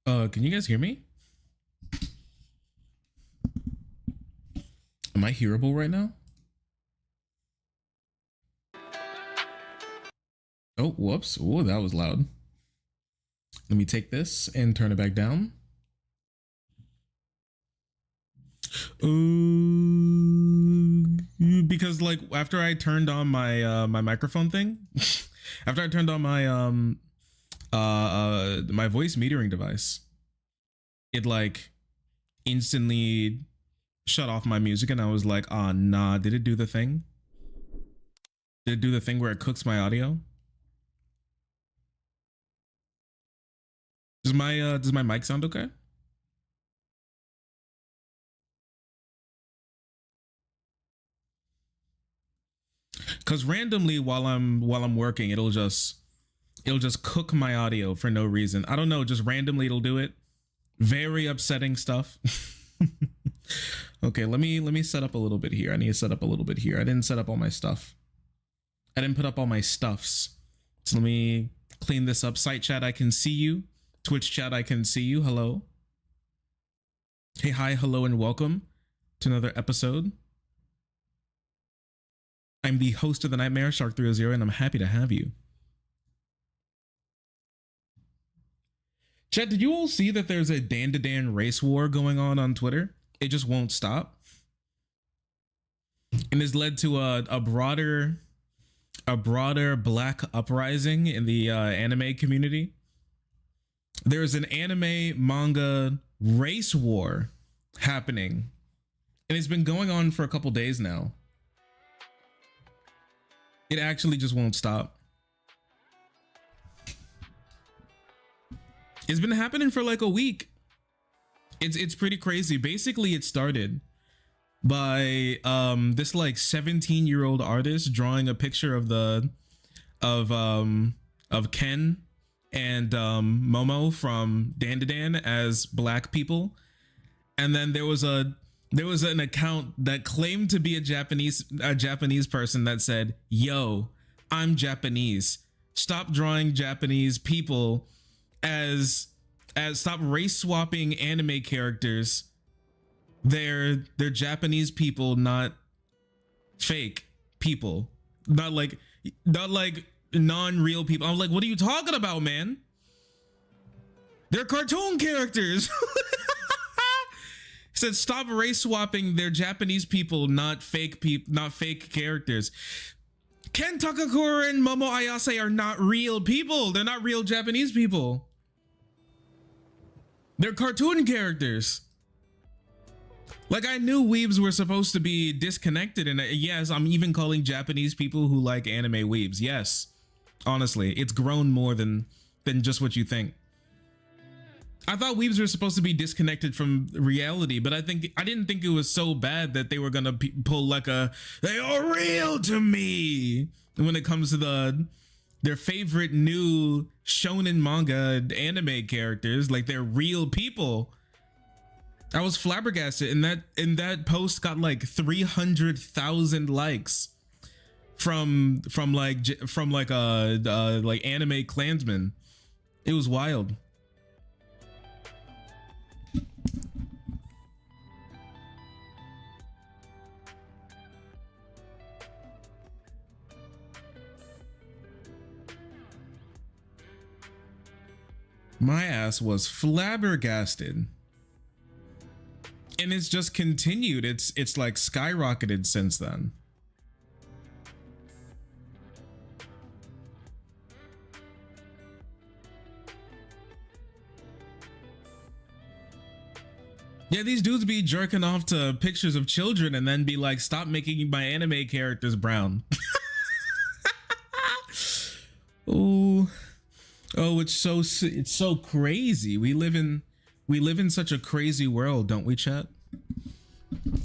Can you guys hear me? Am I hearable right now? Oh, whoops. Oh, that was loud. Let me take this and turn it back down. Because like after I turned on my my microphone thing, after I turned on my voice metering device, it like instantly shut off my music, and I was like, oh nah, did it do the thing? Did it do the thing where it cooks my audio? Does my mic sound okay? Cause randomly while I'm working, it'll just cook my audio for no reason. I don't know, just randomly it'll do it. Very upsetting stuff. Okay, let me set up a little bit here. I need to set up a little bit here. I didn't set up all my stuff. I didn't put up all my stuffs. So let me clean this up. Site chat, I can see you. Twitch chat, I can see you. Hello. Hey, hi, hello, and welcome to another episode. I'm the host of the Nightmare, Shark300, and I'm happy to have you. Chat, did you all see that there's a Dan-to-Dan race war going on Twitter? It just won't stop. And has led to a broader black uprising in the anime community. There's an anime manga race war happening, and it's been going on for a couple days now. It actually just won't stop. It's been happening for like a week. It's pretty crazy. Basically, it started by this like 17-year-old artist drawing a picture of Ken and Momo from Dan to Dan as black people, and then there was an account that claimed to be a Japanese person that said, "Yo, I'm Japanese. Stop drawing Japanese people as stop race swapping anime characters. They're Japanese people, not fake people. Not like non-real people." I'm like, what are you talking about, man? They're cartoon characters. Said stop race swapping. They're Japanese people, not fake characters. Ken Takakura and Momo Ayase are not real people. They're not real Japanese people. They're cartoon characters. Like, I knew weebs were supposed to be disconnected, and yes, I'm even calling Japanese people who like anime weebs. Yes, honestly, it's grown more than just what you think. I thought weebs were supposed to be disconnected from reality, but I didn't think it was so bad that they were gonna pull like they are real to me when it comes to their favorite new shonen manga anime characters, like they're real people. I was flabbergasted, and that post got like 300,000 likes from anime clansmen. It was wild. My ass was flabbergasted. And it's just continued. It's like skyrocketed since then. Yeah, these dudes be jerking off to pictures of children and then be like, stop making my anime characters brown. Oh, it's so crazy. We live in such a crazy world, don't we, chat?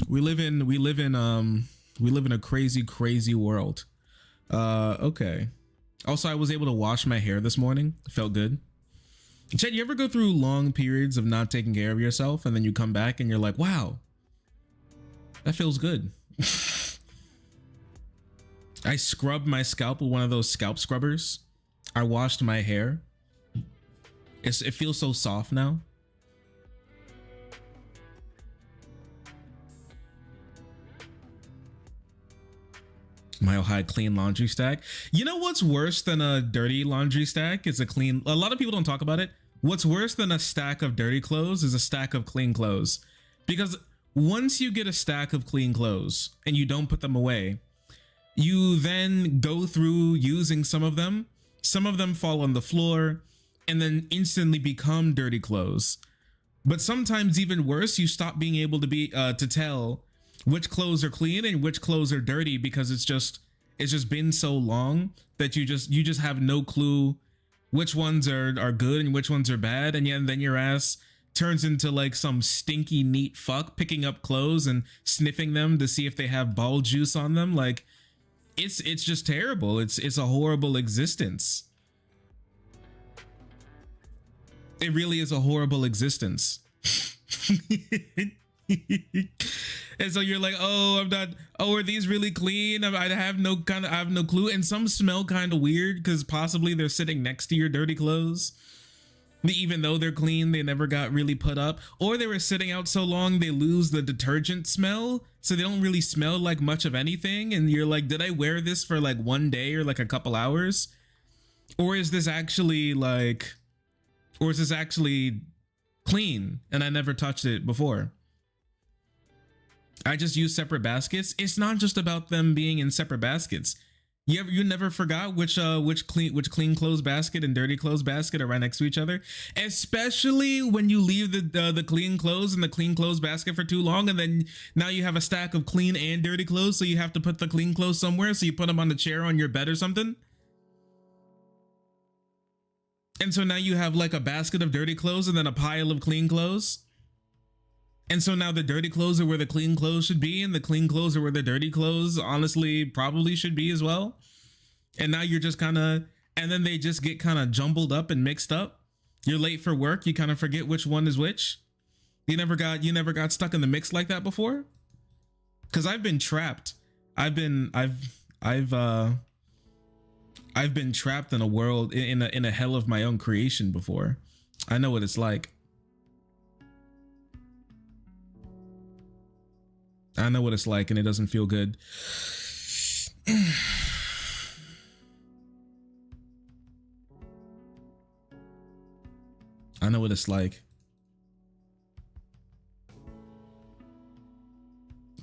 We live in a crazy world. Okay. Also, I was able to wash my hair this morning. It felt good. Chet, you ever go through long periods of not taking care of yourself, and then you come back and you're like, wow, that feels good. I scrubbed my scalp with one of those scalp scrubbers. I washed my hair. It feels so soft now. Mile high clean laundry stack. You know what's worse than a dirty laundry stack is a clean. A lot of people don't talk about it. What's worse than a stack of dirty clothes is a stack of clean clothes. Because once you get a stack of clean clothes and you don't put them away, you then go through using some of them. Some of them fall on the floor and then instantly become dirty clothes. But sometimes even worse, you stop being able to tell which clothes are clean and which clothes are dirty because it's just been so long that you just have no clue which ones are good and which ones are bad. And then your ass turns into like some stinky neat fuck picking up clothes and sniffing them to see if they have ball juice on them. Like it's just terrible. It's a horrible existence. It really is a horrible existence. And so you're like, oh, are these really clean? I have no clue. And some smell kind of weird because possibly they're sitting next to your dirty clothes. Even though they're clean, they never got really put up, or they were sitting out so long they lose the detergent smell, so they don't really smell like much of anything. And you're like, did I wear this for like one day or like a couple hours? Or is this actually clean and I never touched it before? I just use separate baskets. It's not just about them being in separate baskets. You never forgot which clean clothes basket and dirty clothes basket are right next to each other, especially when you leave the clean clothes in the clean clothes basket for too long, and then now you have a stack of clean and dirty clothes, so you have to put the clean clothes somewhere, so you put them on the chair on your bed or something. And so now you have like a basket of dirty clothes and then a pile of clean clothes. And so now the dirty clothes are where the clean clothes should be, and the clean clothes are where the dirty clothes honestly probably should be as well. And now you're just and then they just get kind of jumbled up and mixed up. You're late for work, you kind of forget which one is which. You never got stuck in the mix like that before? Cause I've been trapped. I've been trapped in a world in a hell of my own creation before. I know what it's like. I know what it's like, and it doesn't feel good. I know what it's like.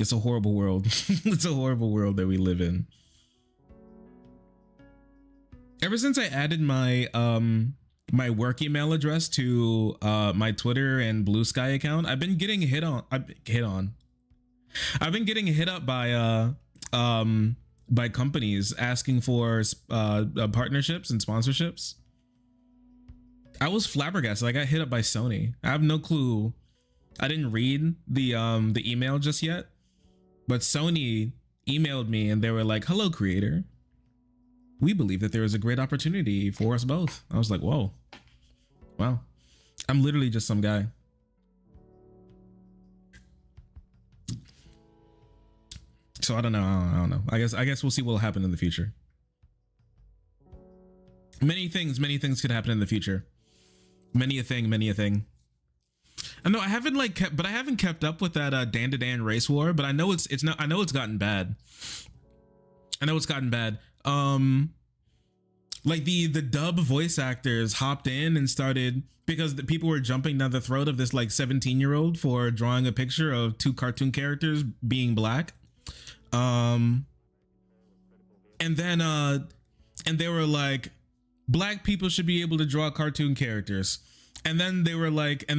It's a horrible world. It's a horrible world that we live in. Ever since I added my my work email address to my Twitter and Blue Sky account, I've been getting I've been getting hit up by companies asking for partnerships and sponsorships. I was flabbergasted. I got hit up by Sony. I have no clue. I didn't read the email just yet, but Sony emailed me and they were like, "Hello, creator. We believe that there is a great opportunity for us both." I was like, "Whoa, wow." I'm literally just some guy. So I don't know. I don't know. I guess we'll see what will happen in the future. Many things could happen in the future. Many a thing. I know I haven't kept up with that Dan to Dan race war, but I know it's gotten bad. Like the dub voice actors hopped in and started, because the people were jumping down the throat of this like 17-year-old for drawing a picture of two cartoon characters being black. And they were like, black people should be able to draw cartoon characters. And then they were like, the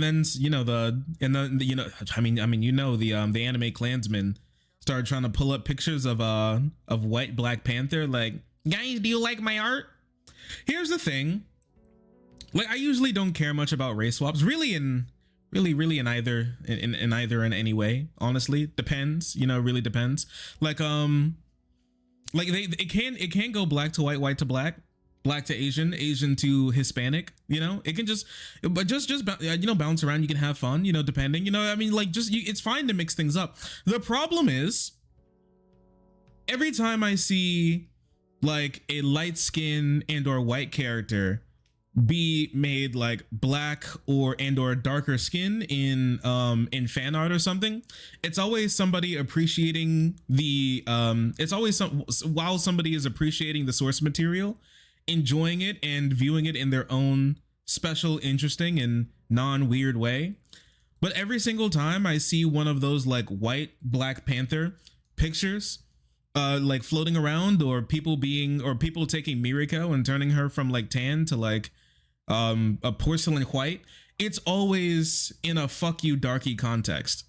anime Klansmen started trying to pull up pictures of white Black Panther. Like, guys, do you like my art? Here's the thing. Like, I usually don't care much about race swaps, really in either in any way. Honestly, depends. Really depends. Like it can go black to white, white to black to Asian, Asian to Hispanic. It can just bounce around. You can have fun. Depending. It's fine to mix things up. The problem is, every time I see like a light skin and or white character be made like black or darker skin in fan art or something, it's always somebody appreciating the it's always some while somebody is appreciating the source material, enjoying it and viewing it in their own special, interesting and non-weird way. But every single time I see one of those like white Black Panther pictures like floating around, or people taking Miriko and turning her from like tan to like a porcelain white, it's always in a fuck you darky context.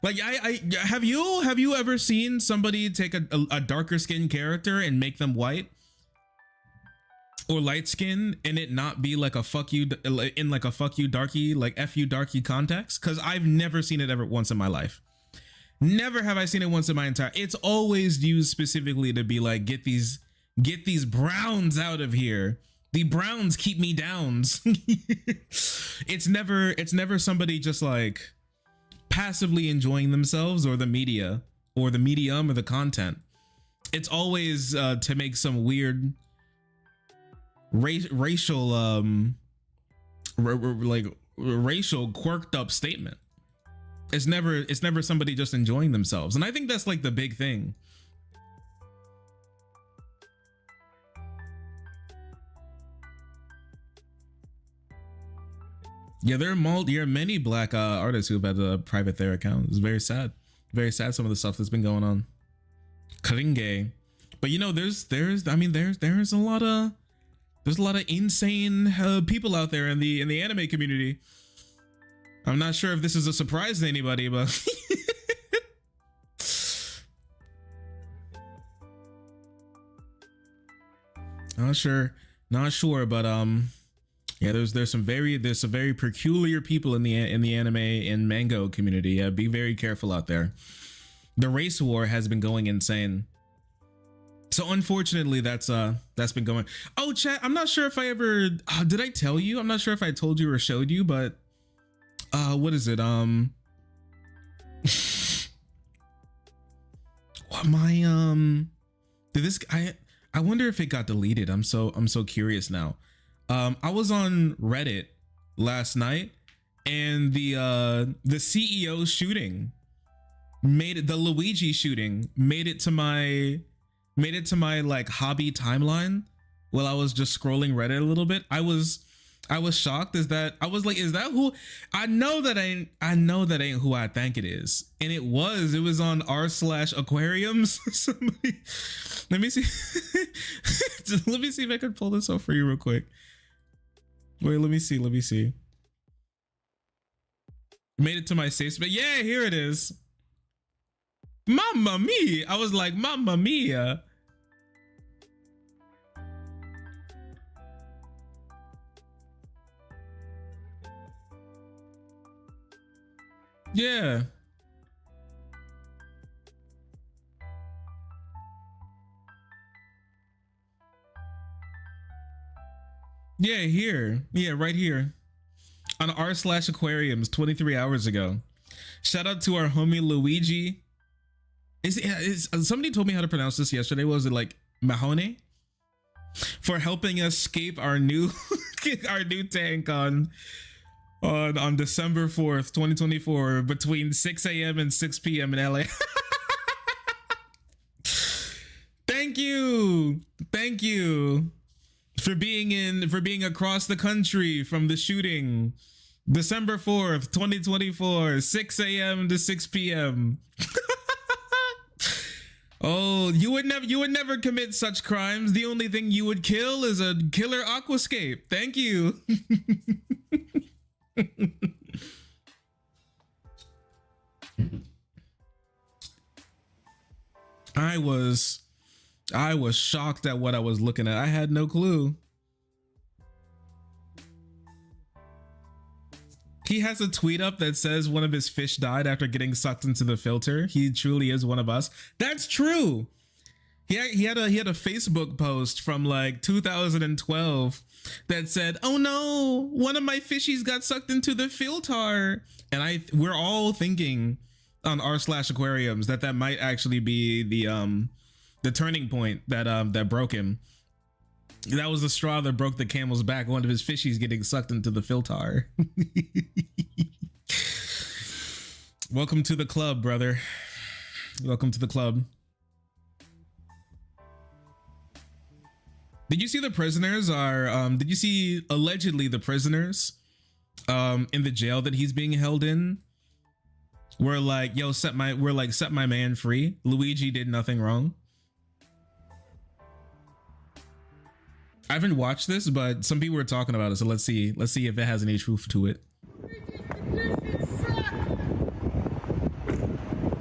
Like I have you ever seen somebody take a darker skinned character and make them white or light skin and it not be like a fuck you in like a fuck you darky, like F you darky context? Because I've never seen it ever once in my life. Never have I seen it once in my entire. It's always used specifically to be like, get these browns out of here. The browns keep me downs. It's never somebody just like passively enjoying themselves or the media or the medium or the content. It's always to make some weird racial like racial quirked up statement. It's never somebody just enjoying themselves. And I think that's like the big thing. Yeah, there are many black artists who have had a private their account. It's very sad. Very sad, some of the stuff that's been going on. Kringe. But you know, there's a lot of insane people out there in the anime community. I'm not sure if this is a surprise to anybody, but not sure, but yeah, there's some very peculiar people in the anime and manga community. Yeah, be very careful out there. The race war has been going insane. So unfortunately, that's been going. Oh, chat, I'm not sure if I ever did I tell you? I'm not sure if I told you or showed you, but what is it? What my did this? I wonder if it got deleted. I'm so curious now. I was on Reddit last night, and the CEO shooting the Luigi shooting made it to my like hobby timeline while I was just scrolling Reddit a little bit. I was shocked. Is that who? I know that ain't who I think it is. And it was on r/aquariums. Somebody, let me see. Let me see if I can pull this up for you real quick. Wait, let me see. Made it to my safe space. Yeah, here it is. Mamma mia. I was like, Mamma mia. Yeah. Yeah, here. Yeah, right here. On r/aquariums 23 hours ago. Shout out to our homie Luigi. Is somebody told me how to pronounce this yesterday? Was it like Mahone? For helping us escape our new our new tank on December 4th, 2024, between 6 a.m. and 6 p.m. in LA. Thank you for being across the country from the shooting. December 4th, 2024, 6 a.m. to 6 p.m. Oh, you would never commit such crimes. The only thing you would kill is a killer aquascape. Thank you. I was shocked at what I was looking at. I had no clue. He has a tweet up that says one of his fish died after getting sucked into the filter. He truly is one of us. That's true. He had a Facebook post from like 2012 that said, "Oh no, one of my fishies got sucked into the filter." And we're all thinking on r/aquariums that might actually be the turning point that broke him. That was the straw that broke the camel's back. One of his fishies getting sucked into the filtar. Welcome to the club, brother. Welcome to the club. Did you see the prisoners are, did you see allegedly the prisoners in the jail that he's being held in? We're like, yo, set my man free. Luigi did nothing wrong. I haven't watched this, but some people were talking about it, so let's see if it has any truth to it.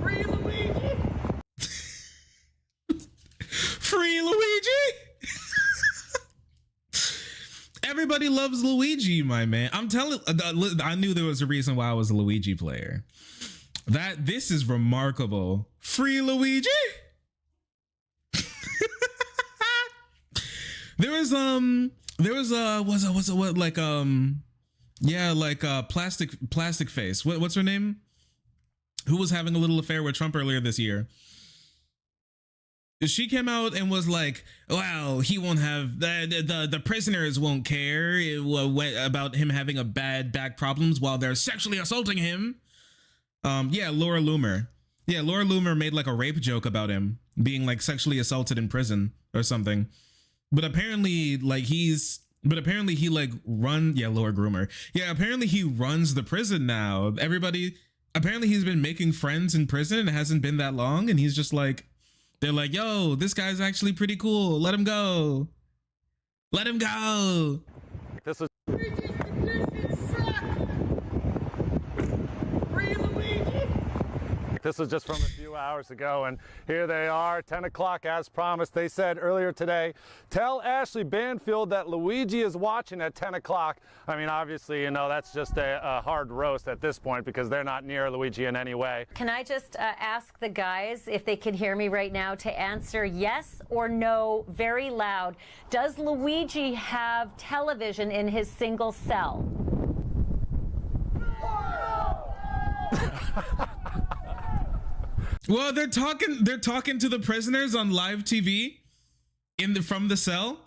Free Luigi! Free Luigi! Everybody loves Luigi, my man. I'm telling, I knew there was a reason why I was a Luigi player. This is remarkable. Free Luigi? There was plastic face. What's her name? Who was having a little affair with Trump earlier this year? She came out and was like, "Wow, he won't have the prisoners won't care about him having a bad back problems while they're sexually assaulting him." Yeah, Laura Loomer. Yeah, Laura Loomer made like a rape joke about him being like sexually assaulted in prison or something. But apparently, like he like Laura Groomer. Yeah, apparently he runs the prison now. Apparently he's been making friends in prison and it hasn't been that long. And he's just like, they're like, yo, this guy's actually pretty cool. Let him go. Let him go. This is Free Luigi! This was just from a few hours ago, and here they are, 10 o'clock as promised. They said earlier today, tell Ashley Banfield that Luigi is watching at 10 o'clock. I mean, obviously, you know, that's just a hard roast at this point because they're not near Luigi in any way. Can I just ask the guys if they can hear me right now to answer yes or no very loud? Does Luigi have television in his single cell? Well, they're talking to the prisoners on live TV from the cell.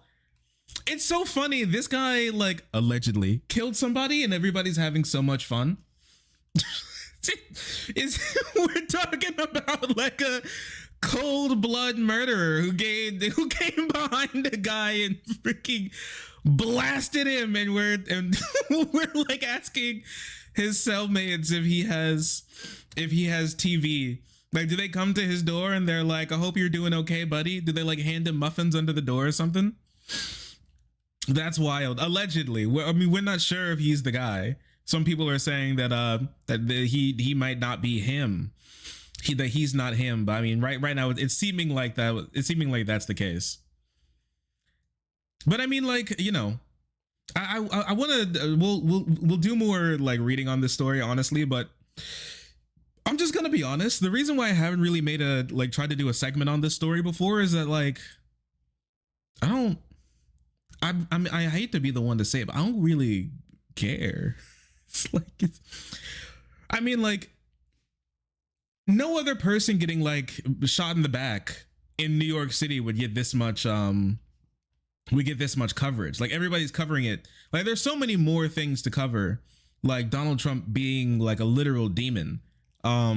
It's so funny. This guy like allegedly killed somebody and everybody's having so much fun. We're talking about like a cold blood murderer who came behind a guy and freaking blasted him, and we're like asking his cellmates if he has TV. Like, do they come to his door and they're like, I hope you're doing okay, buddy? Do they like hand him muffins under the door or something? That's wild. Allegedly. We're not sure if he's the guy. Some people are saying that he might not be him. That he's not him. But I mean, right now it's seeming like that. It's seeming like that's the case. But I mean, like, you know, I want to. We'll do more like reading on this story, honestly, but I'm just gonna be honest. The reason why I haven't really made tried to do a segment on this story before is that like I hate to be the one to say it, but I don't really care. I mean, like, no other person getting like shot in the back in New York City would get this much coverage. Like, everybody's covering it. Like, there's so many more things to cover, like Donald Trump being like a literal demon. But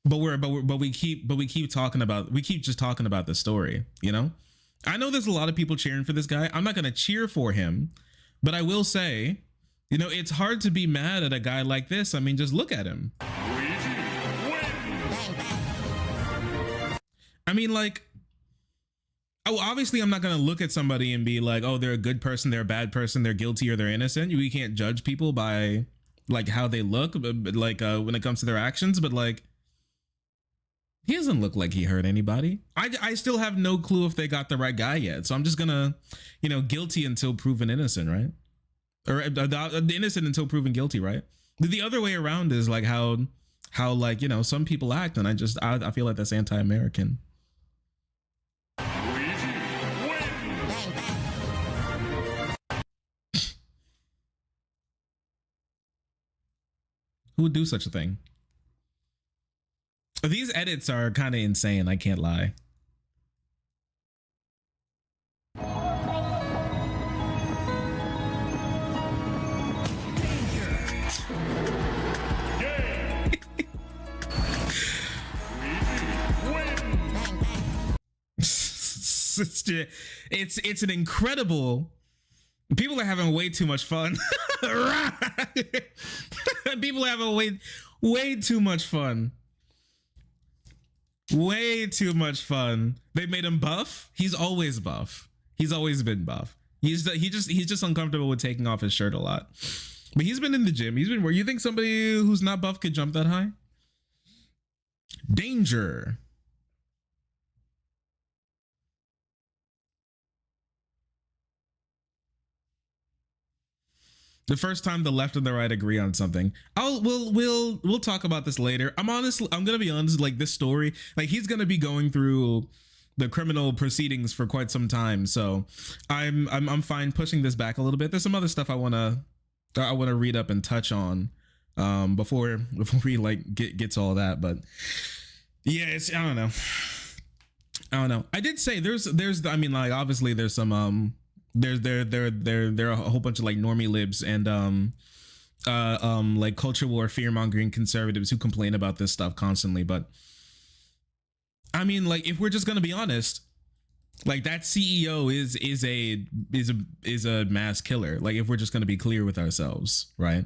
we keep just talking about the story, you know? I know there's a lot of people cheering for this guy. I'm not going to cheer for him, but I will say, you know, it's hard to be mad at a guy like this. I mean, just look at him. I mean, like, obviously I'm not going to look at somebody and be like, oh, they're a good person, they're a bad person, they're guilty or they're innocent. We can't judge people by like how they look, but like when it comes to their actions. But like, he doesn't look like he hurt anybody. I still have no clue if they got the right guy yet. So I'm just gonna, you know, guilty until proven innocent, right? Or innocent until proven guilty, right? The other way around is like how like, you know, some people act, and I feel like that's anti-American. Who would do such a thing? These edits are kind of insane, I can't lie. It's an incredible. People are having way too much fun. People are having way too much fun. Way too much fun. They made him buff. He's always buff. He's always been buff. He's just uncomfortable with taking off his shirt a lot. But he's been in the gym. He's been where you think somebody who's not buff could jump that high? Danger. The first time the left and the right agree on something. We'll talk about this later. I'm gonna be honest, like this story, like he's gonna be going through the criminal proceedings for quite some time. So I'm fine pushing this back a little bit. There's some other stuff I wanna read up and touch on before we like get to all that. But yeah, I don't know. I did say there's I mean, like obviously there's some there are a whole bunch of like normie libs and like culture war fear mongering conservatives who complain about this stuff constantly. But I mean, like if we're just gonna be honest, like that CEO is a mass killer. Like if we're just gonna be clear with ourselves, right?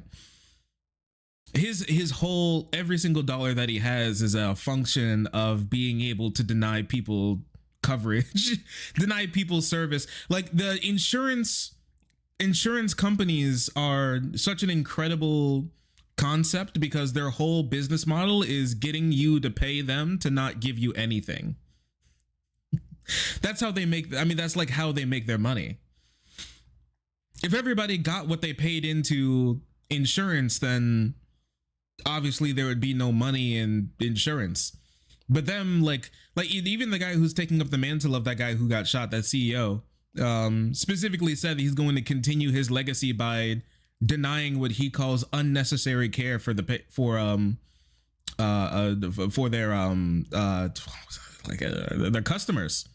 His whole every single dollar that he has is a function of being able to deny people coverage, deny people service. Like the insurance companies are such an incredible concept because their whole business model is getting you to pay them to not give you anything. That's how they make, I mean, that's like how they make their money. If everybody got what they paid into insurance, then obviously there would be no money in insurance. But them, like even the guy who's taking up the mantle of that guy who got shot, that CEO, specifically said that he's going to continue his legacy by denying what he calls unnecessary care for their their customers.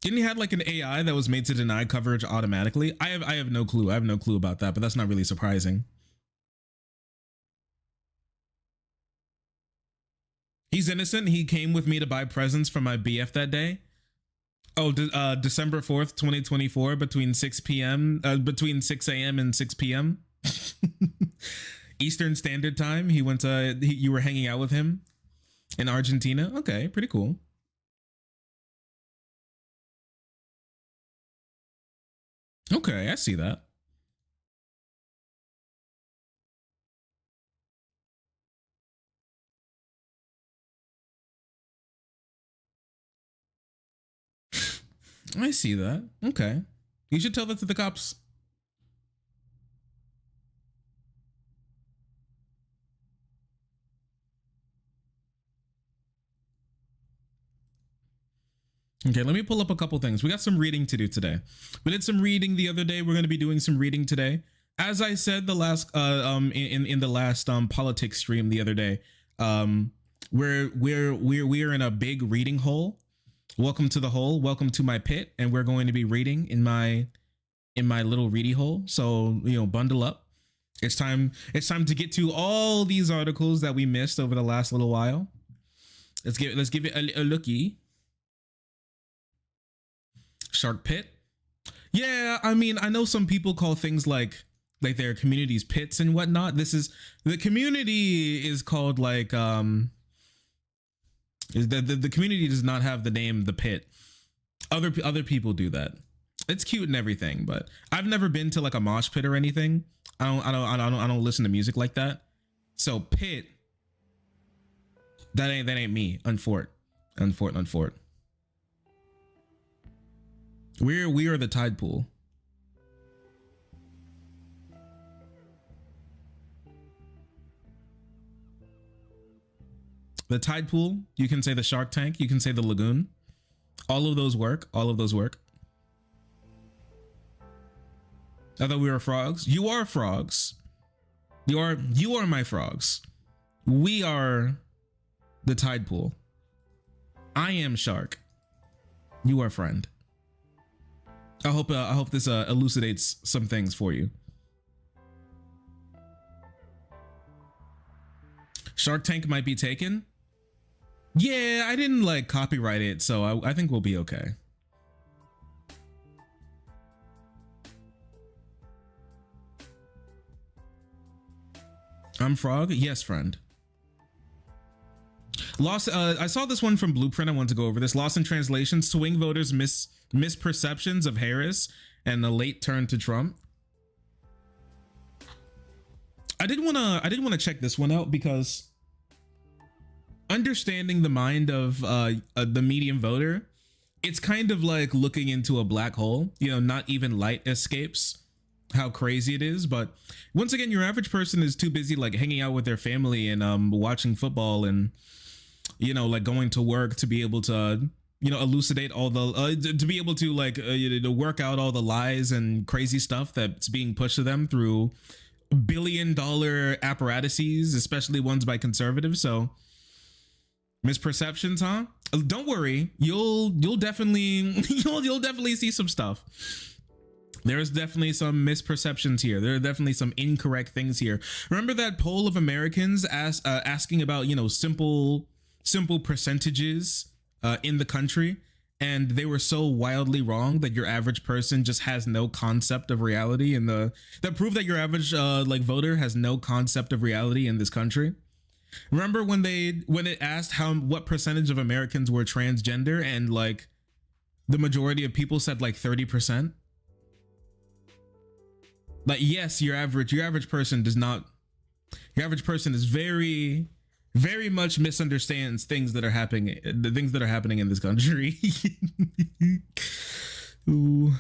Didn't he have like an AI that was made to deny coverage automatically? I have no clue. I have no clue about that, but that's not really surprising. He's innocent. He came with me to buy presents for my BF that day. Oh, December 4th, 2024, between 6 p.m. Between 6 a.m. and 6 p.m. Eastern Standard Time. He went to. You were hanging out with him in Argentina. Okay, pretty cool. Okay, I see that. I see that. Okay. You should tell that to the cops. Okay, let me pull up a couple things. We got some reading to do today. We did some reading the other day. We're going to be doing some reading today. As I said the last in the last politics stream the other day, we're in a big reading hole. Welcome to the hole. Welcome to my pit, and we're going to be reading in my little ready hole. So, you know, bundle up. It's time to get to all these articles that we missed over the last little while. Let's give it a looky. Shark Pit. Yeah, I mean, I know some people call things like their communities pits and whatnot. This is the community is called like the community does not have the name the pit. Other people do that. It's cute and everything, but I've never been to like a mosh pit or anything. I don't listen to music like that. So pit, that ain't me. Unfort. We are the tide pool. The tide pool, you can say the shark tank, you can say the lagoon. All of those work. I thought we were frogs. You are frogs. You are my frogs. We are the tide pool. I am shark. You are friend. I hope this elucidates some things for you. Shark Tank might be taken. Yeah, I didn't like copyright it, so I think we'll be okay. I'm Frog. Yes, friend. Lost. I saw this one from Blueprint. I want to go over this. Lost in translation. Swing voters misperceptions of Harris and a late turn to Trump. I did want to check this one out because understanding the mind of the median voter, it's kind of like looking into a black hole. You know, not even light escapes how crazy it is. But once again, your average person is too busy like hanging out with their family and watching football and, you know, like going to work to be able to, you know, elucidate all the to be able to like to work out all the lies and crazy stuff that's being pushed to them through billion-dollar apparatuses, especially ones by conservatives. So misperceptions, huh? Don't worry, you'll definitely you'll definitely see some stuff. There's definitely some misperceptions here. There are definitely some incorrect things here. Remember that poll of Americans asking about, you know, simple percentages in the country, and they were so wildly wrong that your average person just has no concept of reality, and that proved that your average like voter has no concept of reality in this country. Remember when it asked what percentage of Americans were transgender, and like the majority of people said like 30%. Like, yes, your average person does not. Your average person is very, very much misunderstands things that are happening. The things that are happening in this country. Ooh.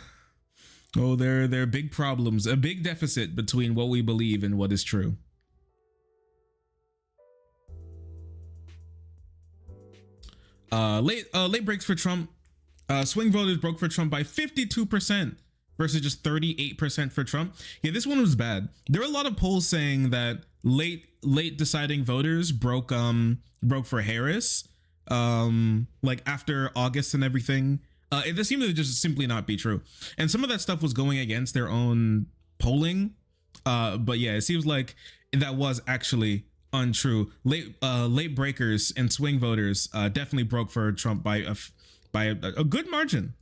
Oh, there are big problems, a big deficit between what we believe and what is true. Late breaks for Trump. Swing voters broke for Trump by 52%. Versus just 38% for Trump. Yeah, this one was bad. There were a lot of polls saying that late deciding voters broke for Harris, like after August and everything. It seemed to just simply not be true, and some of that stuff was going against their own polling. But yeah, it seems like that was actually untrue. Late breakers and swing voters definitely broke for Trump by a good margin.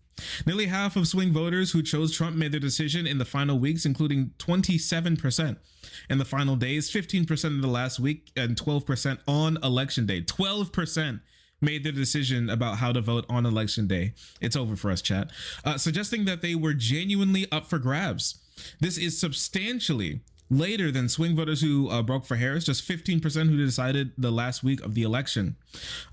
Nearly half of swing voters who chose Trump made their decision in the final weeks, including 27% in the final days, 15% in the last week, and 12% on election day. 12% made their decision about how to vote on election day. It's over for us, chat. Suggesting that they were genuinely up for grabs. This is substantially later than swing voters who broke for Harris, just 15% who decided the last week of the election.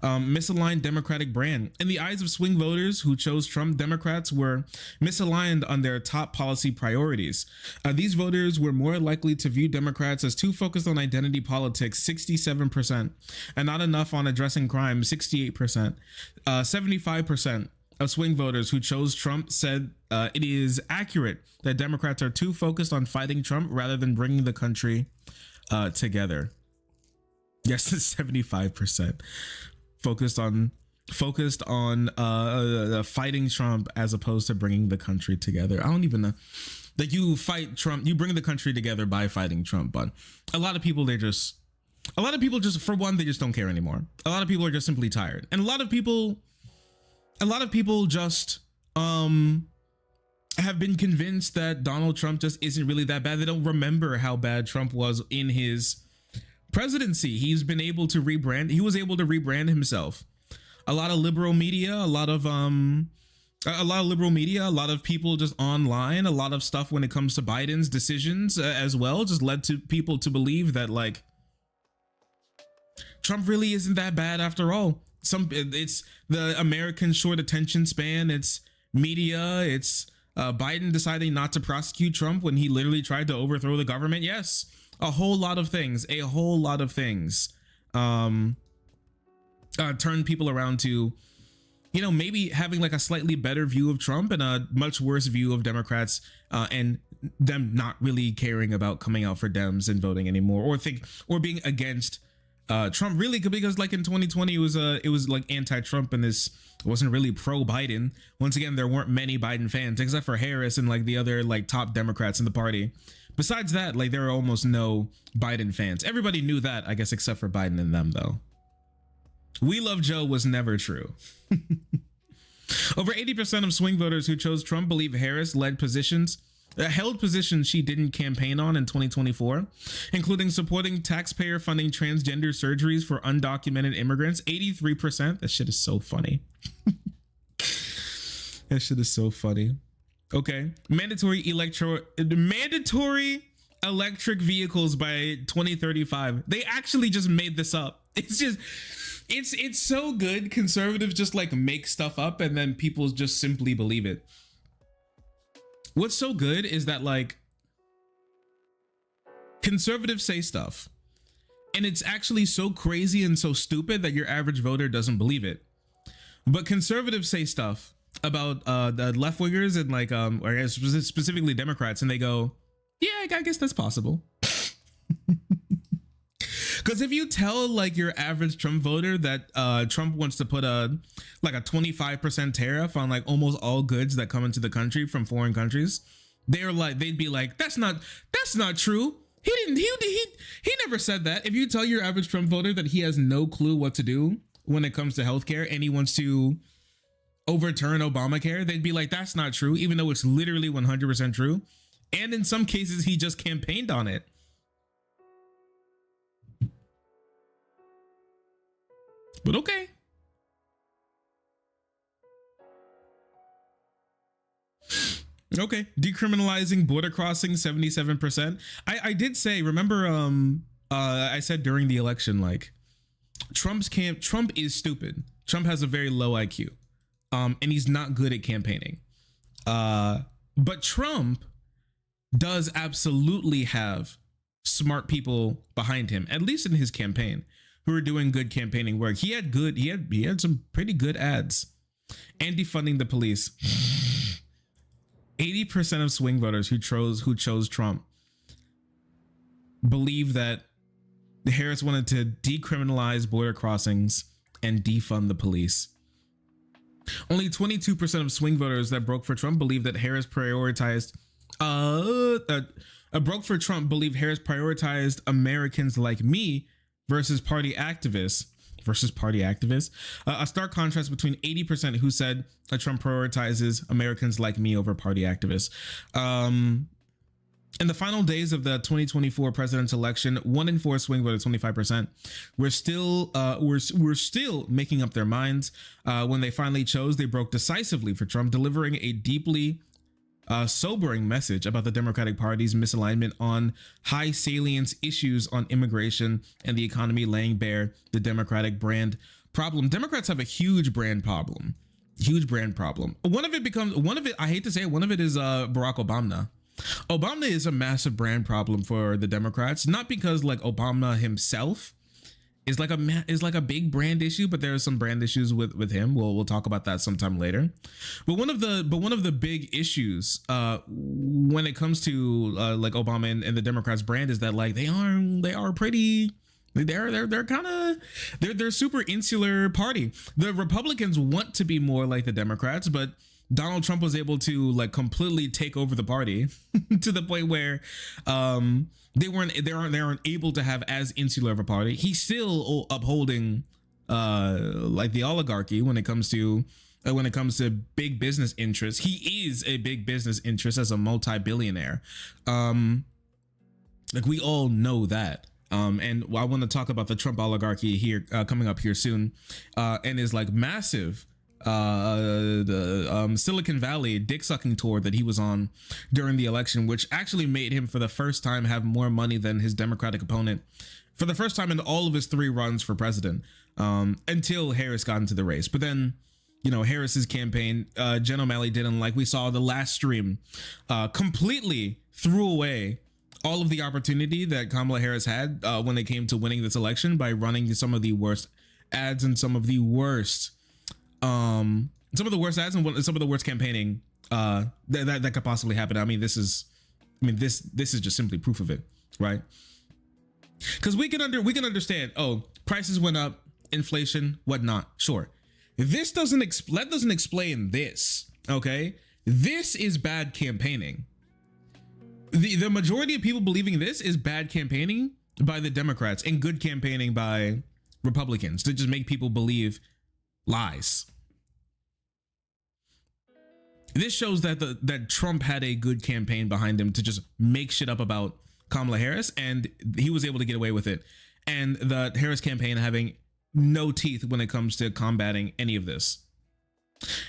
Misaligned Democratic brand. In the eyes of swing voters who chose Trump, Democrats were misaligned on their top policy priorities. These voters were more likely to view Democrats as too focused on identity politics, 67%, and not enough on addressing crime, 68%. 75% of swing voters who chose Trump said it is accurate that Democrats are too focused on fighting Trump rather than bringing the country together. Yes, 75% focused on fighting Trump as opposed to bringing the country together. I don't even know. Like, you fight Trump, you bring the country together by fighting Trump, but a lot of people just for one, they just don't care anymore. A lot of people are just simply tired, and a lot of people just have been convinced that Donald Trump just isn't really that bad. They don't remember how bad Trump was in his presidency. He was able to rebrand himself. A lot of liberal media, a lot of people just online, a lot of stuff when it comes to Biden's decisions as well, just led to people to believe that like Trump really isn't that bad after all. It's the American short attention span, it's media, it's Biden deciding not to prosecute Trump when he literally tried to overthrow the government. Yes, a whole lot of things turn people around to, you know, maybe having like a slightly better view of Trump and a much worse view of Democrats, and them not really caring about coming out for Dems and voting anymore, or being against Trump, really, because like in 2020 it was like anti-Trump, and this wasn't really pro-Biden. Once again, there weren't many Biden fans except for Harris and like the other like top Democrats in the party, Besides that, like, there are almost no Biden fans. Everybody knew that, I guess, except for Biden and them, though. We love Joe was never true. Over 80% of swing voters who chose Trump believe Harris held positions she didn't campaign on in 2024, including supporting taxpayer funding transgender surgeries for undocumented immigrants. 83%. That shit is so funny. That shit is so funny. Okay. Mandatory electric vehicles by 2035. They actually just made this up. It's just, it's so good. Conservatives just like make stuff up and then people just simply believe it. What's so good is that, like, conservatives say stuff and it's actually so crazy and so stupid that your average voter doesn't believe it. But conservatives say stuff about the left wingers and, like, or specifically Democrats, and they go, yeah, I guess that's possible. Because if you tell, like, your average Trump voter that Trump wants to put a 25% tariff on, like, almost all goods that come into the country from foreign countries, they'd be like, that's not true. He never said that. If you tell your average Trump voter that he has no clue what to do when it comes to healthcare and he wants to overturn Obamacare, they'd be like, that's not true, even though it's literally 100% true. And in some cases, he just campaigned on it. But okay. Okay. Decriminalizing border crossing, 77%. I did say, remember, I said during the election, like, Trump is stupid. Trump has a very low IQ. And he's not good at campaigning. But Trump does absolutely have smart people behind him, at least in his campaign, who are doing good campaigning work. He had some pretty good ads. And defunding the police. 80% of swing voters who chose Trump believe that Harris wanted to decriminalize border crossings and defund the police. Only 22% of swing voters that broke for Trump believe that Harris prioritized Americans like me versus party activists. A stark contrast between 80% who said that Trump prioritizes Americans like me over party activists. In the final days of the 2024 presidential election, 1 in 4 swing voters, 25%, were still making up their minds. When they finally chose, they broke decisively for Trump, delivering a deeply sobering message about the Democratic Party's misalignment on high salience issues on immigration and the economy, laying bare the Democratic brand problem. Democrats have a huge brand problem. One of it, I hate to say it, one of it is Barack Obama. Obama is a massive brand problem for the Democrats, not because, like, Obama himself is like a big brand issue, but there are some brand issues with him. We'll talk about that sometime later. But one of the big issues when it comes to like Obama and the Democrats' brand is that, like, they're super insular party. The Republicans want to be more like the Democrats, but Donald Trump was able to, like, completely take over the party to the point where they aren't able to have as insular of a party. He's still upholding like the oligarchy when it comes to big business interests. He is a big business interest as a multi-billionaire. Like, we all know that. And I want to talk about the Trump oligarchy here coming up here soon, and his, like, massive the Silicon Valley dick sucking tour that he was on during the election, which actually made him for the first time have more money than his Democratic opponent for the first time in all of his 3 runs for president, until Harris got into the race. But then, you know, Harris's campaign, Jen O'Malley didn't, like we saw the last stream, completely threw away all of the opportunity that Kamala Harris had when it came to winning this election by running some of the worst ads and some of the worst ads and some of the worst campaigning that could possibly happen. This is just simply proof of it, right? Because we can understand, oh, prices went up, inflation, whatnot. Sure, that doesn't explain this. Okay, this is bad campaigning. The majority of people believing this is bad campaigning by the Democrats and good campaigning by Republicans to just make people believe lies. This shows that that Trump had a good campaign behind him to just make shit up about Kamala Harris, and he was able to get away with it. And the Harris campaign having no teeth when it comes to combating any of this.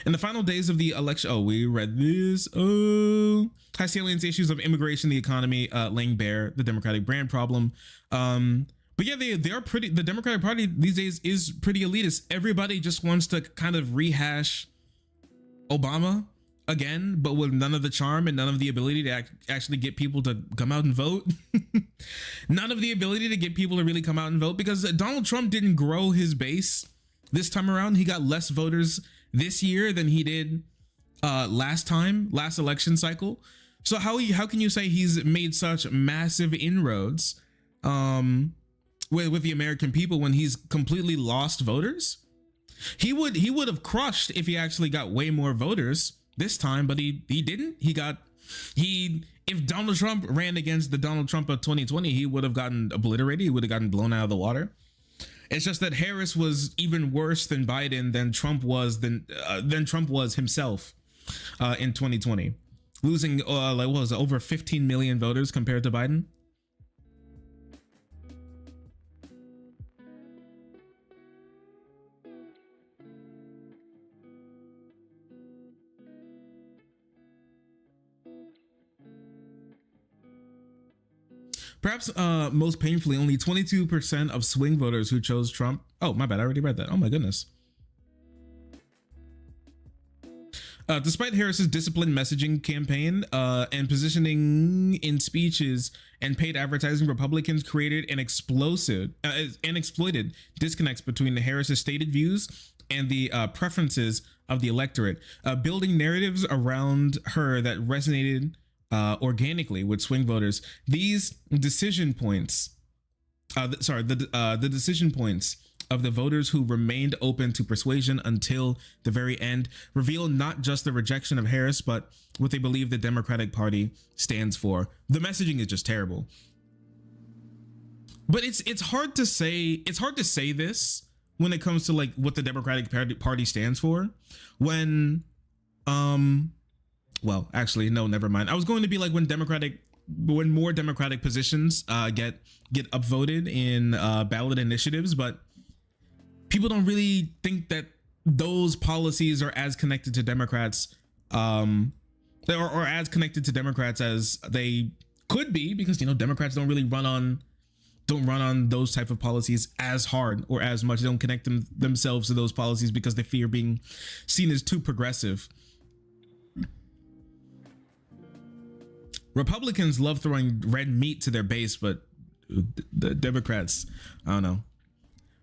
In the final days of the election, oh, we read this. Oh, high salience issues of immigration, the economy, laying bare the Democratic brand problem. But yeah, they are pretty. The Democratic Party these days is pretty elitist. Everybody just wants to kind of rehash Obama again, but with none of the charm and none of the ability to actually get people to come out and vote. None of the ability to get people to really come out and vote, because Donald Trump didn't grow his base this time around. He got less voters this year than he did last election cycle. So how can you say he's made such massive inroads with the American people when he's completely lost voters? He would have crushed if he actually got way more voters this time, but he didn't. If Donald Trump ran against the Donald Trump of 2020, he would have gotten obliterated. He would have gotten blown out of the water. It's just that Harris was even worse than Biden, than Trump was himself in 2020, losing like what was it, over 15 million voters compared to Biden. Perhaps most painfully, only 22% of swing voters who chose Trump. Oh, my bad. I already read that. Oh, my goodness. Despite Harris's disciplined messaging campaign and positioning in speeches and paid advertising, Republicans created an exploited disconnects between Harris's stated views and the preferences of the electorate, building narratives around her that resonated organically with swing voters. These decision points, the decision points of the voters who remained open to persuasion until the very end reveal not just the rejection of Harris, but what they believe the Democratic Party stands for. The messaging is just terrible. But it's hard to say. It's hard to say this when it comes to like what the Democratic Party stands for. When well, actually, no, never mind. I was going to be like when more Democratic positions get upvoted in ballot initiatives, but people don't really think that those policies are as connected to Democrats, or as connected to Democrats as they could be, because Democrats don't really run on those type of policies as hard or as much. They don't connect themselves to those policies because they fear being seen as too progressive. Republicans love throwing red meat to their base, but the Democrats, I don't know,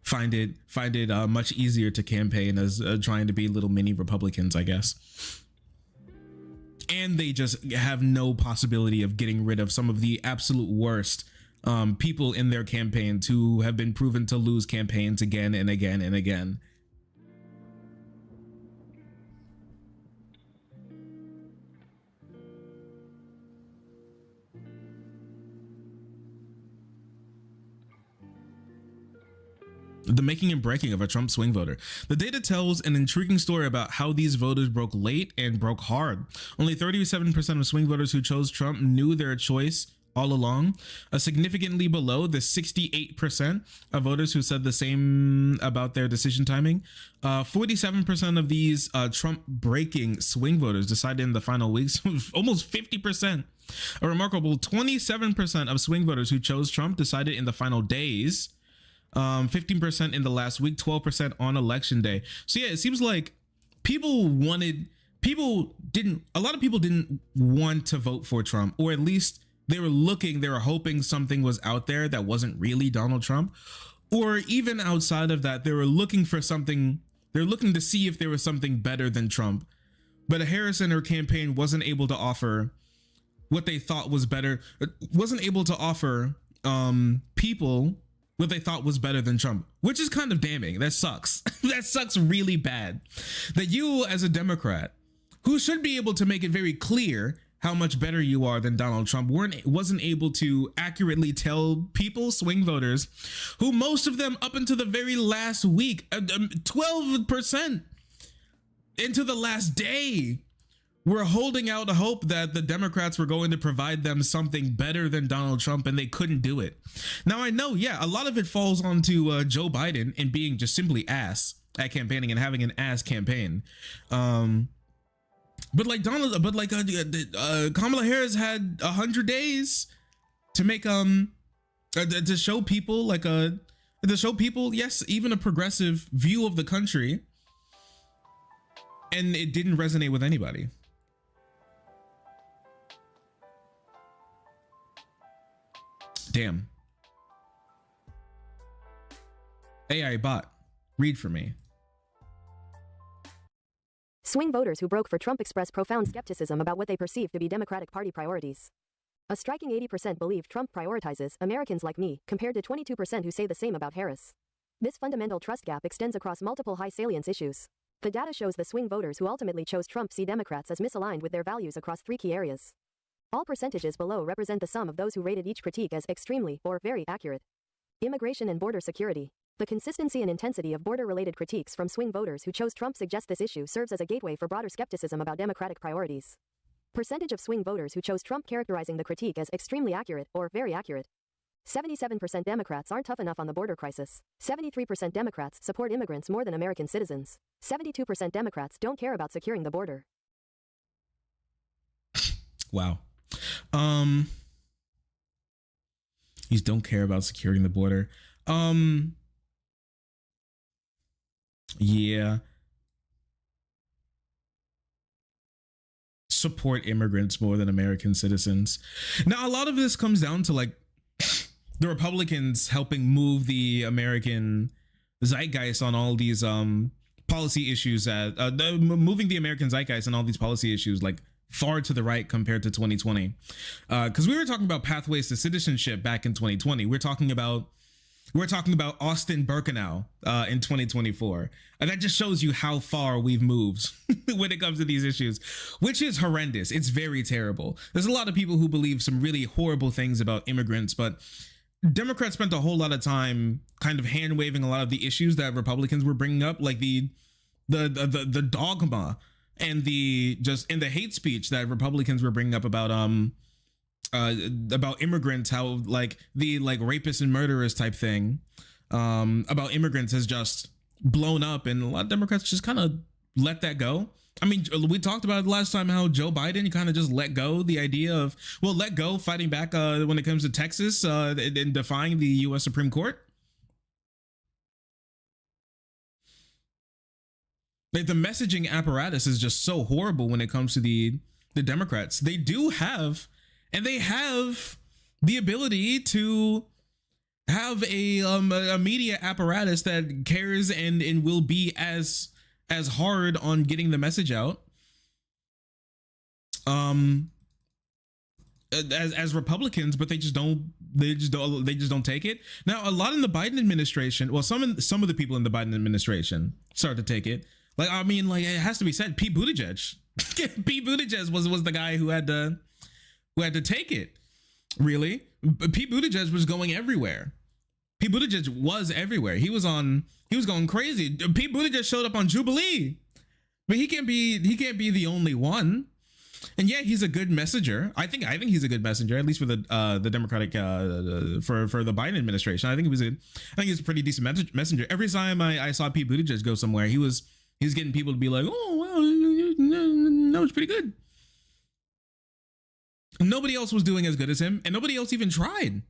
find it much easier to campaign as trying to be little mini Republicans, I guess. And they just have no possibility of getting rid of some of the absolute worst people in their campaigns who have been proven to lose campaigns again and again and again. The making and breaking of a Trump swing voter. The data tells an intriguing story about how these voters broke late and broke hard. Only 37% of swing voters who chose Trump knew their choice all along, significantly below the 68% of voters who said the same about their decision timing. 47% of these Trump breaking swing voters decided in the final weeks, almost 50%. A remarkable 27% of swing voters who chose Trump decided in the final days. 15% in the last week, 12% on election day. So yeah, it seems like a lot of people didn't want to vote for Trump, or at least they were hoping something was out there that wasn't really Donald Trump, or even outside of that, they were looking for something. They're looking to see if there was something better than Trump. But Harris and her campaign wasn't able to offer what they thought was better, wasn't able to offer people what they thought was better than Trump, which is kind of damning. That sucks. That sucks really bad. That you, as a Democrat, who should be able to make it very clear how much better you are than Donald Trump wasn't able to accurately tell people, swing voters, who most of them up until the very last week, 12% into the last day, were holding out hope that the Democrats were going to provide them something better than Donald Trump, and they couldn't do it. Now, I know, yeah, a lot of it falls onto Joe Biden and being just simply ass at campaigning and having an ass campaign. But like Kamala Harris had 100 days to make to show people yes, even a progressive view of the country, and it didn't resonate with anybody. Damn. AI bot, read for me. Swing voters who broke for Trump expressed profound skepticism about what they perceive to be Democratic Party priorities. A striking 80% believe Trump prioritizes Americans like me, compared to 22% who say the same about Harris. This fundamental trust gap extends across multiple high salience issues. The data shows the swing voters who ultimately chose Trump see Democrats as misaligned with their values across 3 key areas. All percentages below represent the sum of those who rated each critique as extremely or very accurate. Immigration and border security. The consistency and intensity of border-related critiques from swing voters who chose Trump suggest this issue serves as a gateway for broader skepticism about Democratic priorities. Percentage of swing voters who chose Trump characterizing the critique as extremely accurate or very accurate. 77% Democrats aren't tough enough on the border crisis. 73% Democrats support immigrants more than American citizens. 72% Democrats don't care about securing the border. Wow. You don't care about securing the border. Yeah. Support immigrants more than American citizens. Now, a lot of this comes down to like the Republicans helping move the American zeitgeist on all these policy issues, moving the American zeitgeist on all these policy issues like far to the right compared to 2020. Because we were talking about pathways to citizenship back in 2020. We're talking about Austin Birkenau in 2024. And that just shows you how far we've moved when it comes to these issues, which is horrendous. It's very terrible. There's a lot of people who believe some really horrible things about immigrants, but Democrats spent a whole lot of time kind of hand waving a lot of the issues that Republicans were bringing up, like the dogma and the hate speech that Republicans were bringing up about immigrants, how like the rapists and murderers type thing about immigrants has just blown up, and a lot of Democrats just kind of let that go. I mean, we talked about it last time how Joe Biden kind of just let go the idea of, let go fighting back when it comes to Texas and defying the U.S. Supreme Court. Like, the messaging apparatus is just so horrible when it comes to the Democrats. They have the ability to have a media apparatus that cares and will be as hard on getting the message out as Republicans, but they just don't take it. Now, a lot in the Biden administration, well, some of the people in the Biden administration start to take it. Like, I mean, like, it has to be said, Pete Buttigieg. Pete Buttigieg was the guy who had to take it. Really, Pete Buttigieg was going everywhere. Pete Buttigieg was everywhere. He was going crazy. Pete Buttigieg showed up on Jubilee, but he can't be the only one. And yeah, he's a good messenger. I think he's a good messenger, at least for the Democratic for the Biden administration. I think he's a pretty decent messenger. Every time I saw Pete Buttigieg go somewhere, he was getting people to be like, oh wow, no, it's pretty good. Nobody else was doing as good as him, and nobody else even tried.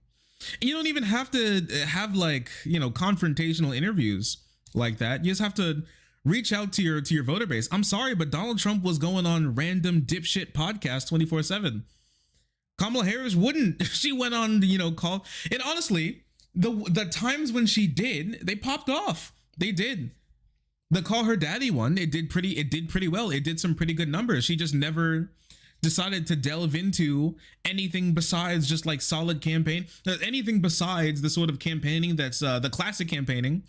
And you don't even have to have confrontational interviews like that. You just have to reach out to your voter base. I'm sorry, but Donald Trump was going on random dipshit podcasts 24/7. Kamala Harris wouldn't. She went on, call. And honestly, the times when she did, they popped off. They did. The Call Her Daddy one, it did pretty well. It did some pretty good numbers. She just never decided to delve into anything besides just like solid campaign, anything besides the sort of campaigning that's the classic campaigning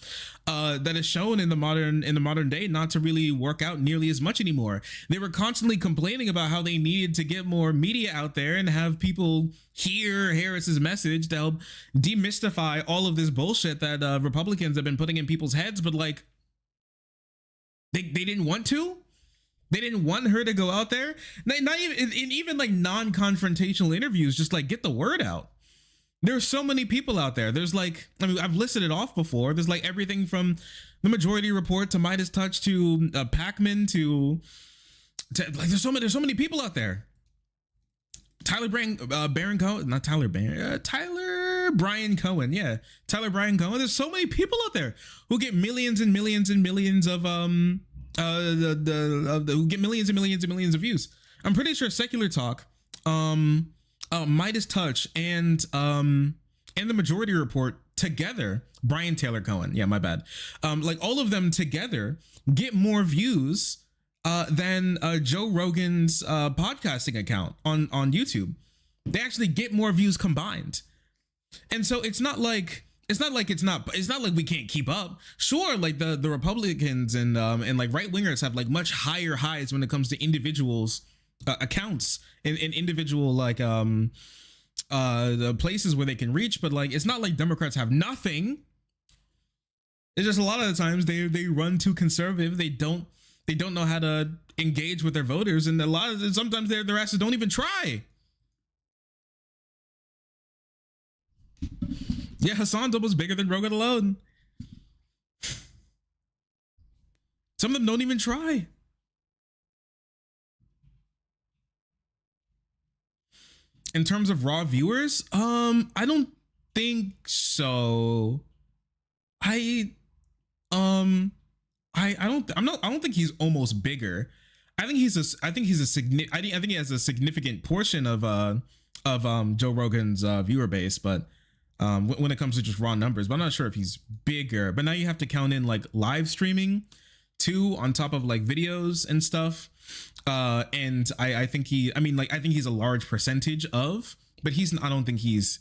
that is shown in the modern day not to really work out nearly as much anymore. They were constantly complaining about how they needed to get more media out there and have people hear Harris's message to help demystify all of this bullshit that Republicans have been putting in people's heads, but like they didn't want to. They didn't want her to go out there. Not even in even like non-confrontational interviews, just like get the word out. There's so many people out there. There's like, I mean, I've listed it off before. There's like everything from the Majority Report to Midas Touch to Pac-Man to like there's so many people out there. Tyler Brian Cohen. Yeah, Tyler Brian Cohen. There's so many people out there who get millions and millions and millions of who get millions and millions and millions of views. I'm pretty sure Secular Talk, Midas Touch, and the Majority Report together, Brian Taylor Cohen, yeah, my bad, like all of them together get more views than Joe Rogan's podcasting account on YouTube. They actually get more views combined. And so it's not like we can't keep up. Sure, like the Republicans and like right wingers have like much higher highs when it comes to individuals accounts in individual like the places where they can reach, but like it's not like Democrats have nothing. It's just a lot of the times they run too conservative. They don't know how to engage with their voters, and sometimes their asses don't even try. Yeah, Hassan's almost bigger than Rogan alone. Some of them don't even try. In terms of raw viewers, I don't think so. I don't think he's almost bigger. I think he has a significant portion of Joe Rogan's viewer base, but when it comes to just raw numbers, but I'm not sure if he's bigger. But now you have to count in like live streaming too on top of like videos and stuff. And I think he's a large percentage of, but I don't think he's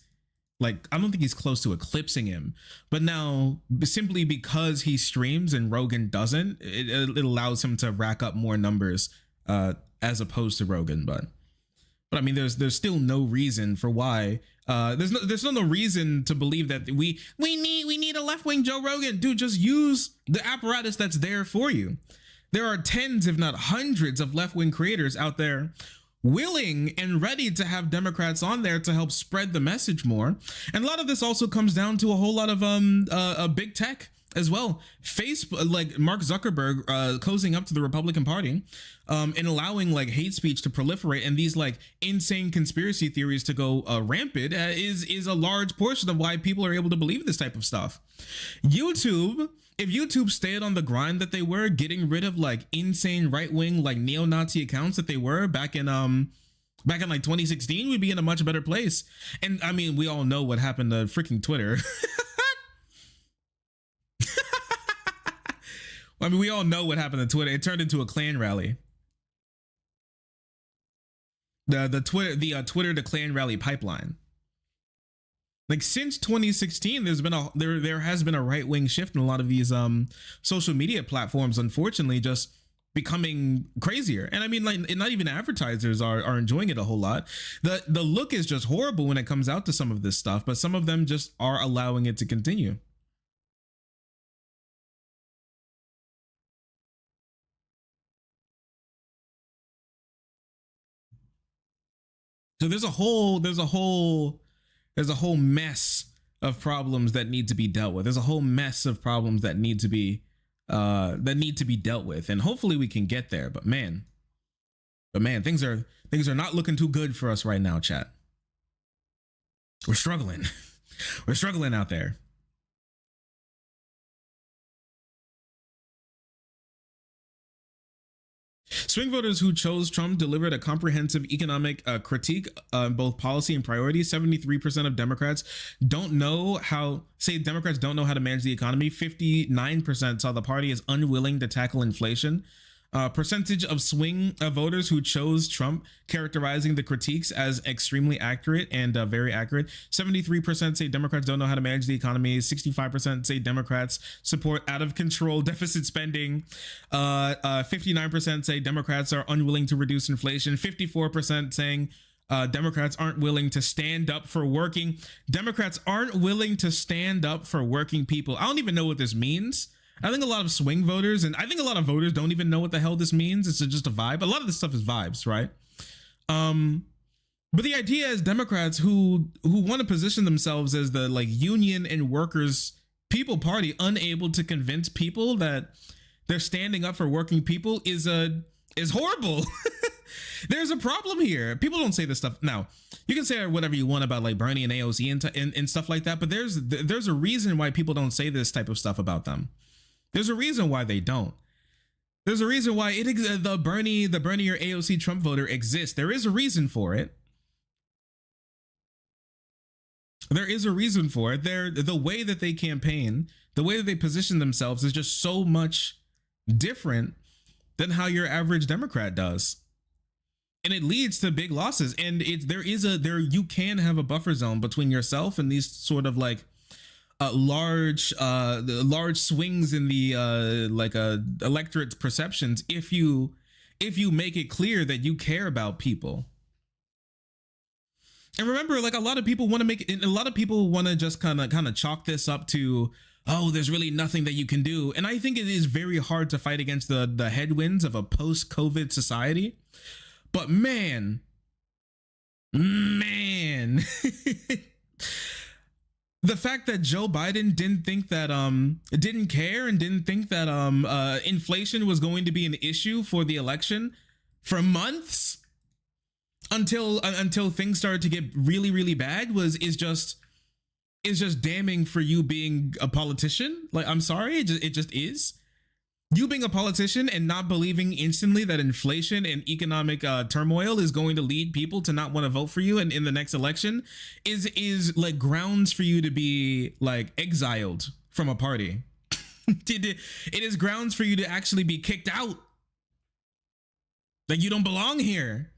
close to eclipsing him. But now simply because he streams and Rogan doesn't, it allows him to rack up more numbers as opposed to Rogan. But I mean, there's still no reason for why. There's no reason to believe that we need a left-wing Joe Rogan. Dude, just use the apparatus that's there for you. There are tens, if not hundreds, of left-wing creators out there willing and ready to have Democrats on there to help spread the message more. And a lot of this also comes down to a whole lot of big tech as well. Facebook, like Mark Zuckerberg cozying up to the Republican Party and allowing like hate speech to proliferate and these like insane conspiracy theories to go rampant is a large portion of why people are able to believe this type of stuff. If YouTube stayed on the grind that they were, getting rid of like insane right-wing like neo-Nazi accounts that they were back in like 2016, we'd be in a much better place. And I mean, we all know what happened to freaking Twitter. I mean, we all know what happened to Twitter. It turned into a Klan rally. The Twitter to Klan rally pipeline. Like since 2016, there has been a right-wing shift in a lot of these social media platforms, unfortunately, just becoming crazier. And I mean, like, not even advertisers are enjoying it a whole lot. The look is just horrible when it comes out to some of this stuff, but some of them just are allowing it to continue. So there's a whole mess of problems that need to be dealt with. There's a whole mess of problems that need to be dealt with, and hopefully we can get there. But man, things are not looking too good for us right now, chat. We're struggling. We're struggling out there. Swing voters who chose Trump delivered a comprehensive economic critique on both policy and priorities. 73% of Democrats Democrats don't know how to manage the economy. 59% saw the party as unwilling to tackle inflation. Percentage of swing voters who chose Trump, characterizing the critiques as extremely accurate and very accurate. 73% say Democrats don't know how to manage the economy. 65% say Democrats support out of control deficit spending. 59% say Democrats are unwilling to reduce inflation. 54% saying Democrats aren't willing to stand up for working. Democrats aren't willing to stand up for working people. I don't even know what this means. I think a lot of swing voters, and I think a lot of voters don't even know what the hell this means. It's just a vibe. A lot of this stuff is vibes, right? But the idea is Democrats who want to position themselves as the like union and workers people party, unable to convince people that they're standing up for working people is horrible. There's a problem here. People don't say this stuff. Now, you can say whatever you want about like Bernie and AOC and stuff like that, but there's a reason why people don't say this type of stuff about them. There's a reason why they don't. There's a reason why the Bernie or AOC Trump voter exists. There is a reason for it. There is a reason for it. The way that they campaign, the way that they position themselves is just so much different than how your average Democrat does. And it leads to big losses. And you can have a buffer zone between yourself and these sort of like large swings in the electorate's perceptions if you make it clear that you care about people. And remember, like a lot of people want to just kind of chalk this up to, oh, there's really nothing that you can do. And I think it is very hard to fight against the headwinds of a post-COVID society. But man, the fact that Joe Biden didn't care and didn't think that inflation was going to be an issue for the election for months until things started to get really, really bad is just damning for you being a politician. Like, I'm sorry, it just is. You being a politician and not believing instantly that inflation and economic turmoil is going to lead people to not want to vote for you in the next election is like grounds for you to be like exiled from a party. It is grounds for you to actually be kicked out. Like, you don't belong here.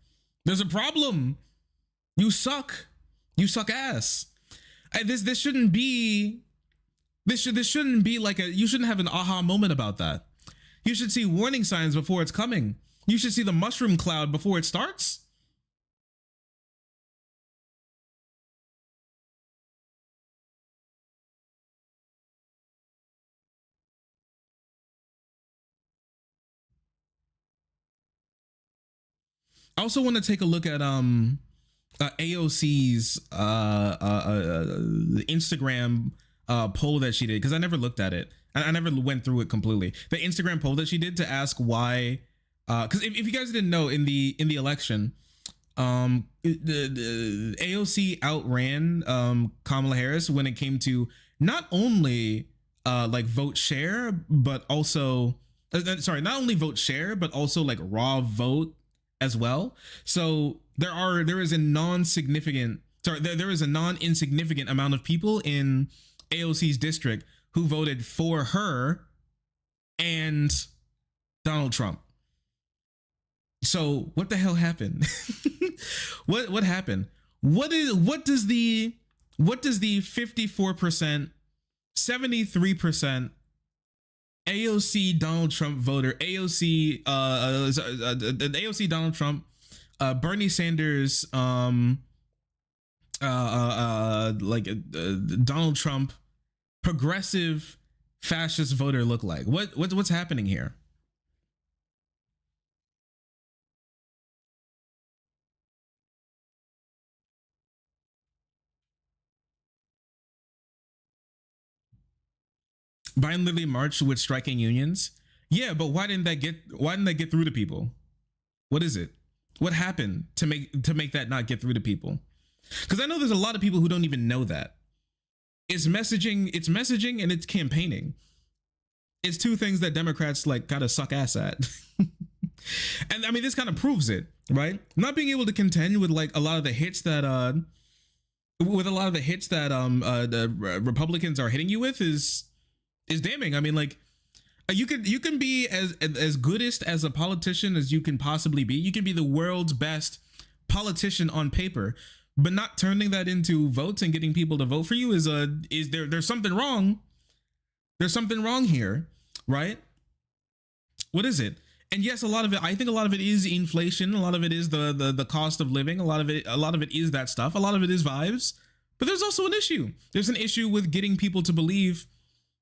There's a problem. You suck. You suck ass. This shouldn't be like you shouldn't have an aha moment about that. You should see warning signs before it's coming. You should see the mushroom cloud before it starts. I also want to take a look at AOC's Instagram poll that she did, because I never looked at it. I never went through it completely. The Instagram poll that she did to ask why, because if you guys didn't know, in the election, the AOC outran Kamala Harris when it came to not only like vote share, but also not only vote share, but also like raw vote as well. So there is a non-insignificant amount of people in AOC's district who voted for her and Donald Trump. So what the hell happened? What happened? What does the 54%, 73% AOC Donald Trump voter, AOC Donald Trump, Bernie Sanders, Donald Trump, progressive fascist voter look like? What's happening here? Biden literally marched with striking unions. Yeah, but why didn't that get through to people? What is it? What happened to make that not get through to people? Because I know there's a lot of people who don't even know that. It's messaging and it's campaigning. It's two things that Democrats like gotta suck ass at. And I mean, this kind of proves it, right? Not being able to contend with like a lot of the hits that the Republicans are hitting you with is damning. I mean, like, You can be as goodest as a politician as you can possibly be. You can be the world's best politician on paper, but not turning that into votes and getting people to vote for you there's something wrong. There's something wrong here, right? What is it? And yes, a lot of it, I think a lot of it is inflation. A lot of it is the cost of living. A lot of it is that stuff. A lot of it is vibes. But there's also an issue. There's an issue with getting people to believe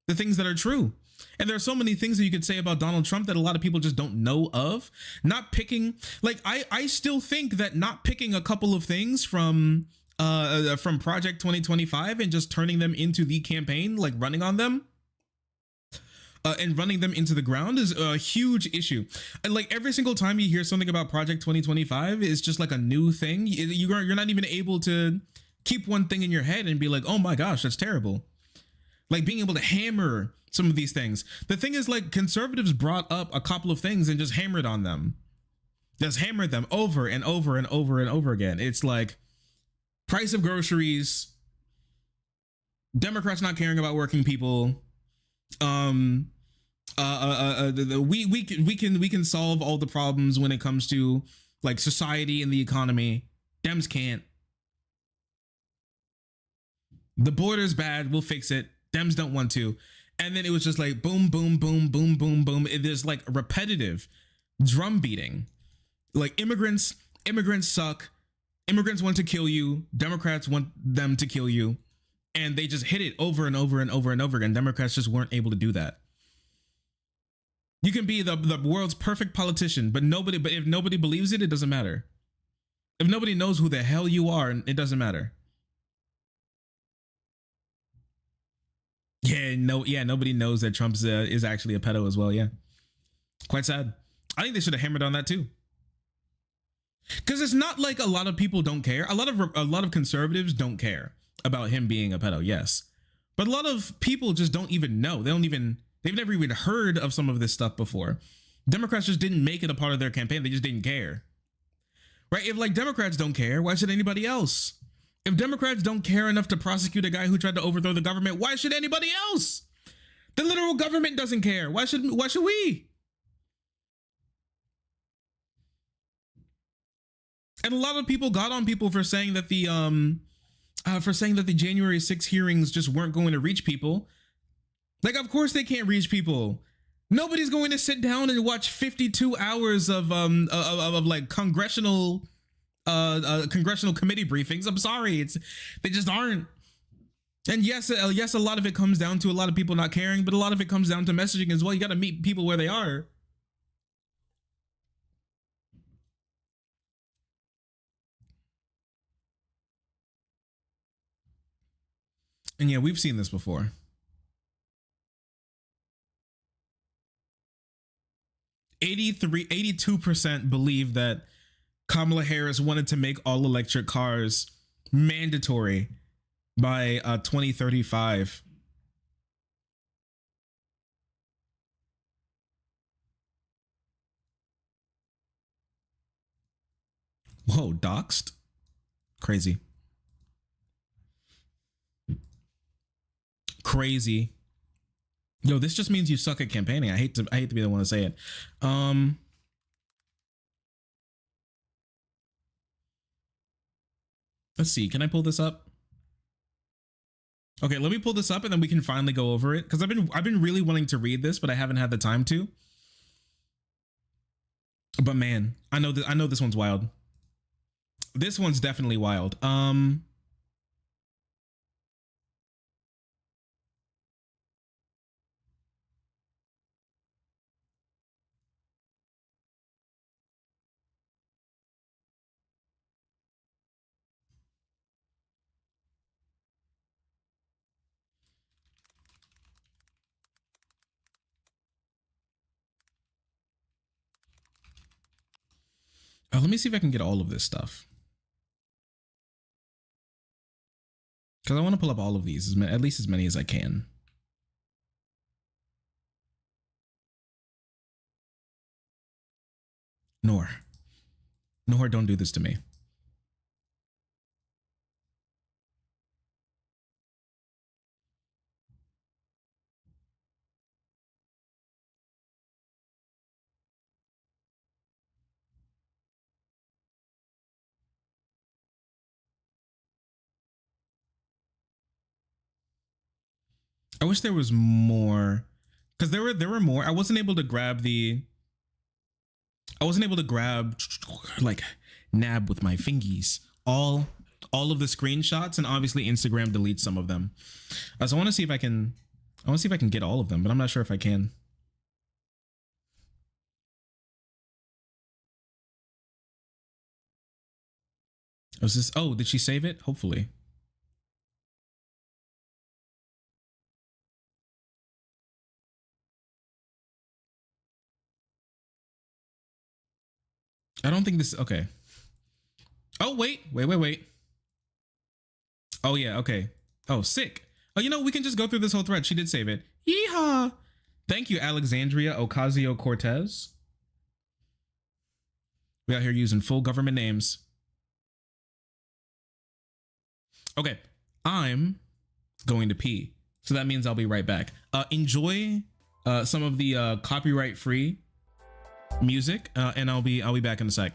the things that are true. And there are so many things that you could say about Donald Trump that a lot of people just don't know of. Not picking, like, I still think that not picking a couple of things from Project 2025 and just turning them into the campaign, like running on them, and running them into the ground is a huge issue. And like every single time you hear something about Project 2025, it's just like a new thing. You're not even able to keep one thing in your head and be like, oh my gosh, that's terrible. Like being able to hammer some of these things. The thing is, like, conservatives brought up a couple of things and just hammered on them. Just hammered them over and over and over and over again. It's like price of groceries, Democrats not caring about working people, we can solve all the problems when it comes to like society and the economy. Dems can't. The border's bad, we'll fix it. Dems don't want to. And then it was just like boom, boom, boom, boom, boom, boom. There's like repetitive drum beating. Like immigrants suck. Immigrants want to kill you. Democrats want them to kill you. And they just hit it over and over and over and over again. Democrats just weren't able to do that. You can be the world's perfect politician, but if nobody believes it, it doesn't matter. If nobody knows who the hell you are, it doesn't matter. Nobody knows that Trump is actually a pedo as well. Yeah, quite sad. I think they should have hammered on that too. Because it's not like a lot of people don't care. A lot of conservatives don't care about him being a pedo. Yes, but a lot of people just don't even know. They've never even heard of some of this stuff before. Democrats just didn't make it a part of their campaign. They just didn't care. Right? If like Democrats don't care, why should anybody else? If Democrats don't care enough to prosecute a guy who tried to overthrow the government, why should anybody else? The literal government doesn't care. Why should we? And a lot of people got on people for saying that the January 6 hearings just weren't going to reach people. Like, of course they can't reach people. Nobody's going to sit down and watch 52 hours of like congressional committee briefings. I'm sorry, they just aren't. And yes, a lot of it comes down to a lot of people not caring, but a lot of it comes down to messaging as well. You got to meet people where they are. And yeah, we've seen this before. 82% believe that Kamala Harris wanted to make all electric cars mandatory by 2035. Whoa, doxed? Crazy. Crazy. Yo, this just means you suck at campaigning. I hate to be the one to say it. Let's see. Can I pull this up? Okay, let me pull this up and then we can finally go over it, because I've been really wanting to read this, but I haven't had the time to. But man, I know this one's wild. This one's definitely wild. Let me see if I can get all of this stuff, because I want to pull up all of these, at least as many as I can. Nor, don't do this to me. I wish there was more, because there were more. I wasn't able to grab like nab with my fingies all of the screenshots, and obviously Instagram deletes some of them. So I want to see if I can get all of them, but I'm not sure if I can. Was this? Oh, did she save it? Hopefully. I don't think this. Okay. Oh, wait. Oh, yeah. Okay. Oh, sick. Oh, you know, we can just go through this whole thread. She did save it. Yeehaw. Thank you, Alexandria Ocasio-Cortez. We out here using full government names. Okay. I'm going to pee. So that means I'll be right back. Enjoy some of the copyright-free music, and I'll be back in a sec.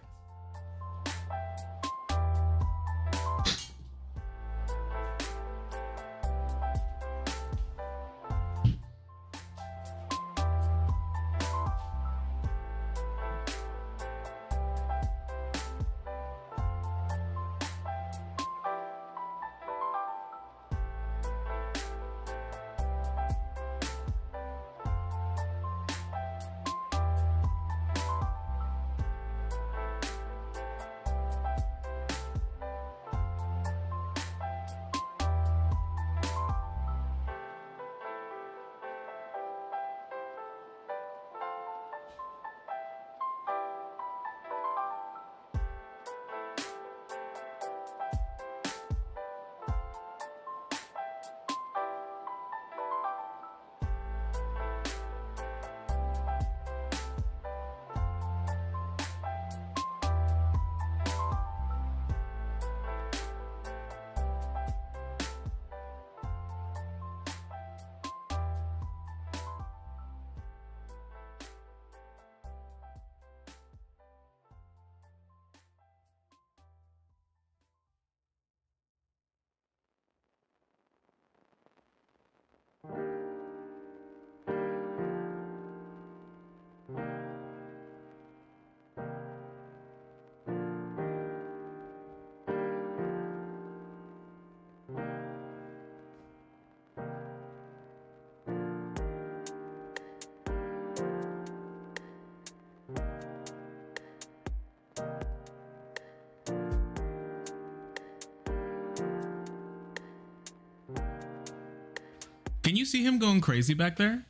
Can you see him going crazy back there?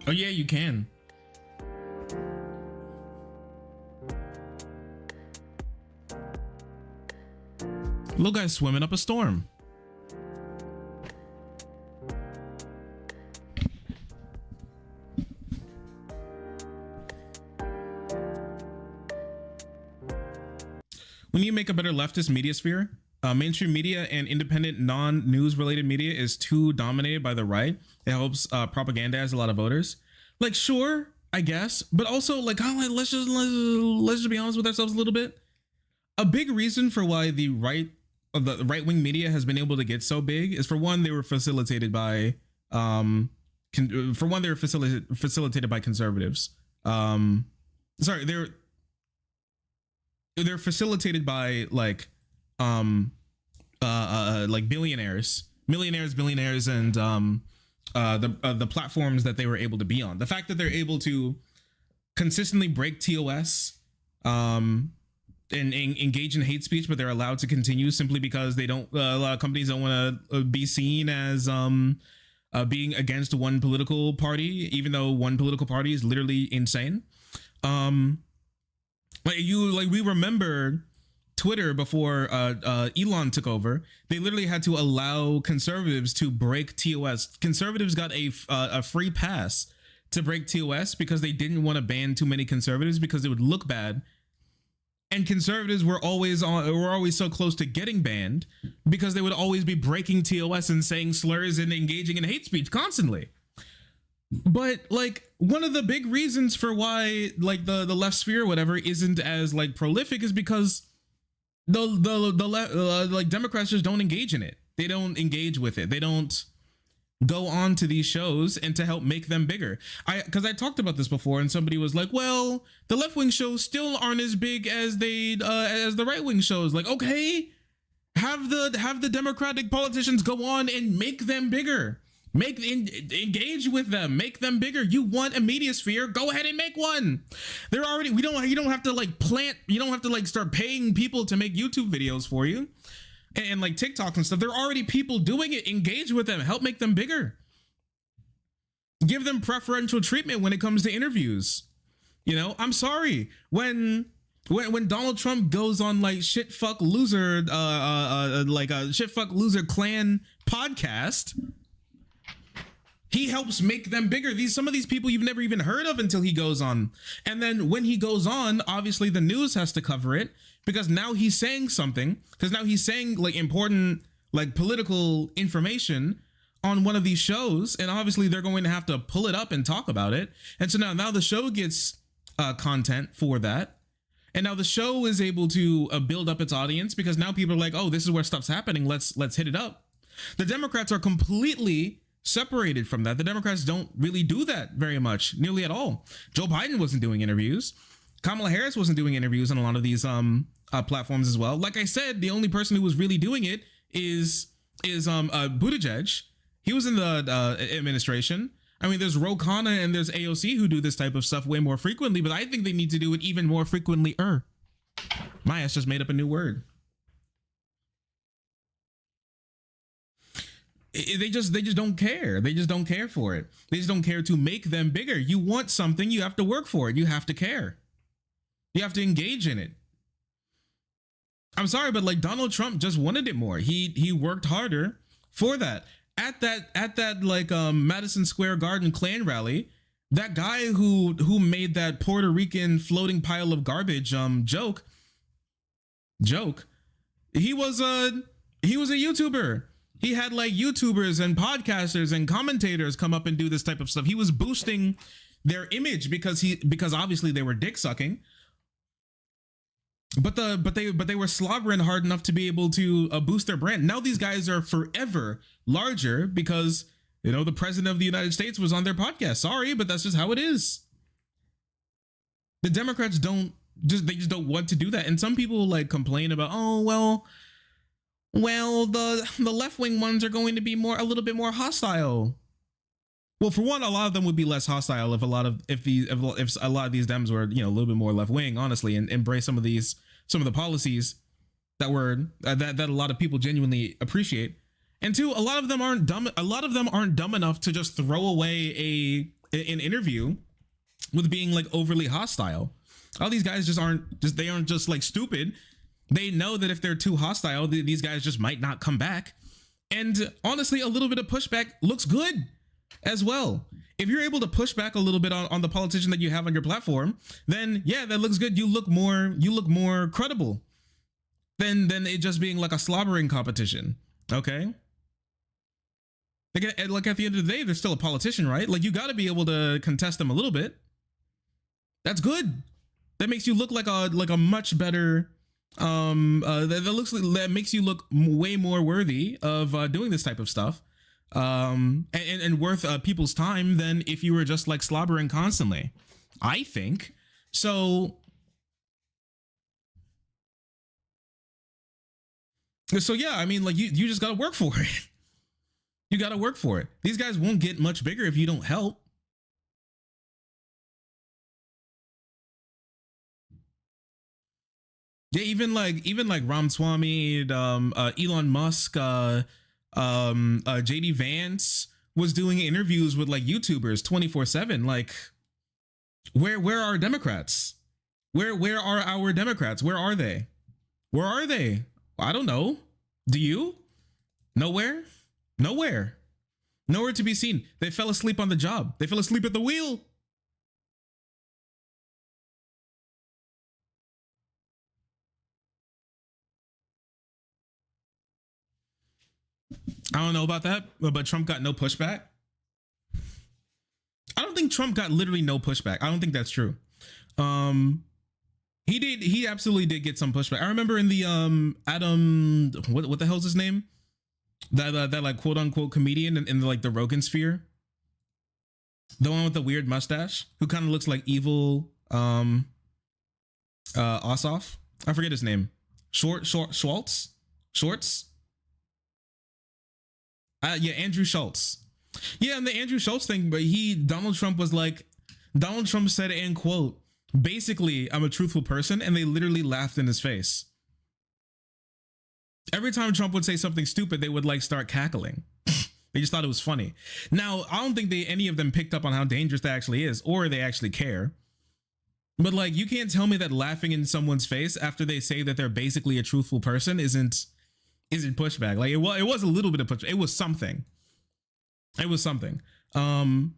Oh yeah, you can. Little guy's swimming up a storm. We need to make a better leftist media sphere. Mainstream media and independent non-news related media is too dominated by the right. It helps propagandize a lot of voters. Like, sure, I guess, but also like, let's just be honest with ourselves a little bit. A big reason for why the right-wing media has been able to get so big is, for one, they were facilitated by facilitated by conservatives. Sorry, they're facilitated by like billionaires, and the platforms that they were able to be on. The fact that they're able to consistently break TOS and engage in hate speech, but they're allowed to continue simply because they don't. A lot of companies don't want to be seen as being against one political party, even though one political party is literally insane. We remember Twitter before Elon took over. They literally had to allow conservatives to break TOS. Conservatives got a free pass to break TOS because they didn't want to ban too many conservatives because it would look bad. And conservatives were always so close to getting banned because they would always be breaking TOS and saying slurs and engaging in hate speech constantly. But like, one of the big reasons for why like the left sphere or whatever isn't as like prolific is because the Democrats just don't engage in it. They don't engage with it. They don't go on to these shows and to help make them bigger. Because I talked about this before, and somebody was like, well, the left-wing shows still aren't as big as the right-wing shows. Like, okay, have the Democratic politicians go on and make them bigger. Engage with them, make them bigger. You want a media sphere, go ahead and make one. They're already, you don't have to like you don't have to like start paying people to make YouTube videos for you and like TikTok and stuff. There are already people doing it. Engage with them, help make them bigger. Give them preferential treatment when it comes to interviews. You know, I'm sorry, when Donald Trump goes on like shit fuck loser like a shit fuck loser clan podcast, he helps make them bigger. Some of these people you've never even heard of until he goes on. And then when he goes on, obviously the news has to cover it because now he's saying something, because now he's saying like important like political information on one of these shows, and obviously they're going to have to pull it up and talk about it. And so now the show gets content for that. And now the show is able to build up its audience because now people are like, oh, this is where stuff's happening. Let's hit it up. The Democrats are completely separated from that. The Democrats don't really do that very much, nearly at all. Joe Biden wasn't doing interviews. Kamala Harris wasn't doing interviews on a lot of these platforms as well. Like I said, the only person who was really doing it is Buttigieg. He was in the administration. I mean, there's Ro Khanna and there's AOC who do this type of stuff way more frequently, but I think they need to do it even more frequently. My ass just made up a new word. They just don't care. They just don't care for it. They just don't care to make them bigger. You want something, you have to work for it. You have to care. You have to engage in it. I'm sorry, but like Donald Trump just wanted it more. He worked harder for that. At that like Madison Square Garden Klan rally, that guy who made that Puerto Rican floating pile of garbage joke, he was a YouTuber. He had like YouTubers and podcasters and commentators come up and do this type of stuff. He was boosting their image because obviously they were dick sucking. But they were slobbering hard enough to be able to boost their brand. Now these guys are forever larger because, you know, the president of the United States was on their podcast. Sorry, but that's just how it is. The Democrats they just don't want to do that. And some people like complain about, oh, well, the left-wing ones are going to be a little bit more hostile. Well, for one, a lot of them would be less hostile if a lot of these Dems were, you know, a little bit more left-wing, honestly, and embrace some of the policies that a lot of people genuinely appreciate. And two, a lot of them aren't dumb. A lot of them aren't dumb enough to just throw away an interview with being like overly hostile. All these guys aren't just like stupid. They know that if they're too hostile, these guys just might not come back. And honestly, a little bit of pushback looks good as well. If you're able to push back a little bit on the politician that you have on your platform, then yeah, that looks good. You look more credible than it just being like a slobbering competition. Okay. Like at the end of the day, they're still a politician, right? Like you got to be able to contest them a little bit. That's good. That makes you look like a much better that makes you look way more worthy of doing this type of stuff and worth people's time than if you were just like slobbering constantly, I think. So yeah, I mean, like you just gotta work for it. You gotta work for it. These guys won't get much bigger if you don't help. Yeah, even like Ramaswamy, Elon Musk, JD Vance was doing interviews with like YouTubers 24/7. Like, where are Democrats? Where are our Democrats? Where are they? Where are they? I don't know. Do you? Nowhere to be seen. They fell asleep on the job. They fell asleep at the wheel. I don't know about that, but Trump got no pushback. I don't think Trump got literally no pushback. I don't think that's true. He absolutely did get some pushback. I remember in the Adam, what the hell's his name? That like quote unquote comedian in like the Rogan sphere, the one with the weird mustache who kind of looks like evil Ossoff. I forget his name. Schwartz. Yeah, Andrew Schultz. Yeah, and the Andrew Schultz thing, but Donald Trump said, end quote, basically, I'm a truthful person, and they literally laughed in his face. Every time Trump would say something stupid, they would like start cackling. They just thought it was funny. Now, I don't think any of them picked up on how dangerous that actually is, or they actually care. But like, you can't tell me that laughing in someone's face after they say that they're basically a truthful person isn't pushback. Like it was a little bit of pushback. It was something. And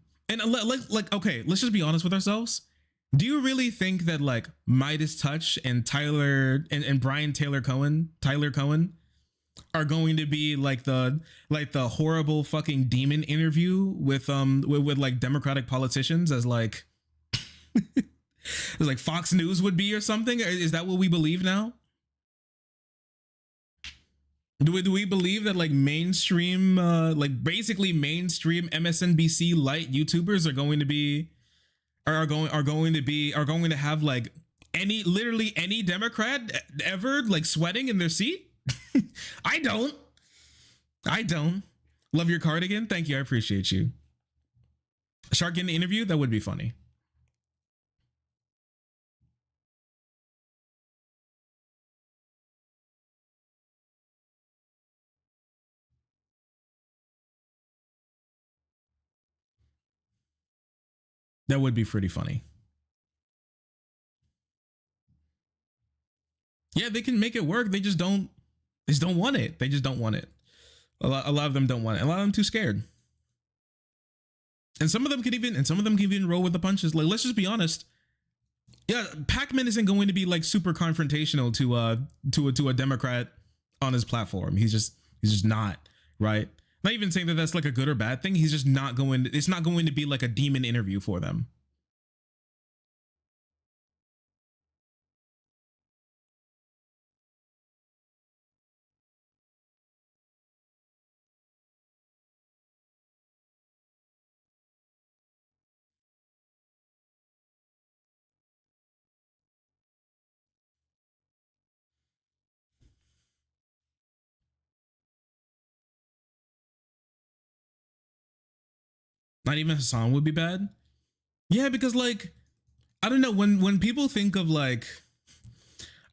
like, okay, let's just be honest with ourselves. Do you really think that like Midas Touch and Brian Tyler Cohen are going to be like the horrible fucking demon interview with like Democratic politicians as like as like Fox News would be or something? Is that what we believe now? Do we believe that like mainstream like basically mainstream MSNBC light YouTubers are going to have like literally any Democrat ever like sweating in their seat? I don't. Love your cardigan. Thank you. I appreciate you. Shark in the interview? That would be funny. That would be pretty funny. Yeah, they can make it work. They just don't want it. They just don't want it. A lot of them don't want it. A lot of them too scared. And some of them can even roll with the punches. Like, let's just be honest. Yeah, Pac-Man isn't going to be like super confrontational to a Democrat on his platform. He's just not, right? Not even saying that that's like a good or bad thing. He's just not going to, it's not going to be like a demon interview for them. Not even Hassan would be bad. Yeah, because like, I don't know, when people think of like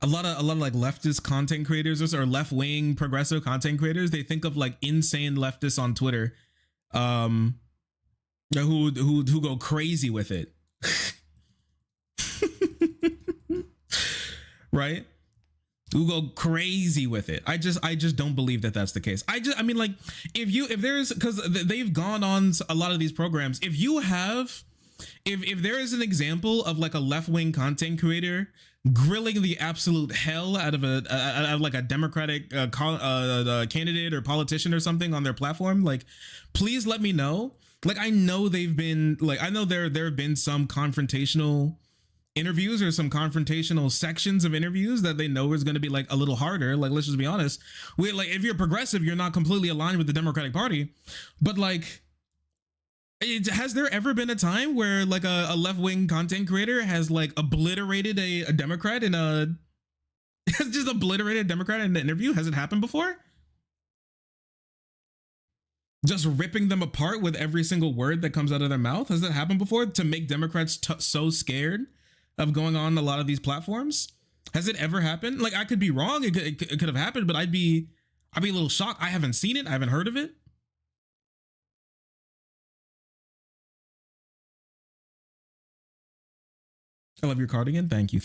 a lot of like leftist content creators or left-wing progressive content creators, they think of like insane leftists on Twitter who go crazy with it. Right? Who go crazy with it. I just don't believe that that's the case. I mean, like, if there's, because they've gone on a lot of these programs, if there is an example of like a left-wing content creator grilling the absolute hell out of like a Democratic candidate or politician or something on their platform, like, please let me know. Like, I know there have been some confrontational interviews or some confrontational sections of interviews that they know is going to be like a little harder. Like, let's just be honest. Like, if you're progressive, you're not completely aligned with the Democratic Party, but like, has there ever been a time where like a left-wing content creator has like obliterated a Democrat has just obliterated a Democrat in an interview? Has it happened before? Just ripping them apart with every single word that comes out of their mouth? Has that happened before to make Democrats so scared of going on a lot of these platforms? Has it ever happened? Like, I could be wrong. It could have happened, but I'd be a little shocked. I haven't seen it. I haven't heard of it. I love your cardigan. Thank you.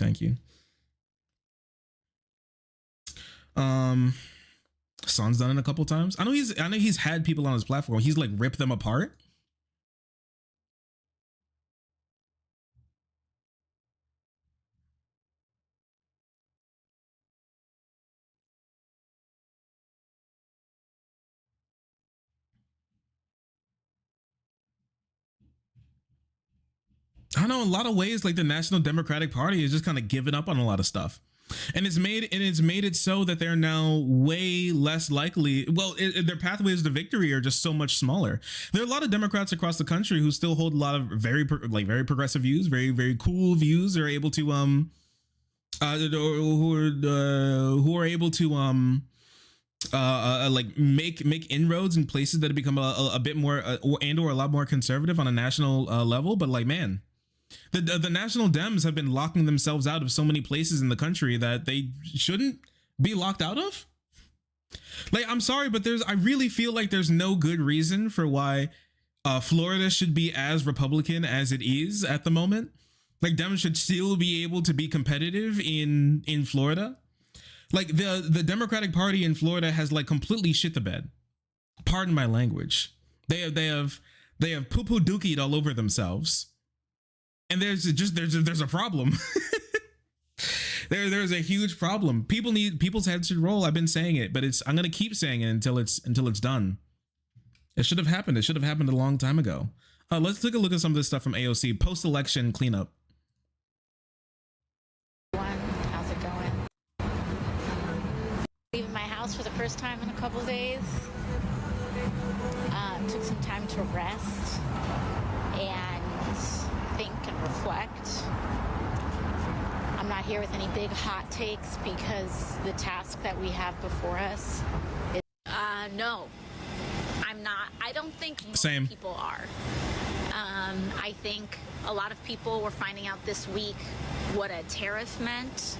Son's done it a couple times. I know he's had people on his platform. He's like ripped them apart. I don't know, in a lot of ways, like the National Democratic Party is just kind of giving up on a lot of stuff. And it's made it so that they're now way less likely. Well, their pathways to victory are just so much smaller. There are a lot of Democrats across the country who still hold a lot of very progressive views, very cool views. They're able to who are able to like make inroads in places that have become a bit more or a lot more conservative on a national level. But like, man, the national Dems have been locking themselves out of so many places in the country that they shouldn't be locked out of. Like, I'm sorry, but I really feel like there's no good reason for why Florida should be as Republican as it is at the moment. Like, Dems should still be able to be competitive in Florida. Like, the Democratic Party in Florida has like completely shit the bed. Pardon my language. They have poo-poo dookied all over themselves. And there's a problem. There's a huge problem. People's heads should roll. I've been saying it, but I'm gonna keep saying it until it's done. It should have happened. It should have happened a long time ago. Let's take a look at some of this stuff from AOC post-election cleanup. How's it going? Leaving my house for the first time in a couple days. Took some time to rest and think and reflect. I'm not here with any big hot takes because the task that we have before us is, no, I'm not. I don't think most people are. I think a lot of people were finding out this week what a tariff meant.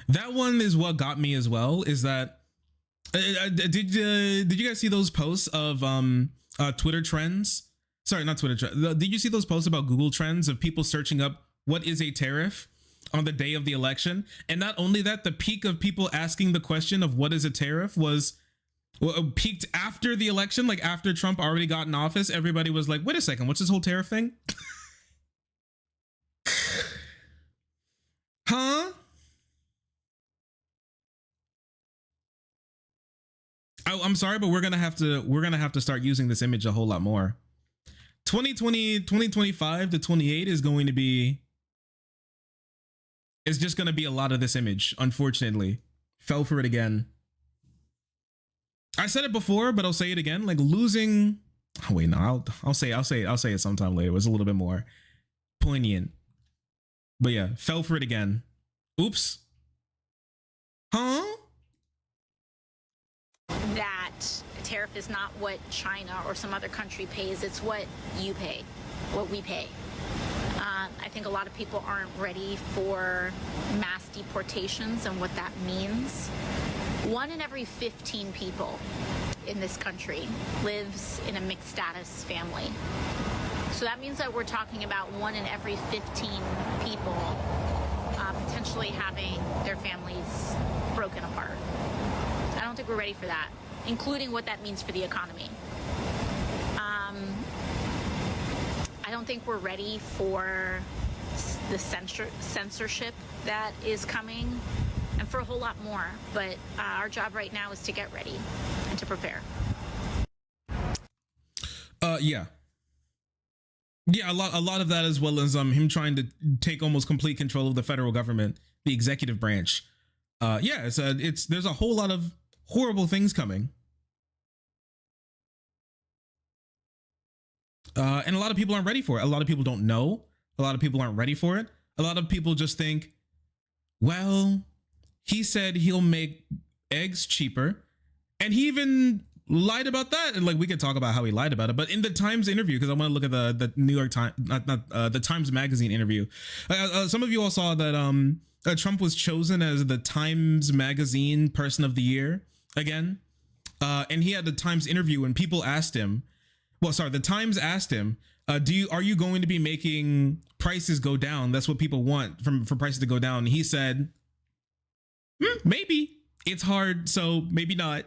That one is what got me as well, is that did you guys see those posts of Twitter trends? Sorry, not Twitter trends. Did you see those posts about Google Trends of people searching up what is a tariff on the day of the election? And not only that, the peak of people asking the question of what is a tariff was peaked after the election, like after Trump already got in office. Everybody was like, wait a second, what's this whole tariff thing? Huh? I'm sorry, but we're gonna have to start using this image a whole lot more. 2025 to 28 is going to be, it's just going to be a lot of this image. Unfortunately, fell for it again. I said it before, but I'll say it again. Like losing. Oh, wait, no, I'll say it sometime later. It was a little bit more poignant, but yeah, fell for it again. Oops. Huh? That a tariff is not what China or some other country pays. It's what you pay, what we pay. I think a lot of people aren't ready for mass deportations and what that means. 1 in every 15 people in this country lives in a mixed status family. So that means that we're talking about 1 in every 15 people potentially having their families broken apart. I don't think we're ready for that, including what that means for the economy. I don't think we're ready for the censorship that is coming, and for a whole lot more. But our job right now is to get ready and to prepare. Yeah, a lot of that, as well as him trying to take almost complete control of the federal government, the executive branch. Yeah, there's a whole lot of horrible things coming. And a lot of people aren't ready for it. A lot of people don't know. A lot of people aren't ready for it. A lot of people just think, well, he said he'll make eggs cheaper. And he even lied about that. And like, we could talk about how he lied about it. But in the Times interview, because I want to look at the New York Times, the Times Magazine interview. Some of you all saw that Trump was chosen as the Times Magazine Person of the Year again. And he had the Times interview and people asked him, the Times asked him, are you going to be making prices go down? That's what people want, for prices to go down. And he said, maybe. It's hard, so maybe not.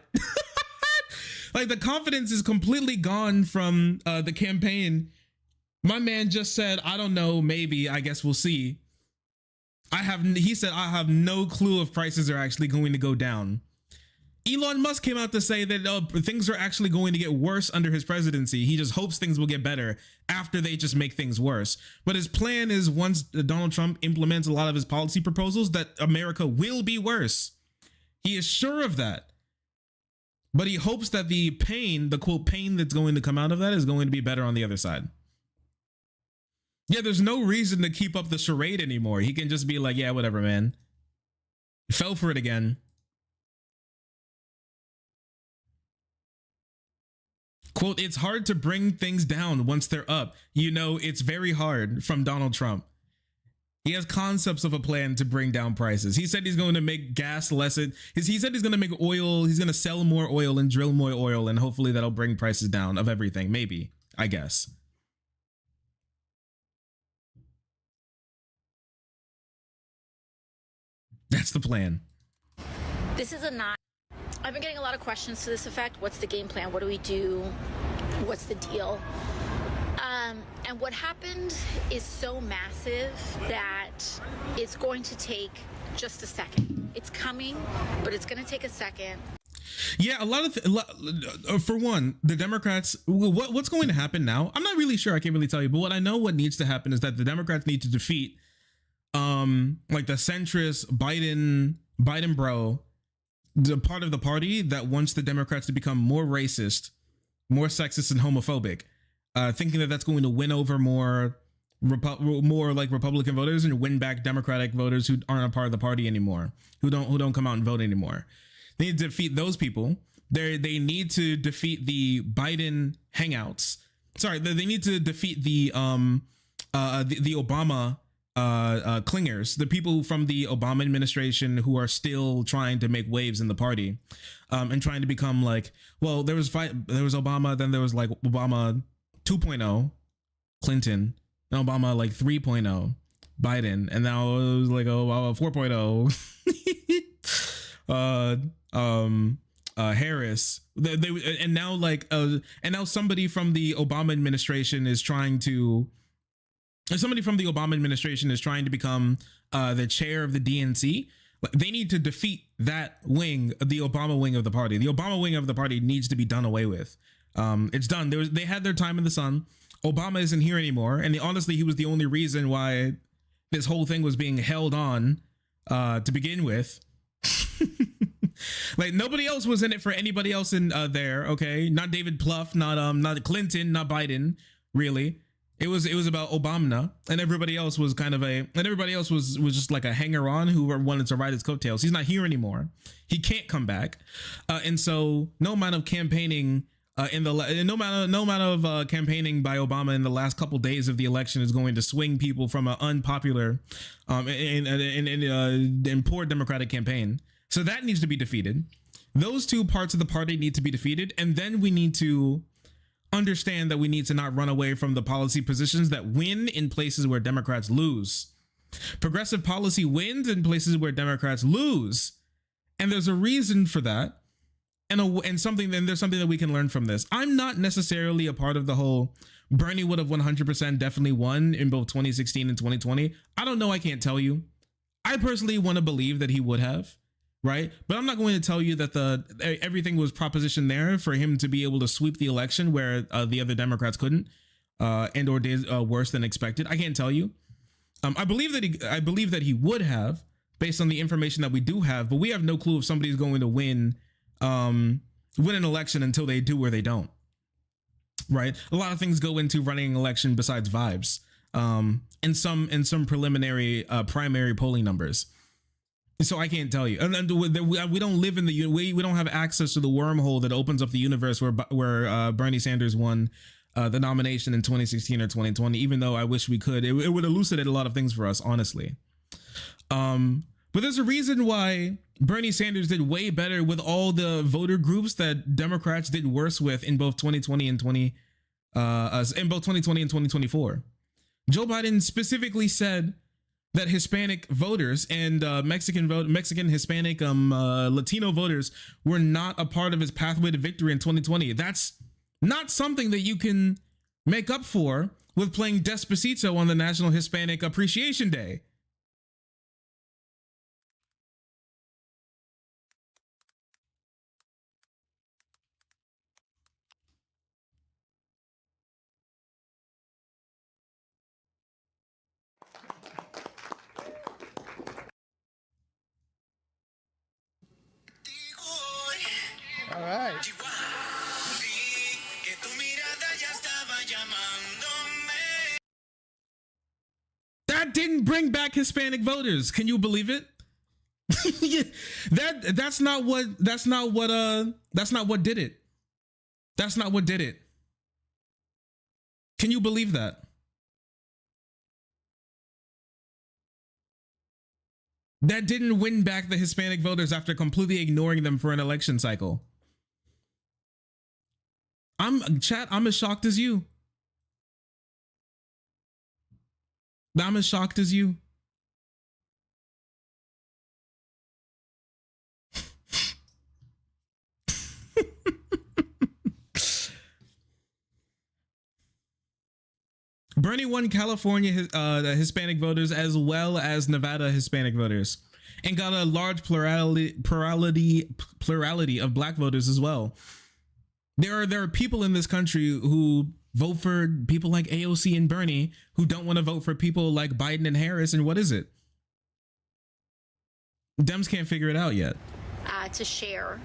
Like, the confidence is completely gone from the campaign. My man just said, I don't know, maybe, I guess we'll see. He said, I have no clue if prices are actually going to go down. Elon Musk came out to say that things are actually going to get worse under his presidency. He just hopes things will get better after they just make things worse. But his plan is once Donald Trump implements a lot of his policy proposals that America will be worse. He is sure of that. But he hopes that the pain, the quote pain that's going to come out of that is going to be better on the other side. Yeah, there's no reason to keep up the charade anymore. He can just be like, yeah, whatever, man. Fell for it again. Quote, it's hard to bring things down once they're up. You know, it's very hard, from Donald Trump. He has concepts of a plan to bring down prices. He said he's going to make gas less. He said he's going to make oil. He's going to sell more oil and drill more oil. And hopefully that'll bring prices down of everything. Maybe, I guess. That's the plan. This is a not. I've been getting a lot of questions to this effect. What's the game plan? What do we do? What's the deal? And what happened is so massive that it's going to take just a second. It's coming, but it's going to take a second. Yeah, for one, the Democrats, what's going to happen now? I'm not really sure. I can't really tell you. But what I know what needs to happen is that the Democrats need to defeat like the centrist Biden bro, the part of the party that wants the Democrats to become more racist, more sexist and homophobic, thinking that that's going to win over more like Republican voters and win back Democratic voters who aren't a part of the party anymore, who don't come out and vote anymore. They need to defeat those people. They need to defeat the Biden hangouts. Sorry, they need to defeat the Obama clingers, the people from the Obama administration who are still trying to make waves in the party, and trying to become like, well, there was Obama, then there was like Obama 2.0, Clinton, and Obama like 3.0, Biden, and now it was like 4.0, Harris. And now somebody from the Obama administration is trying to. Somebody from the Obama administration is trying to become the chair of the DNC. They need to defeat that wing, the Obama wing of the party. The Obama wing of the party needs to be done away with. It's done. They had their time in the sun. Obama isn't here anymore. And honestly, he was the only reason why this whole thing was being held on to begin with. Like nobody else was in it for anybody else in there. Okay, not David Plouffe, not Clinton, not Biden, really. It was about Obama, and everybody else was was just like a hanger on who wanted to ride his coattails. He's not here anymore. He can't come back, and so no amount of campaigning campaigning by Obama in the last couple days of the election is going to swing people from an unpopular and poor Democratic campaign. So that needs to be defeated. Those two parts of the party need to be defeated, and then we need to understand that we need to not run away from the policy positions that win in places where Democrats lose. Progressive policy wins in places where Democrats lose. And there's a reason for that. And there's something that we can learn from this. I'm not necessarily a part of the whole Bernie would have 100% definitely won in both 2016 and 2020. I don't know. I can't tell you. I personally want to believe that he would have. Right. But I'm not going to tell you that everything was propositioned there for him to be able to sweep the election where the other Democrats couldn't and or did worse than expected. I can't tell you. I believe that he would have based on the information that we do have. But we have no clue if somebody's going to win an election until they do or they don't. Right. A lot of things go into running an election besides vibes and some preliminary primary polling numbers. So I can't tell you, and we don't live in we don't have access to the wormhole that opens up the universe where Bernie Sanders won the nomination in 2016 or 2020. Even though I wish we could, it would elucidate a lot of things for us, honestly. But there's a reason why Bernie Sanders did way better with all the voter groups that Democrats did worse with in both 2020 and 2024. Joe Biden specifically said that Hispanic voters and Mexican, Hispanic, Latino voters were not a part of his pathway to victory in 2020. That's not something that you can make up for with playing Despacito on the National Hispanic Appreciation Day. All right. That didn't bring back Hispanic voters. Can you believe it? Yeah, that's not what did it. That's not what did it. Can you believe that? That didn't win back the Hispanic voters after completely ignoring them for an election cycle. I'm as shocked as you. I'm as shocked as you. Bernie won California Hispanic voters as well as Nevada Hispanic voters, and got a large plurality of black voters as well. There are people in this country who vote for people like AOC and Bernie who don't want to vote for people like Biden and Harris. And what is it? Dems can't figure it out yet. To share.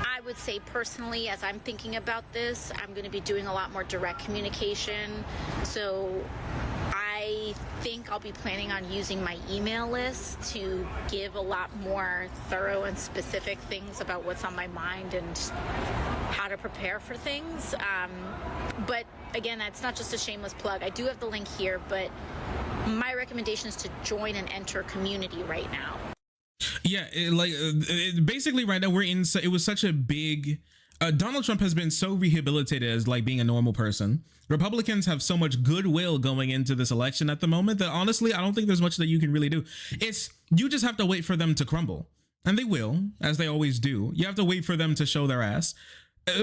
I would say personally, as I'm thinking about this, I'm going to be doing a lot more direct communication. So I think I'll be planning on using my email list to give a lot more thorough and specific things about what's on my mind and how to prepare for things. But again, that's not just a shameless plug. I do have the link here, but my recommendation is to join and enter community right now. Yeah, basically right now we're in, it was such a big, Donald Trump has been so rehabilitated as like being a normal person. Republicans have so much goodwill going into this election at the moment that honestly, I don't think there's much that you can really do. You just have to wait for them to crumble, and they will, as they always do. You have to wait for them to show their ass.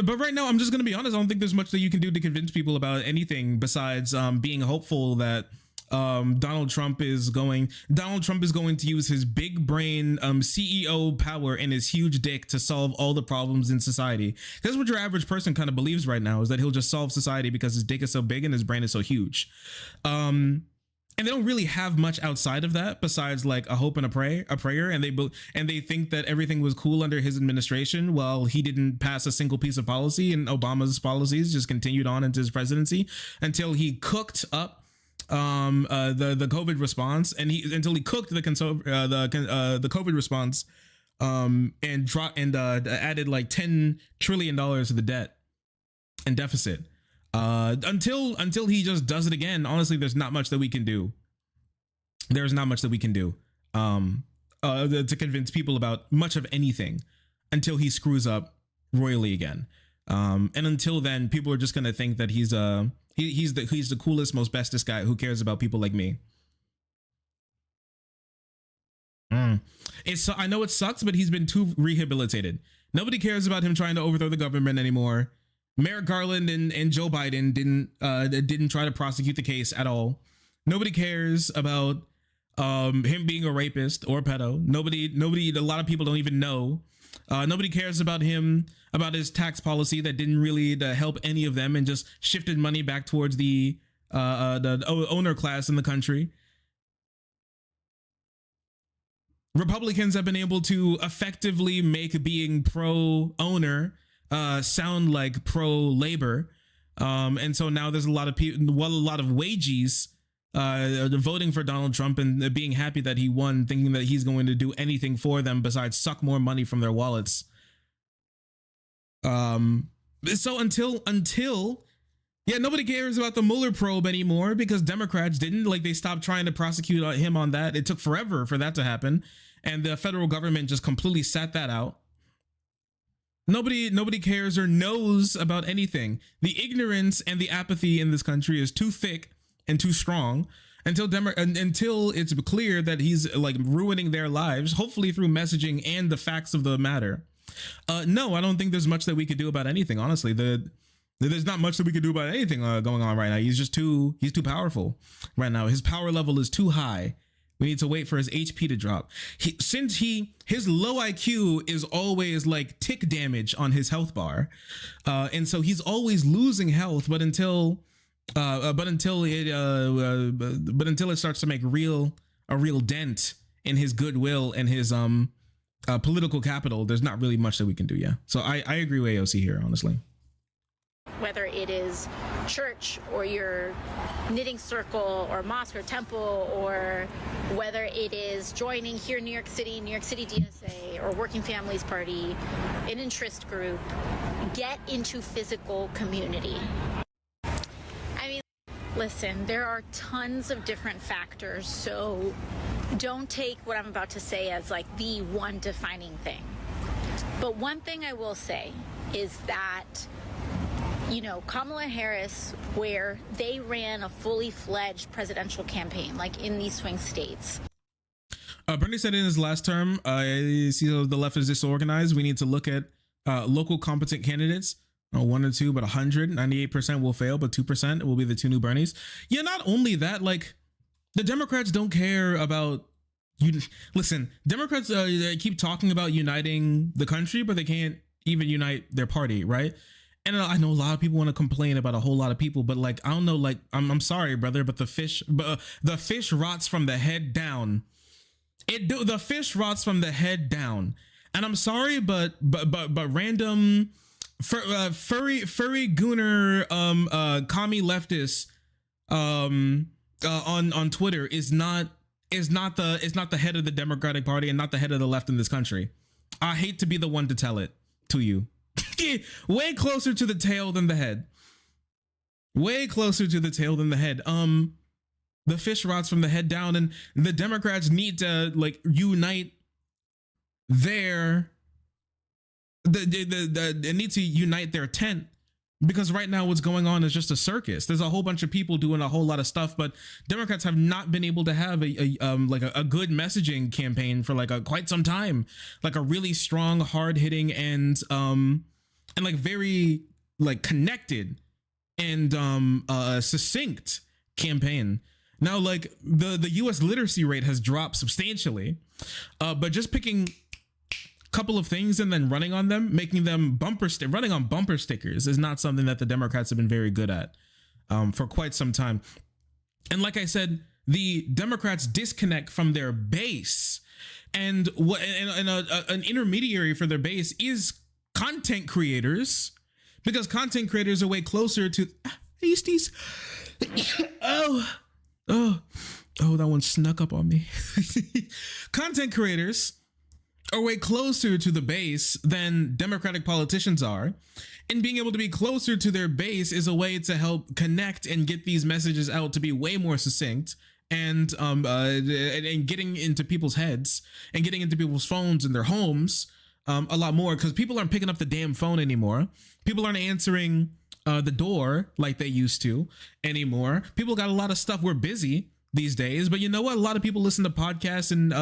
But right now, I'm just going to be honest. I don't think there's much that you can do to convince people about anything besides being hopeful that Donald Trump is going to use his big brain CEO power and his huge dick to solve all the problems in society. That's what your average person kind of believes right now, is that he'll just solve society because his dick is so big and his brain is so huge. And they don't really have much outside of that besides like a hope and a prayer, and they think that everything was cool under his administration while he didn't pass a single piece of policy, and Obama's policies just continued on into his presidency until he cooked up the COVID response, and until he cooked the COVID response and added like $10 trillion to the debt and deficit. Until he just does it again, honestly, there's not much that we can do. There's not much that we can do to convince people about much of anything until he screws up royally again. And until then, people are just gonna think that he's the coolest, most bestest guy who cares about people like me. I know it sucks, but he's been too rehabilitated. Nobody cares about him trying to overthrow the government anymore. Merrick Garland and Joe Biden didn't try to prosecute the case at all. Nobody cares about him being a rapist or a pedo. A lot of people don't even know. Nobody cares about his tax policy that didn't really help any of them and just shifted money back towards the owner class in the country. Republicans have been able to effectively make being pro-owner sound like pro-labor, and so now there's a lot of people, a lot of wages voting for Donald Trump and being happy that he won, thinking that he's going to do anything for them besides suck more money from their wallets. So until nobody cares about the Mueller probe anymore because Democrats they stopped trying to prosecute him on that. It took forever for that to happen, and the federal government just completely sat that out. Nobody cares or knows about anything. The ignorance and the apathy in this country is too thick and too strong until it's clear that he's like ruining their lives, hopefully through messaging and the facts of the matter. No, I don't think there's much that we could do about anything. Honestly, there's not much that we could do about anything going on right now. He's too powerful right now. His power level is too high. We need to wait for his HP to drop. His low IQ is always like tick damage on his health bar, and so he's always losing health. But until it starts to make a real dent in his goodwill and his political capital, there's not really much that we can do. Yeah. So I agree with AOC here, honestly. Whether it is church or your knitting circle or mosque or temple, or whether it is joining here in New York City DSA or Working Families Party, an interest group, get into physical community. I mean, listen, there are tons of different factors, so don't take what I'm about to say as like the one defining thing. But one thing I will say is that, you know, Kamala Harris, where they ran a fully fledged presidential campaign, like in these swing states. Bernie said in his last term, see the left is disorganized. We need to look at local competent candidates. 1 or 2, but 98% will fail, but 2% will be the 2 new Bernies. Yeah, not only that, like the Democrats don't care about you. Listen, Democrats keep talking about uniting the country, but they can't even unite their party, right? And I know a lot of people want to complain about a whole lot of people, but like, I don't know, like, I'm sorry, brother, but the fish rots from the head down. The fish rots from the head down. And I'm sorry, but random furry gooner commie leftist on Twitter is not the head of the Democratic Party and not the head of the left in this country. I hate to be the one to tell it to you. Way closer to the tail than the head. Way closer to the tail than the head. The fish rots from the head down, and the Democrats need to like unite they need to unite their tent, because right now what's going on is just a circus. There's a whole bunch of people doing a whole lot of stuff, but Democrats have not been able to have a good messaging campaign for like quite some time, like a really strong, hard hitting and like very like connected and succinct campaign. Now, like the US literacy rate has dropped substantially, but just picking couple of things and then running on them, making them running on bumper stickers is not something that the Democrats have been very good at for quite some time. And like I said, the Democrats disconnect from their base, and an intermediary for their base is content creators, because content creators are way closer to pasties. Oh, that one snuck up on me. Content creators are way closer to the base than Democratic politicians are. And being able to be closer to their base is a way to help connect and get these messages out to be way more succinct and getting into people's heads and getting into people's phones and their homes a lot more, because people aren't picking up the damn phone anymore. People aren't answering the door like they used to anymore. People got a lot of stuff. We're busy these days, but you know what? A lot of people listen to podcasts and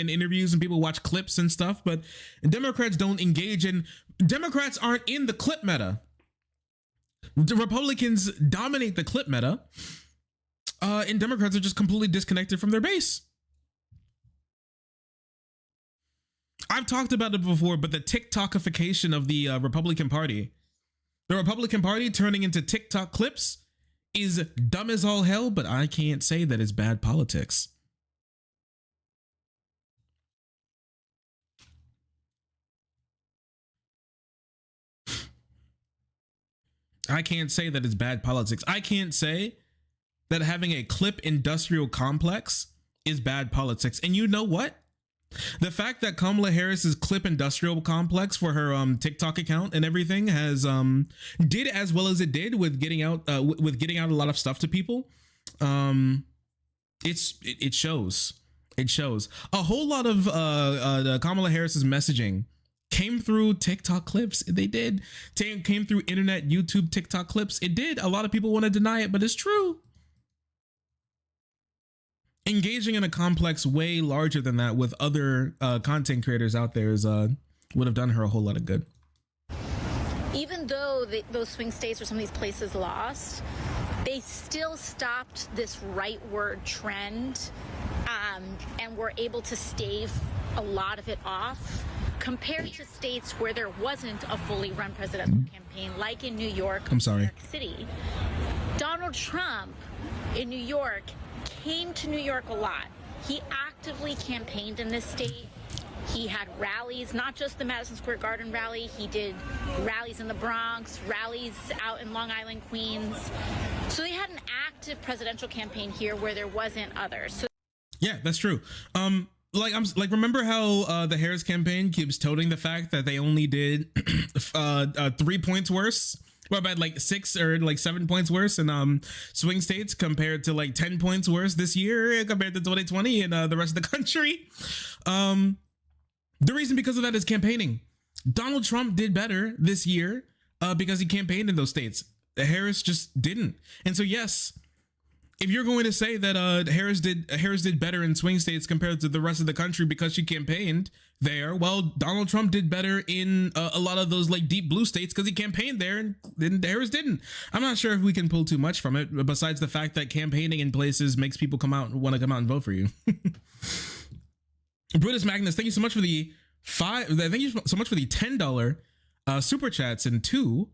interviews, and people watch clips and stuff, but Democrats don't engage in. Democrats aren't in the clip meta. The Republicans dominate the clip meta, and Democrats are just completely disconnected from their base. I've talked about it before, but the TikTokification of the Republican Party, the Republican Party turning into TikTok clips, is dumb as all hell, but I can't say that it's bad politics. I can't say that it's bad politics. I can't say that having a clip industrial complex is bad politics. And you know what? The fact that Kamala Harris's clip industrial complex for her TikTok account and everything has did as well as it did with getting out a lot of stuff to people, it shows. It shows. A whole lot of Kamala Harris's messaging came through TikTok clips. They did. Came through internet, YouTube, TikTok clips. It did. A lot of people want to deny it, but it's true. Engaging in a complex way larger than that with other content creators out there is would have done her a whole lot of good. Even though those swing states or some of these places lost, they still stopped this rightward trend and were able to stave a lot of it off, compared to states where there wasn't a fully run presidential campaign, like in New York, New York City. Donald Trump in New York came to New York a lot. He actively campaigned in this state. He had rallies, not just the Madison Square Garden rally. He did rallies in the Bronx, rallies out in Long Island, Queens. So they had an active presidential campaign here where there wasn't others. So yeah, that's true. Remember how the Harris campaign keeps toting the fact that they only did 3 points worse? Well, about like 6 or like 7 points worse in swing states compared to like 10 points worse this year compared to 2020 and the rest of the country. The reason because of that is campaigning. Donald Trump did better this year because he campaigned in those states. Harris just didn't. And so, yes, if you're going to say that Harris did better in swing states compared to the rest of the country because she campaigned there, well, Donald Trump did better in a lot of those like deep blue states because he campaigned there and Harris didn't. I'm not sure if we can pull too much from it besides the fact that campaigning in places makes people want to come out and vote for you. Brutus Magnus, thank you so much for the $10 super chats in two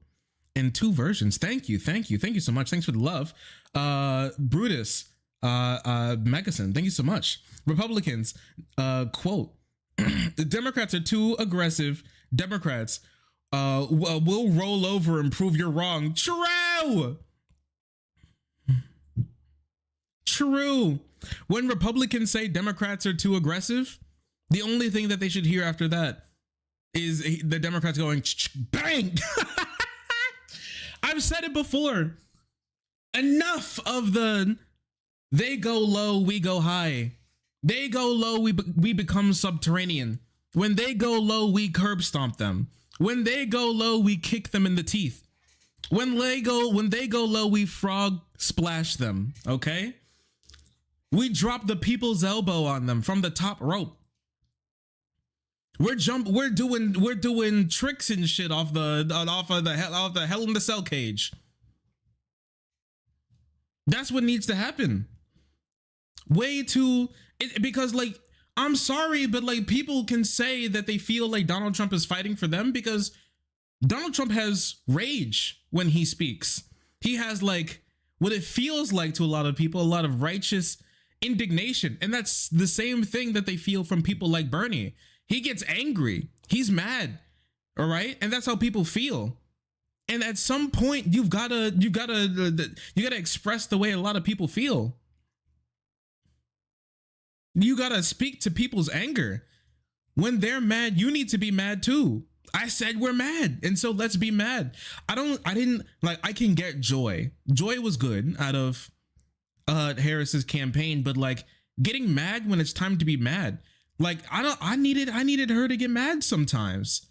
versions. Thank you so much. Thanks for the love. Brutus Magasin, thank you so much. Republicans, quote, the Democrats are too aggressive. Democrats will roll over and prove you're wrong. True. When Republicans say Democrats are too aggressive, the only thing that they should hear after that is the Democrats going bang. I've said it before. Enough of the they go low, we go high. They go low, we become subterranean. When they go low, we curb stomp them. When they go low, we kick them in the teeth. When they go low, we frog splash them. Okay? We drop the people's elbow on them from the top rope. We're doing tricks and shit off the Hell in the Cell cage. That's what needs to happen. Because like, I'm sorry, but like people can say that they feel like Donald Trump is fighting for them because Donald Trump has rage when he speaks. He has like what it feels like to a lot of people, a lot of righteous indignation. And that's the same thing that they feel from people like Bernie. He gets angry. He's mad. All right. And that's how people feel. And at some point you gotta express the way a lot of people feel. You gotta speak to people's anger. When they're mad, you need to be mad too. I said we're mad, and so let's be mad. I can get joy. Joy was good out of Harris's campaign, but like getting mad when it's time to be mad. Like I needed her to get mad sometimes.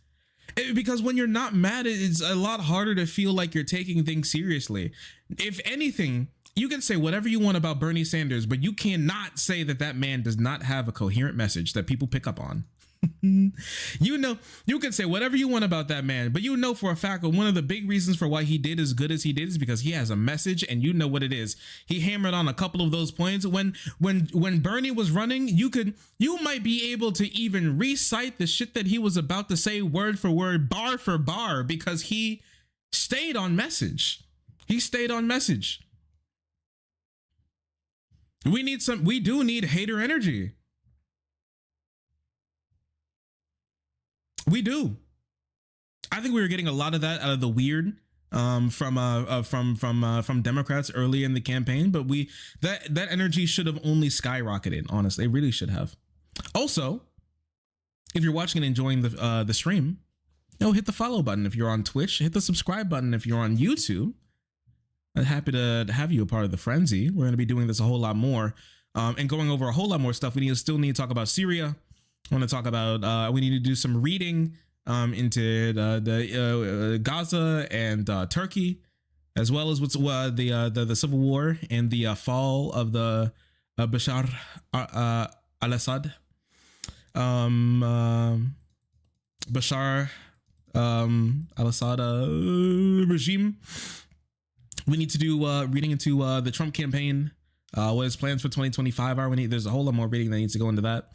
Because when you're not mad, it's a lot harder to feel like you're taking things seriously. If anything, you can say whatever you want about Bernie Sanders, but you cannot say that man does not have a coherent message that people pick up on. You can say whatever you want about that man, but you know for a fact that one of the big reasons for why he did as good as he did is because he has a message, and you know what it is. He hammered on a couple of those points. When Bernie was running, you might be able to even recite the shit that he was about to say word for word, bar for bar, because he stayed on message. He stayed on message. We do need hater energy. We do. I think we were getting a lot of that out of the weird from Democrats early in the campaign, but that energy should have only skyrocketed. Honestly, it really should have. Also, if you're watching and enjoying the stream, hit the follow button if you're on Twitch. Hit the subscribe button if you're on YouTube. I'm happy to have you a part of the frenzy. We're going to be doing this a whole lot more and going over a whole lot more stuff. We still need to talk about Syria. I want to talk about, we need to do some reading into the Gaza and Turkey, as well as what's the civil war and the fall of the Bashar al-Assad. Bashar al-Assad regime. We need to do reading into the Trump campaign, what his plans for 2025 are. There's a whole lot more reading that needs to go into that.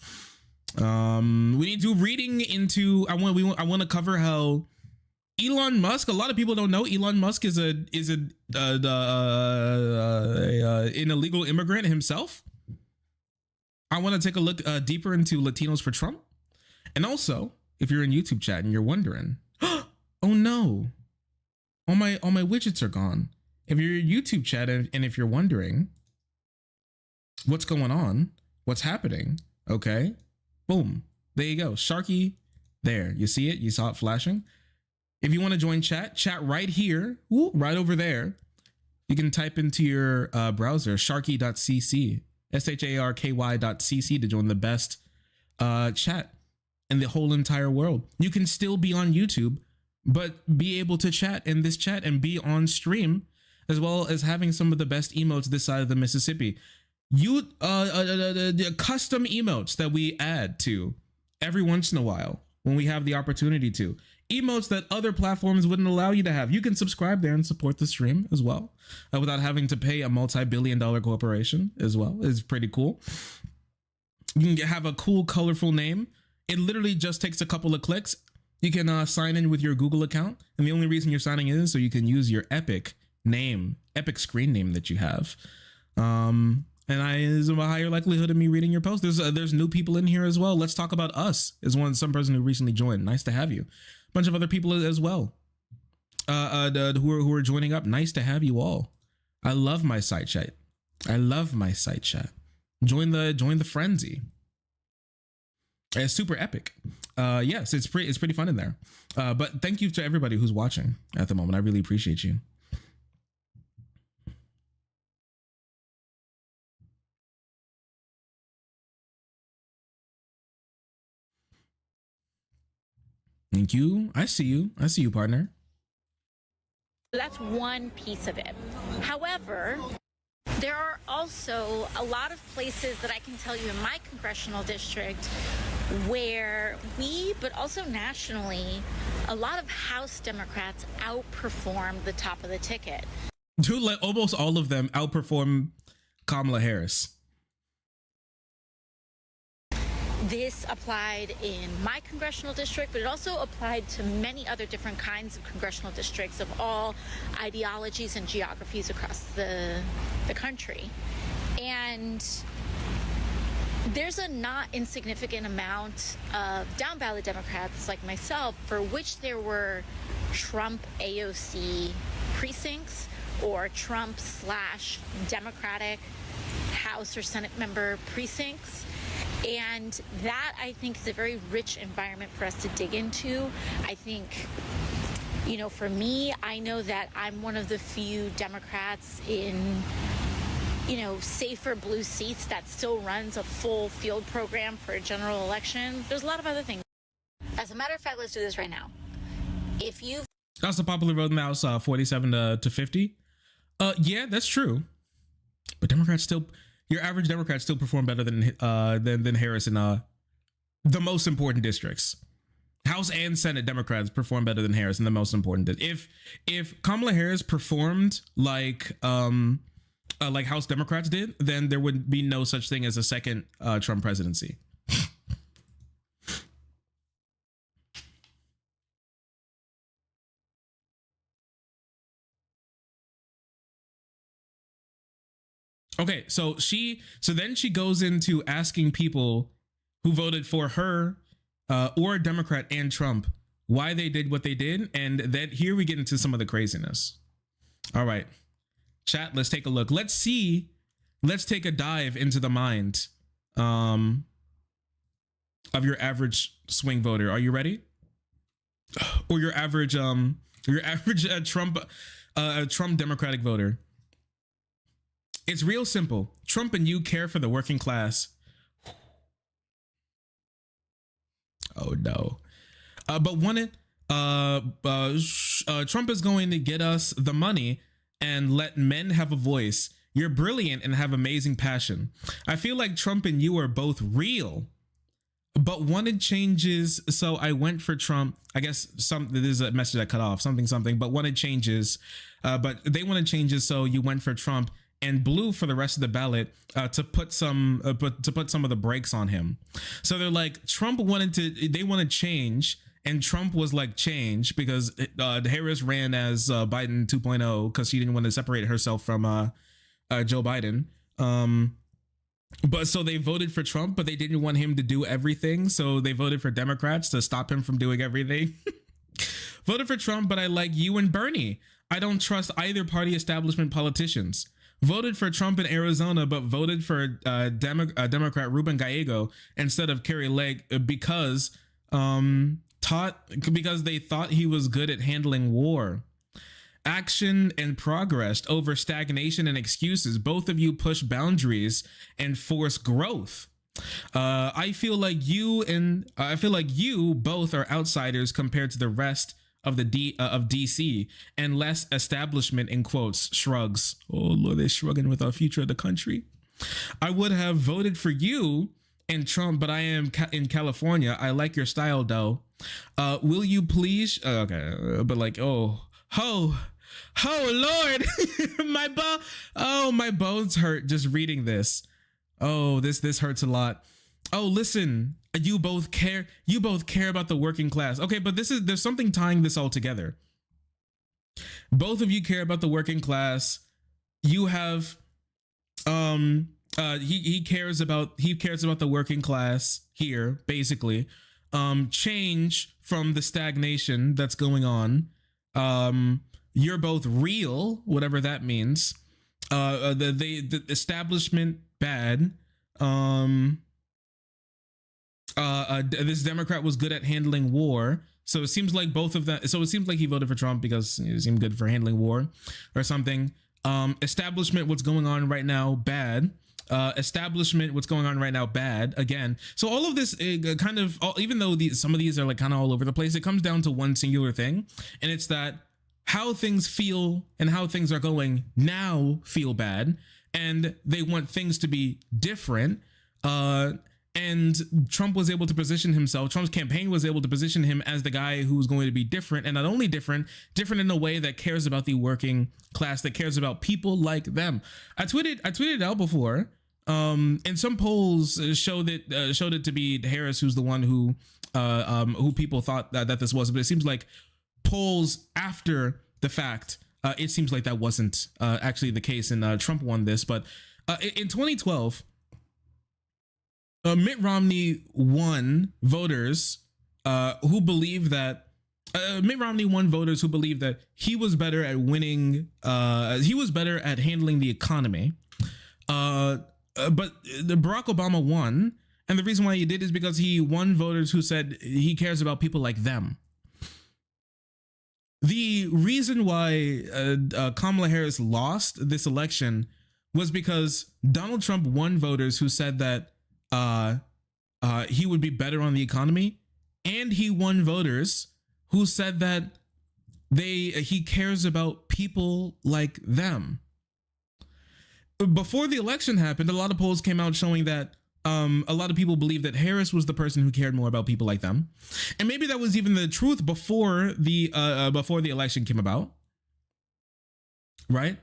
We need to do reading into. I want to cover how Elon Musk. A lot of people don't know Elon Musk is an illegal immigrant himself. I want to take a look deeper into Latinos for Trump, And also, if you're in YouTube chat and you're wondering, oh no, all my widgets are gone. If you're in YouTube chat and if you're wondering what's going on, what's happening, okay, boom, there you go, Sharky, there, you see it, you saw it flashing. If you want to join chat right here, right over there. You can type into your browser sharky.cc, sharky.cc to join the best chat in the whole entire world. You can still be on YouTube, but be able to chat in this chat and be on stream, as well as having some of the best emotes this side of the Mississippi. The custom emotes that we add to every once in a while when we have the opportunity to. Emotes that other platforms wouldn't allow you to have. You can subscribe there and support the stream as well without having to pay a multi-billion-dollar corporation as well. It's pretty cool. You can have a cool, colorful name. It literally just takes a couple of clicks. You can sign in with your Google account. And the only reason you're signing in is so you can use your Epic name, Epic screen name that you have. And there's a higher likelihood of me reading your post. There's new people in here as well. Let's talk about us. Is some person who recently joined. Nice to have you. Bunch of other people as well who are joining up. Nice to have you all. I love my side chat. I love my side chat. Join the frenzy. It's super epic. Yes, it's pretty fun in there. But thank you to everybody who's watching at the moment. I really appreciate you. Thank you. I see you. I see you, partner. That's one piece of it. However, there are also a lot of places that I can tell you in my congressional district where but also nationally, a lot of House Democrats outperform the top of the ticket. Dude, like almost all of them outperform Kamala Harris. This applied in my congressional district, but it also applied to many other different kinds of congressional districts of all ideologies and geographies across the country. And there's a not insignificant amount of down ballot Democrats like myself for which there were Trump AOC precincts or Trump/Democratic House or Senate member precincts. And that, I think, is a very rich environment for us to dig into. I think, you know, for me, I know that I'm one of the few Democrats in, you know, safer blue seats that still runs a full field program for a general election. There's a lot of other things. As a matter of fact, let's do this right now. If you... That's the popular vote now, 47 to 50. Yeah, that's true. But Democrats still... Your average Democrats still perform better than Harris in the most important districts. House and Senate Democrats perform better than Harris in the most important. If Kamala Harris performed like House Democrats did, then there would be no such thing as a second Trump presidency. Okay, so then she goes into asking people who voted for her or a Democrat and Trump why they did what they did, and then here we get into some of the craziness. All right, chat, let's take a look. Let's take a dive into the mind of your average swing voter. Are you ready? Or your average Trump Democratic voter. It's real simple. Trump and you care for the working class. Oh no. But Trump is going to get us the money and let men have a voice. You're brilliant and have amazing passion. I feel like Trump and you are both real, but wanted changes. So I went for Trump. I guess there's a message I cut off, something, but wanted changes. But they wanted changes. So you went for Trump and blue for the rest of the ballot to put some of the brakes on him. So they're like, they wanted change, and Trump was like, change, because Harris ran as Biden 2.0 because she didn't want to separate herself from Joe Biden. But so they voted for Trump, but they didn't want him to do everything. So they voted for Democrats to stop him from doing everything. Voted for Trump, but I like you and Bernie. I don't trust either party establishment politicians. Voted for Trump in Arizona, but voted for Democrat Ruben Gallego instead of Kerry Lake because they thought he was good at handling war. Action and progress over stagnation and excuses. Both of you push boundaries and force growth. I feel like you both are outsiders compared to the rest of the of DC and less establishment, in quotes. Shrugs. Oh Lord, they're shrugging with our future of the country. I would have voted for you and Trump, but I am in California. I like your style though. Will you please? Okay, but like, oh Lord, my bones hurt just reading this. Oh, this hurts a lot. Oh, listen, you both care about the working class. Okay, but there's something tying this all together. Both of you care about the working class. You have he cares about the working class here, basically. Change from the stagnation that's going on. You're both real, whatever that means. The establishment bad. This Democrat was good at handling war. So it seems like both of that. So it seems like he voted for Trump because he seemed good for handling war or something. Establishment, what's going on right now, bad. Establishment, what's going on right now, bad again. So all of this kind of, even though some of these are like kind of all over the place, it comes down to one singular thing. And it's that how things feel and how things are going now feel bad. And they want things to be different. And Trump was able to position himself. Trump's campaign was able to position him as the guy who was going to be different, and not only different in a way that cares about the working class, that cares about people like them. I tweeted out before, and some polls showed it to be Harris who's the one who people thought that this was, but it seems like polls after the fact, it seems like that wasn't actually the case, and Trump won this. But in 2012. Mitt Romney won voters who believe that he was better at winning. He was better at handling the economy. But Barack Obama won, and the reason why he did is because he won voters who said he cares about people like them. The reason why Kamala Harris lost this election was because Donald Trump won voters who said that he would be better on the economy, and he won voters who said that he cares about people like them. Before the election happened, a lot of polls came out showing that a lot of people believe that Harris was the person who cared more about people like them, and maybe that was even the truth before the election came about, right?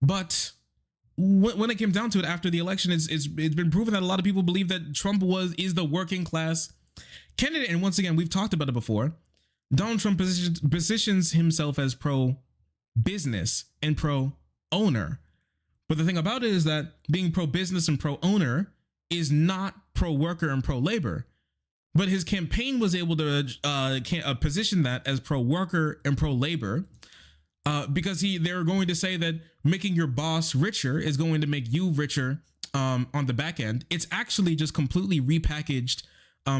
But when it came down to it after the election, it's been proven that a lot of people believe that Trump is the working class candidate. And once again, we've talked about it before. Donald Trump positions himself as pro-business and pro-owner. But the thing about it is that being pro-business and pro-owner is not pro-worker and pro-labor. But his campaign was able to position that as pro-worker and pro-labor. Because they're going to say that making your boss richer is going to make you richer on the back end. It's actually just completely repackaged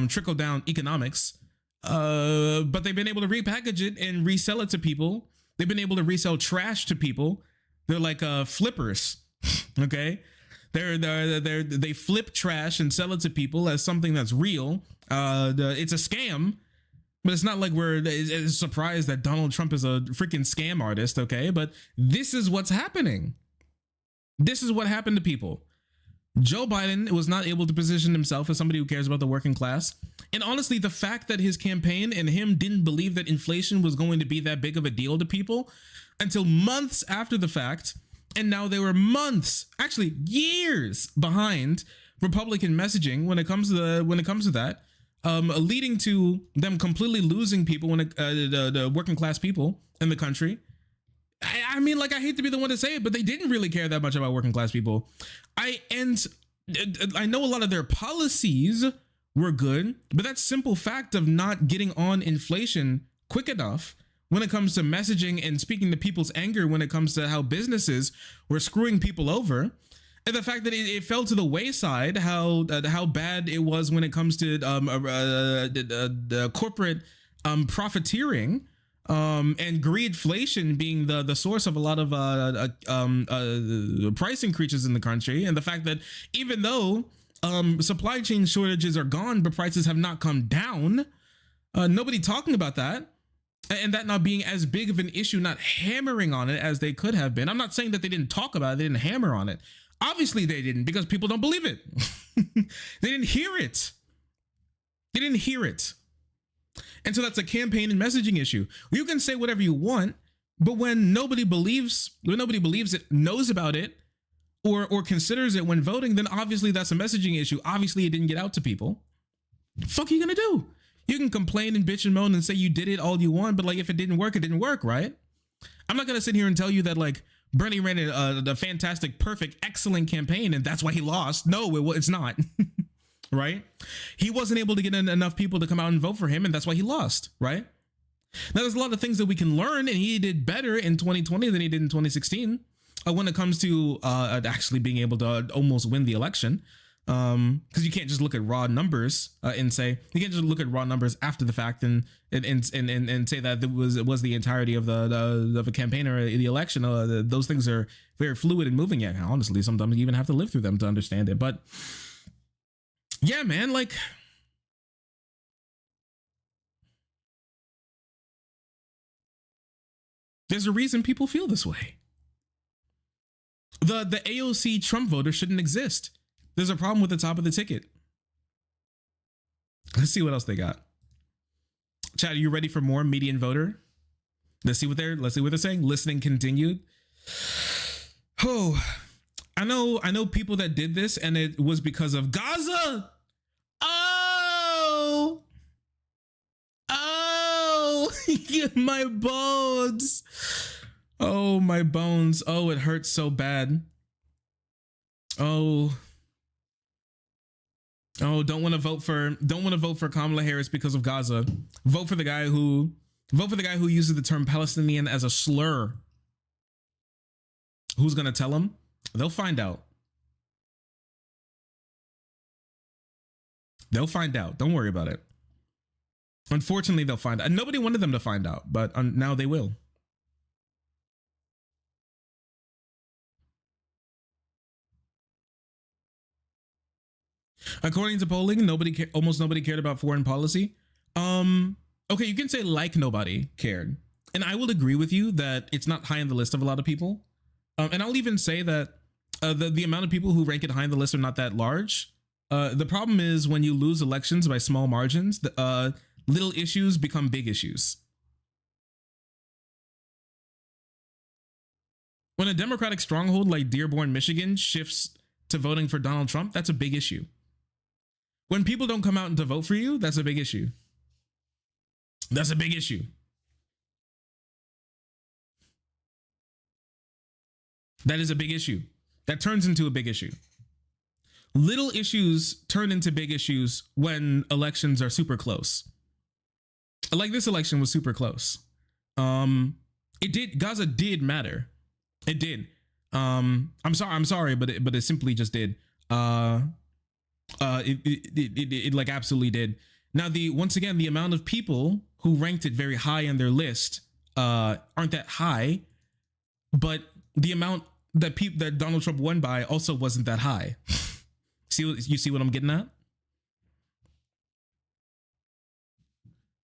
trickle down economics. But they've been able to repackage it and resell it to people. They've been able to resell trash to people. They're like flippers. Okay, they flip trash and sell it to people as something that's real. It's a scam. But it's not like we're surprised that Donald Trump is a freaking scam artist, okay? But this is what's happening. This is what happened to people. Joe Biden was not able to position himself as somebody who cares about the working class. And honestly, the fact that his campaign and him didn't believe that inflation was going to be that big of a deal to people until months after the fact, and now they were months, actually years behind Republican messaging when it comes to that. Leading to them completely losing people when the working class people in the country. I I mean, like, I hate to be the one to say it, but they didn't really care that much about working class people. I know a lot of their policies were good, but that simple fact of not getting on inflation quick enough when it comes to messaging and speaking to people's anger when it comes to how businesses were screwing people over, and the fact that it fell to the wayside, how bad it was when it comes to the corporate profiteering and greedflation being the source of a lot of price increases in the country, and the fact that even though supply chain shortages are gone but prices have not come down, nobody talking about that, and that not being as big of an issue, not hammering on it as they could have been. I'm not saying that they didn't talk about it, they didn't hammer on it. Obviously they didn't, because people don't believe it. They didn't hear it. They didn't hear it. And so that's a campaign and messaging issue. You can say whatever you want, but when nobody believes it, knows about it, or considers it when voting, then obviously that's a messaging issue. Obviously it didn't get out to people. The fuck are you gonna do? You can complain and bitch and moan and say you did it all you want, but like, if it didn't work, it didn't work, right? I'm not gonna sit here and tell you that like Bernie ran a fantastic, perfect, excellent campaign and that's why he lost. No, it's not. Right? He wasn't able to get enough people to come out and vote for him, and that's why he lost, right? Now, there's a lot of things that we can learn, and he did better in 2020 than he did in 2016 when it comes to actually being able to almost win the election. Because you can't just look at raw numbers and say, you can't just look at raw numbers after the fact and say that it was the entirety of the campaign or the election. Those things are very fluid and moving. Yeah, honestly, sometimes you even have to live through them to understand it. But yeah, man, like, there's a reason people feel this way. The AOC Trump voter shouldn't exist. There's a problem with the top of the ticket. Let's see what else they got. Chat, are you ready for more median voter? Let's see what they're saying. Listening continued. Oh, I know people that did this and it was because of Gaza. My bones. Oh, my bones. Oh, it hurts so bad. Oh, don't want to vote for Kamala Harris because of Gaza. Vote for the guy who uses the term Palestinian as a slur. Who's gonna tell him? They'll find out. They'll find out. Don't worry about it. Unfortunately, they'll find out. Nobody wanted them to find out, but now they will. According to polling, almost nobody cared about foreign policy. Okay, you can say like nobody cared, and I will agree with you that it's not high on the list of a lot of people. And I'll even say that the amount of people who rank it high on the list are not that large. The problem is when you lose elections by small margins, little issues become big issues. When a Democratic stronghold like Dearborn, Michigan shifts to voting for Donald Trump, that's a big issue. When people don't come out to vote for you, that's a big issue. That's a big issue. That is a big issue. That turns into a big issue. Little issues turn into big issues when elections are super close. Like this election was super close. Gaza did matter. It did. I'm sorry, but it simply just did. It like absolutely did. Now, once again, the amount of people who ranked it very high on their list aren't that high, but the amount that Donald Trump won by also wasn't that high. You see what I'm getting at?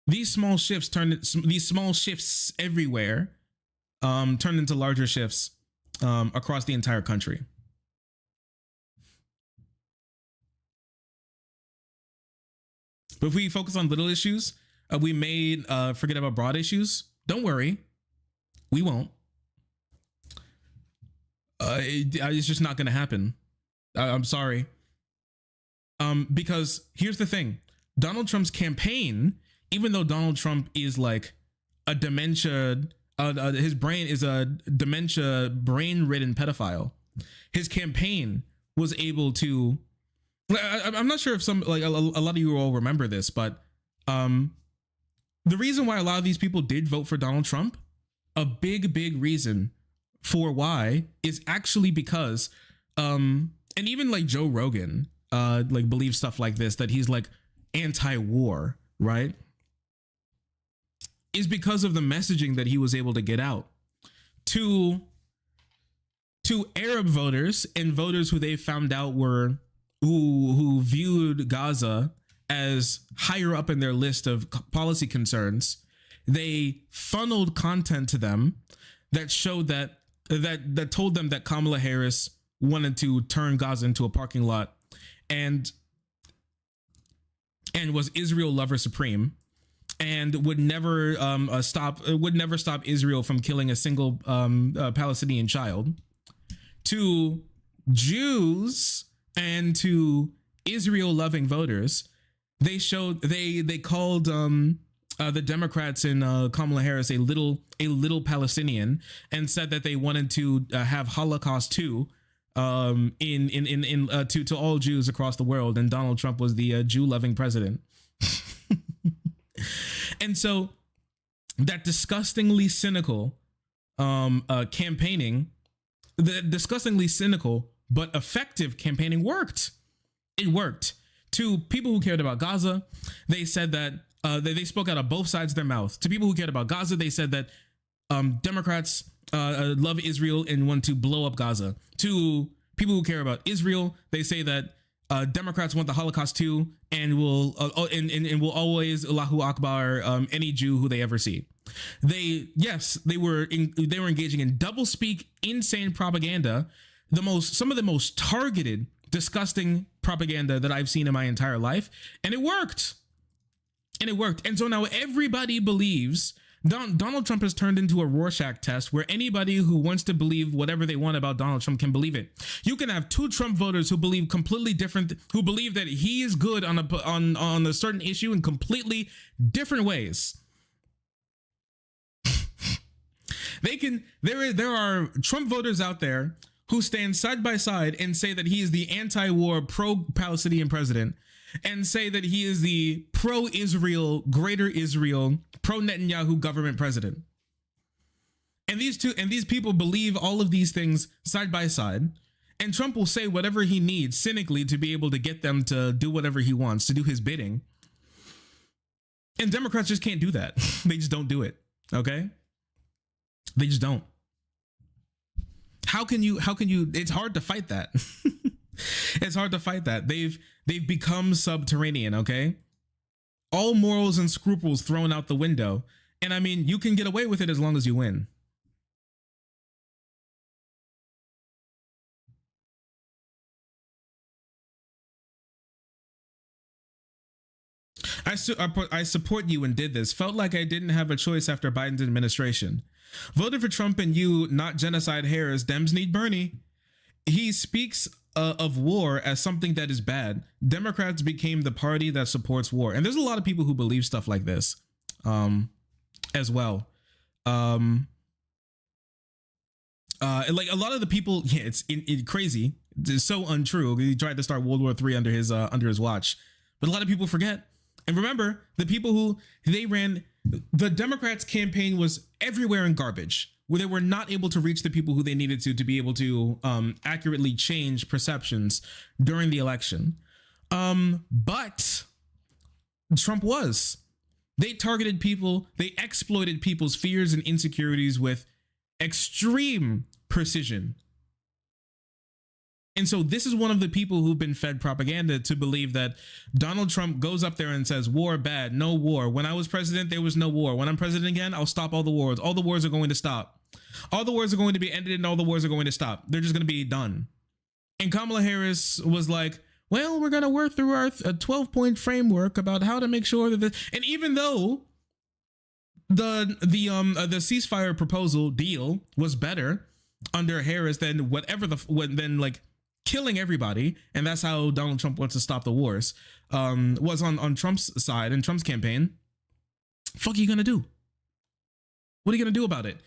These small shifts everywhere turned into larger shifts across the entire country. But if we focus on little issues, we may forget about broad issues. Don't worry, we won't. It's just not going to happen. I'm sorry. Because here's the thing. Donald Trump's campaign, even though Donald Trump is like a dementia his brain is a dementia, brain-ridden pedophile. His campaign was able to. I'm not sure if some like a lot of you all remember this, but the reason why a lot of these people did vote for Donald Trump, a big reason for why is actually because and even like Joe Rogan like believes stuff like this, that he's like anti-war, right? Is because of the messaging that he was able to get out to Arab voters and voters who they found out were who viewed Gaza as higher up in their list of policy concerns. They funneled content to them that showed that told them that Kamala Harris wanted to turn Gaza into a parking lot and was Israel lover supreme, and would never stop Israel from killing a single Palestinian child, to Jews and to Israel loving voters. They called the Democrats in Kamala Harris a little Palestinian, and said that they wanted to have Holocaust too to all Jews across the world, and Donald Trump was the Jew loving president. And so that disgustingly cynical campaigning, the disgustingly cynical but effective campaigning worked. It worked. To people who cared about Gaza, they said that they spoke out of both sides of their mouth. To people who cared about Gaza, they said that Democrats love Israel and want to blow up Gaza. To people who care about Israel, they say that Democrats want the Holocaust too, and will always Allahu Akbar any Jew who they ever see. They were engaging in doublespeak, insane propaganda, some of the most targeted, disgusting propaganda that I've seen in my entire life, and it worked. And so now everybody believes Donald Trump has turned into a Rorschach test where anybody who wants to believe whatever they want about Donald Trump can believe it. You can have two Trump voters who believe completely different, who believe that he is good on a certain issue in completely different ways. There are Trump voters out there who stand side by side and say that he is the anti-war, pro-Palestinian president, and say that he is the pro-Israel, greater Israel, pro-Netanyahu government president. And these people believe all of these things side by side, and Trump will say whatever he needs cynically to be able to get them to do whatever he wants, to do his bidding. And Democrats just can't do that. They just don't do it. Okay? They just don't. How can you, it's hard to fight that. It's hard to fight that. They've become subterranean, okay? All morals and scruples thrown out the window. And I mean, you can get away with it as long as you win. I support you and did this. Felt like I didn't have a choice after Biden's administration. Voted for Trump and you, not genocide Harris. Dems need Bernie. He speaks of war as something that is bad. Democrats became the party that supports war. And there's a lot of people who believe stuff like this as well. Like a lot of the people, yeah, it's crazy. It's so untrue. He tried to start World War III under his watch. But a lot of people forget. And remember, the people who they ran, the Democrats' campaign was everywhere in garbage, where they were not able to reach the people who they needed to be able to accurately change perceptions during the election. But Trump was. They targeted people. They exploited people's fears and insecurities with extreme precision. And so this is one of the people who've been fed propaganda to believe that Donald Trump goes up there and says, war bad, no war. When I was president, there was no war. When I'm president again, I'll stop all the wars. All the wars are going to stop. All the wars are going to be ended and all the wars are going to stop. They're just going to be done. And Kamala Harris was like, well, we're going to work through our 12-point framework about how to make sure that and even though the ceasefire proposal deal was better under Harris than killing everybody, and that's how Donald Trump wants to stop the wars, was on Trump's side and Trump's campaign. Fuck are you gonna do? What are you gonna do about it?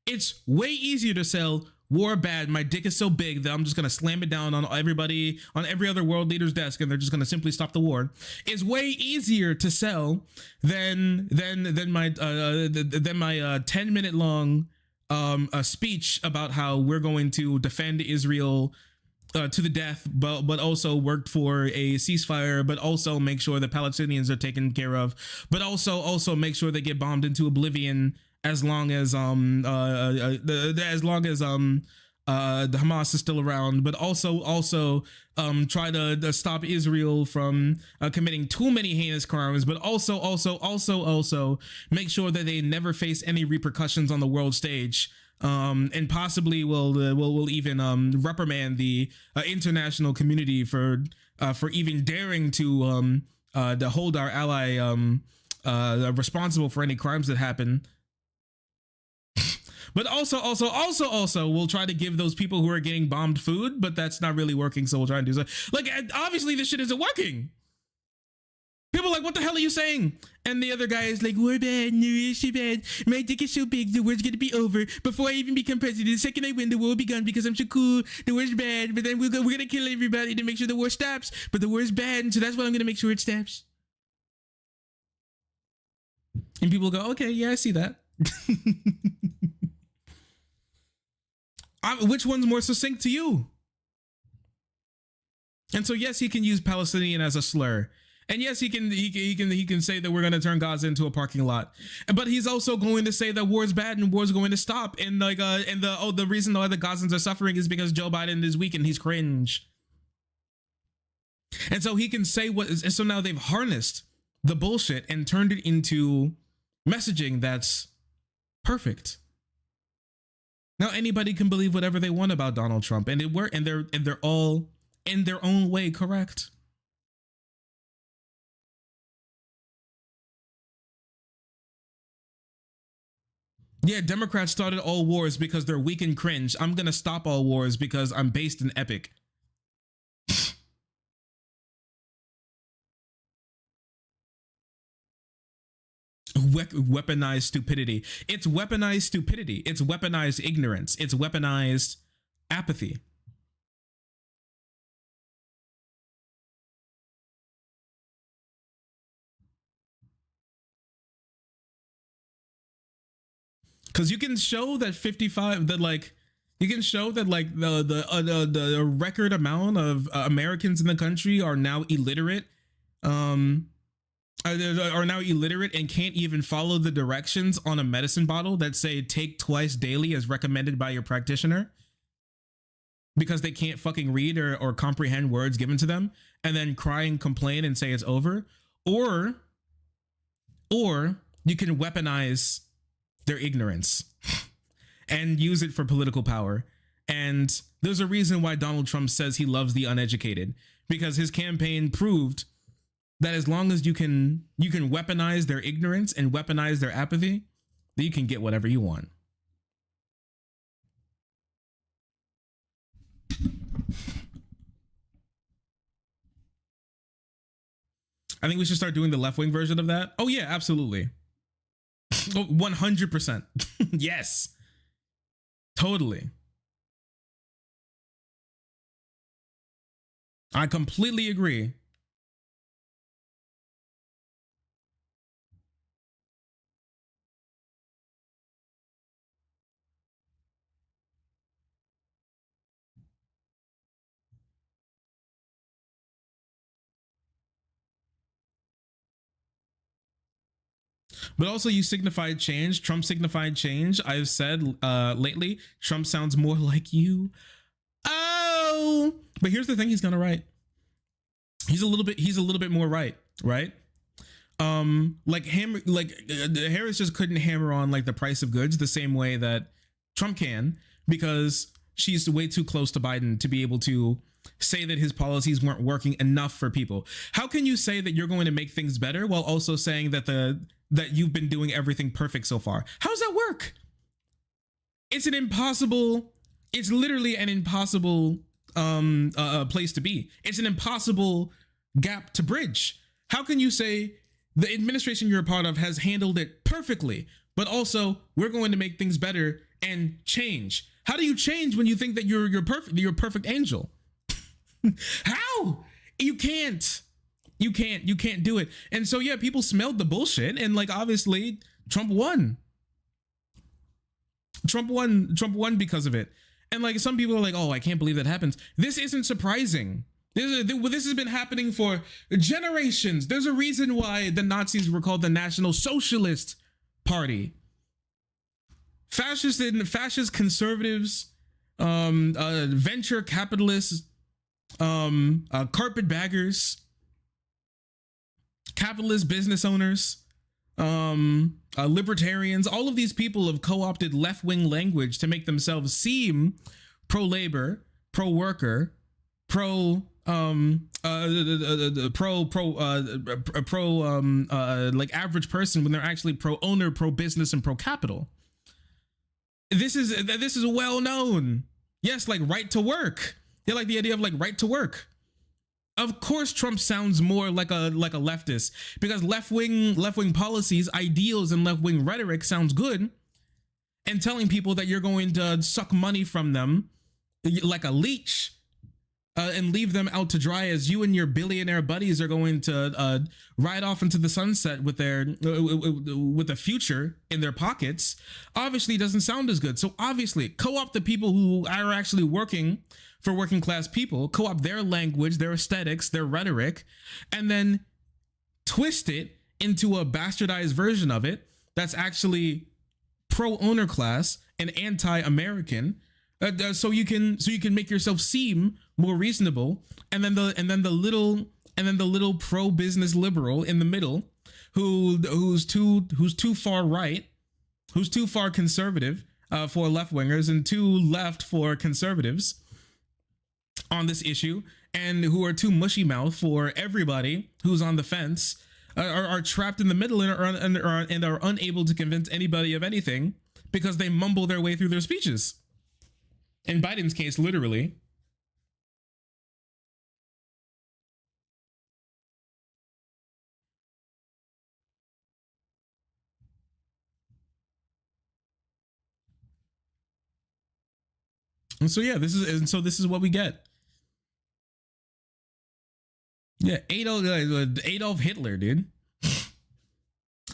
It's way easier to sell war bad. My dick is so big that I'm just gonna slam it down on everybody, on every other world leader's desk, and they're just gonna simply stop the war. It's way easier to sell than my 10-minute long a speech about how we're going to defend Israel to the death, but also worked for a ceasefire, but also make sure the Palestinians are taken care of, but also make sure they get bombed into oblivion as long as the Hamas is still around, but also try to stop Israel from committing too many heinous crimes, but also make sure that they never face any repercussions on the world stage, and possibly will even reprimand the international community for even daring to hold our ally responsible for any crimes that happen. But also, we'll try to give those people who are getting bombed food, but that's not really working, so we'll try and do so. Like, obviously this shit isn't working. People are like, what the hell are you saying? And the other guy is like, we're bad, no, it's so bad. My dick is so big, the war's gonna be over. Before I even become president, the second I win, the war will be gone because I'm so cool. The war's bad, but then we're gonna kill everybody to make sure the war stops. But the war's bad, and so that's why I'm gonna make sure it stops. And people go, okay, yeah, I see that. Which one's more succinct to you? And so yes, he can use Palestinian as a slur, and yes, he can say that we're going to turn Gaza into a parking lot, but he's also going to say that war is bad and war is going to stop, and like the reason why the Gazans are suffering is because Joe Biden is weak and he's cringe. And so he can say and so now they've harnessed the bullshit and turned it into messaging that's perfect. Now anybody can believe whatever they want about Donald Trump, and they're all in their own way correct. Yeah, Democrats started all wars because they're weak and cringe. I'm gonna stop all wars because I'm based in epic. Weaponized stupidity. It's weaponized stupidity. It's weaponized ignorance. It's weaponized apathy. Because you can show that 55, that like, you can show that like the record amount of Americans in the country are now illiterate. Are now illiterate and can't even follow the directions on a medicine bottle that say take twice daily as recommended by your practitioner, because they can't fucking read or comprehend words given to them, and then cry and complain and say it's over. Or you can weaponize their ignorance and use it for political power. And there's a reason why Donald Trump says he loves the uneducated, because his campaign proved that as long as you can weaponize their ignorance and weaponize their apathy, that you can get whatever you want. I think we should start doing the left-wing version of that. Oh yeah, absolutely. 100%. Yes. Totally. I completely agree. But also you signified change. Trump signified change. I've said lately, Trump sounds more like you. Oh, but here's the thing, he's gonna right. He's a little bit more right? Harris just couldn't hammer on like the price of goods the same way that Trump can, because she's way too close to Biden to be able to say that his policies weren't working enough for people. How can you say that you're going to make things better while also saying that that you've been doing everything perfect so far? How does that work? It's literally an impossible place to be. It's an impossible gap to bridge. How can you say the administration you're a part of has handled it perfectly, but also we're going to make things better and change. How do you change when you think that you're a perfect angel? How? You can't do it. And so yeah, people smelled the bullshit, and like obviously Trump won because of it. And like some people are like, oh, I can't believe that happens. This isn't surprising. This has been happening for generations. There's a reason why the Nazis were called the National Socialist Party. Fascist conservatives, venture capitalists, carpetbaggers, capitalist business owners, libertarians, all of these people have co-opted left-wing language to make themselves seem pro-labor, pro-worker, like average person, when they're actually pro-owner, pro-business, and pro-capital. This is well known. Yes, like right to work. They like the idea of like right to work. Of course, Trump sounds more like a leftist, because left-wing policies, ideals, and left-wing rhetoric sounds good. And telling people that you're going to suck money from them like a leech, and leave them out to dry as you and your billionaire buddies are going to ride off into the sunset with the future in their pockets, obviously doesn't sound as good. So obviously, co-opt the people who are actually working for working class people, co-opt their language, their aesthetics, their rhetoric, and then twist it into a bastardized version of it that's actually pro-owner class and anti-American. So you can make yourself seem more reasonable, and then the little pro-business liberal in the middle, who's too far right, who's too far conservative for left-wingers, and too left for conservatives on this issue, and who are too mushy mouth for everybody who's on the fence, are trapped in the middle and are unable to convince anybody of anything because they mumble their way through their speeches. In Biden's case, literally. And so yeah, this is what we get. Yeah, Adolf Hitler, dude.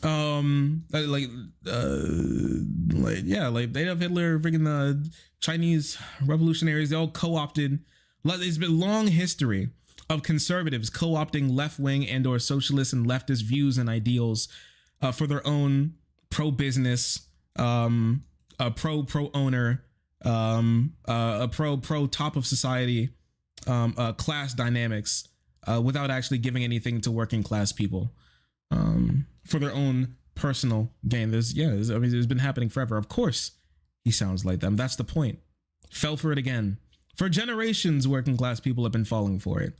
Like Adolf Hitler, freaking the Chinese revolutionaries, they all co-opted. There's been a long history of conservatives co-opting left-wing and or socialist and leftist views and ideals for their own pro-business, pro-owner, pro top of society class dynamics, without actually giving anything to working class people, for their own personal gain. There's been happening forever. Of course he sounds like them. That's the point. Fell for it again. For generations, working class people have been falling for it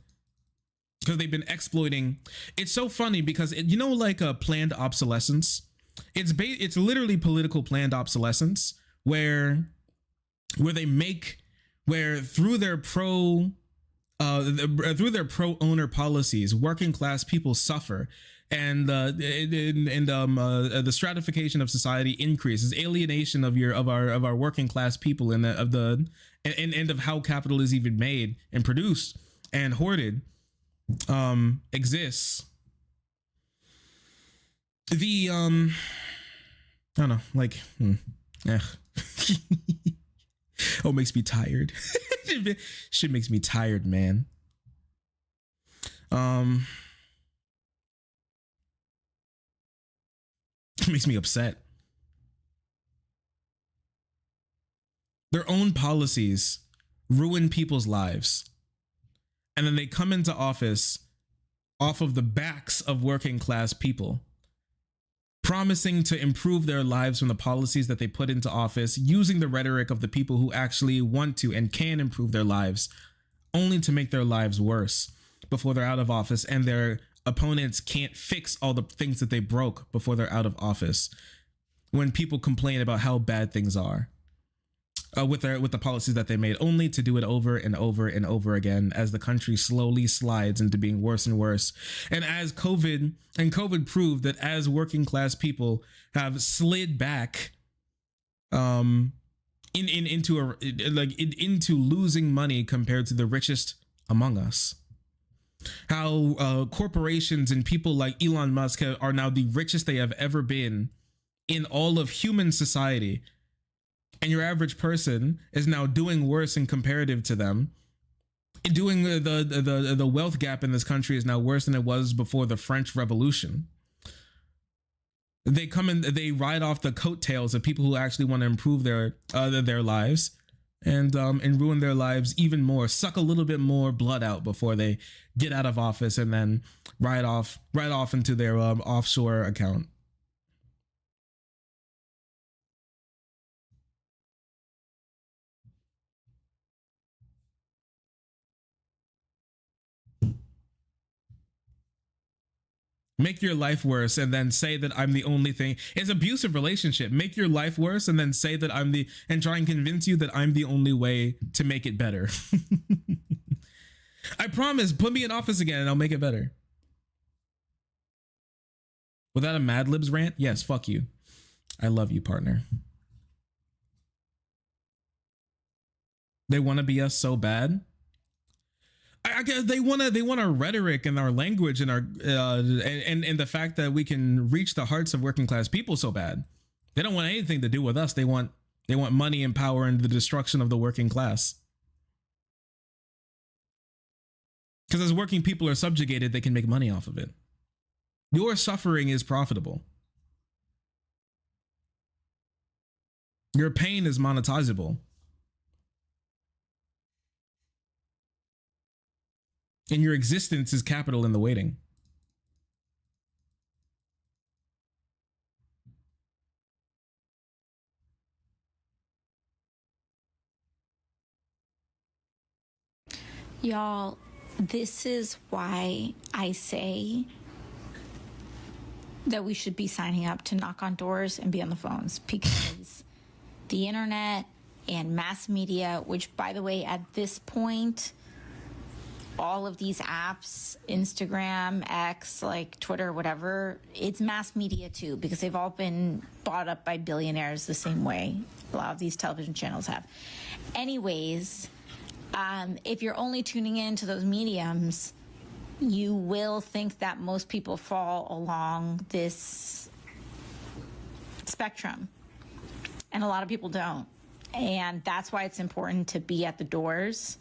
because they've been exploiting. It's so funny because like a planned obsolescence. It's literally political planned obsolescence where through their pro-owner policies, working class people suffer, and the stratification of society increases, alienation of our working class people, and of how capital is even made and produced and hoarded exists. I don't know, like oh, it makes me tired. Shit makes me tired, man. It makes me upset. Their own policies ruin people's lives, and then they come into office off of the backs of working class people, promising to improve their lives from the policies that they put into office, using the rhetoric of the people who actually want to and can improve their lives, only to make their lives worse before they're out of office, and their opponents can't fix all the things that they broke before they're out of office. When people complain about how bad things are, with the policies that they made, only to do it over and over and over again as the country slowly slides into being worse and worse. And as COVID proved that as working class people have slid back into losing money compared to the richest among us. How corporations and people like Elon Musk are now the richest they have ever been in all of human society. And your average person is now doing worse in comparative to them. Doing the wealth gap in this country is now worse than it was before the French Revolution. They come in, they ride off the coattails of people who actually want to improve their lives and ruin their lives even more, suck a little bit more blood out before they get out of office and then ride off into their offshore account. Make your life worse and then say that I'm the only thing. It's abusive relationship. Make your life worse and then say that and try and convince you that I'm the only way to make it better. I promise, put me in office again and I'll make it better. Without a Mad Libs rant? Yes, fuck you. I love you, partner. They want to be us so bad. I guess they want our rhetoric and our language and our and the fact that we can reach the hearts of working class people so bad. They don't want anything to do with us. They want money and power and the destruction of the working class. Because as working people are subjugated, they can make money off of it. Your suffering is profitable. Your pain is monetizable. And your existence is capital in the waiting. Y'all, this is why I say that we should be signing up to knock on doors and be on the phones, because the internet and mass media, which, by the way, at this point, all of these apps, Instagram, X, like Twitter, whatever, it's mass media too, because they've all been bought up by billionaires the same way a lot of these television channels have. Anyways, if you're only tuning in to those mediums, you will think that most people fall along this spectrum. And a lot of people don't. And that's why it's important to be at the doors.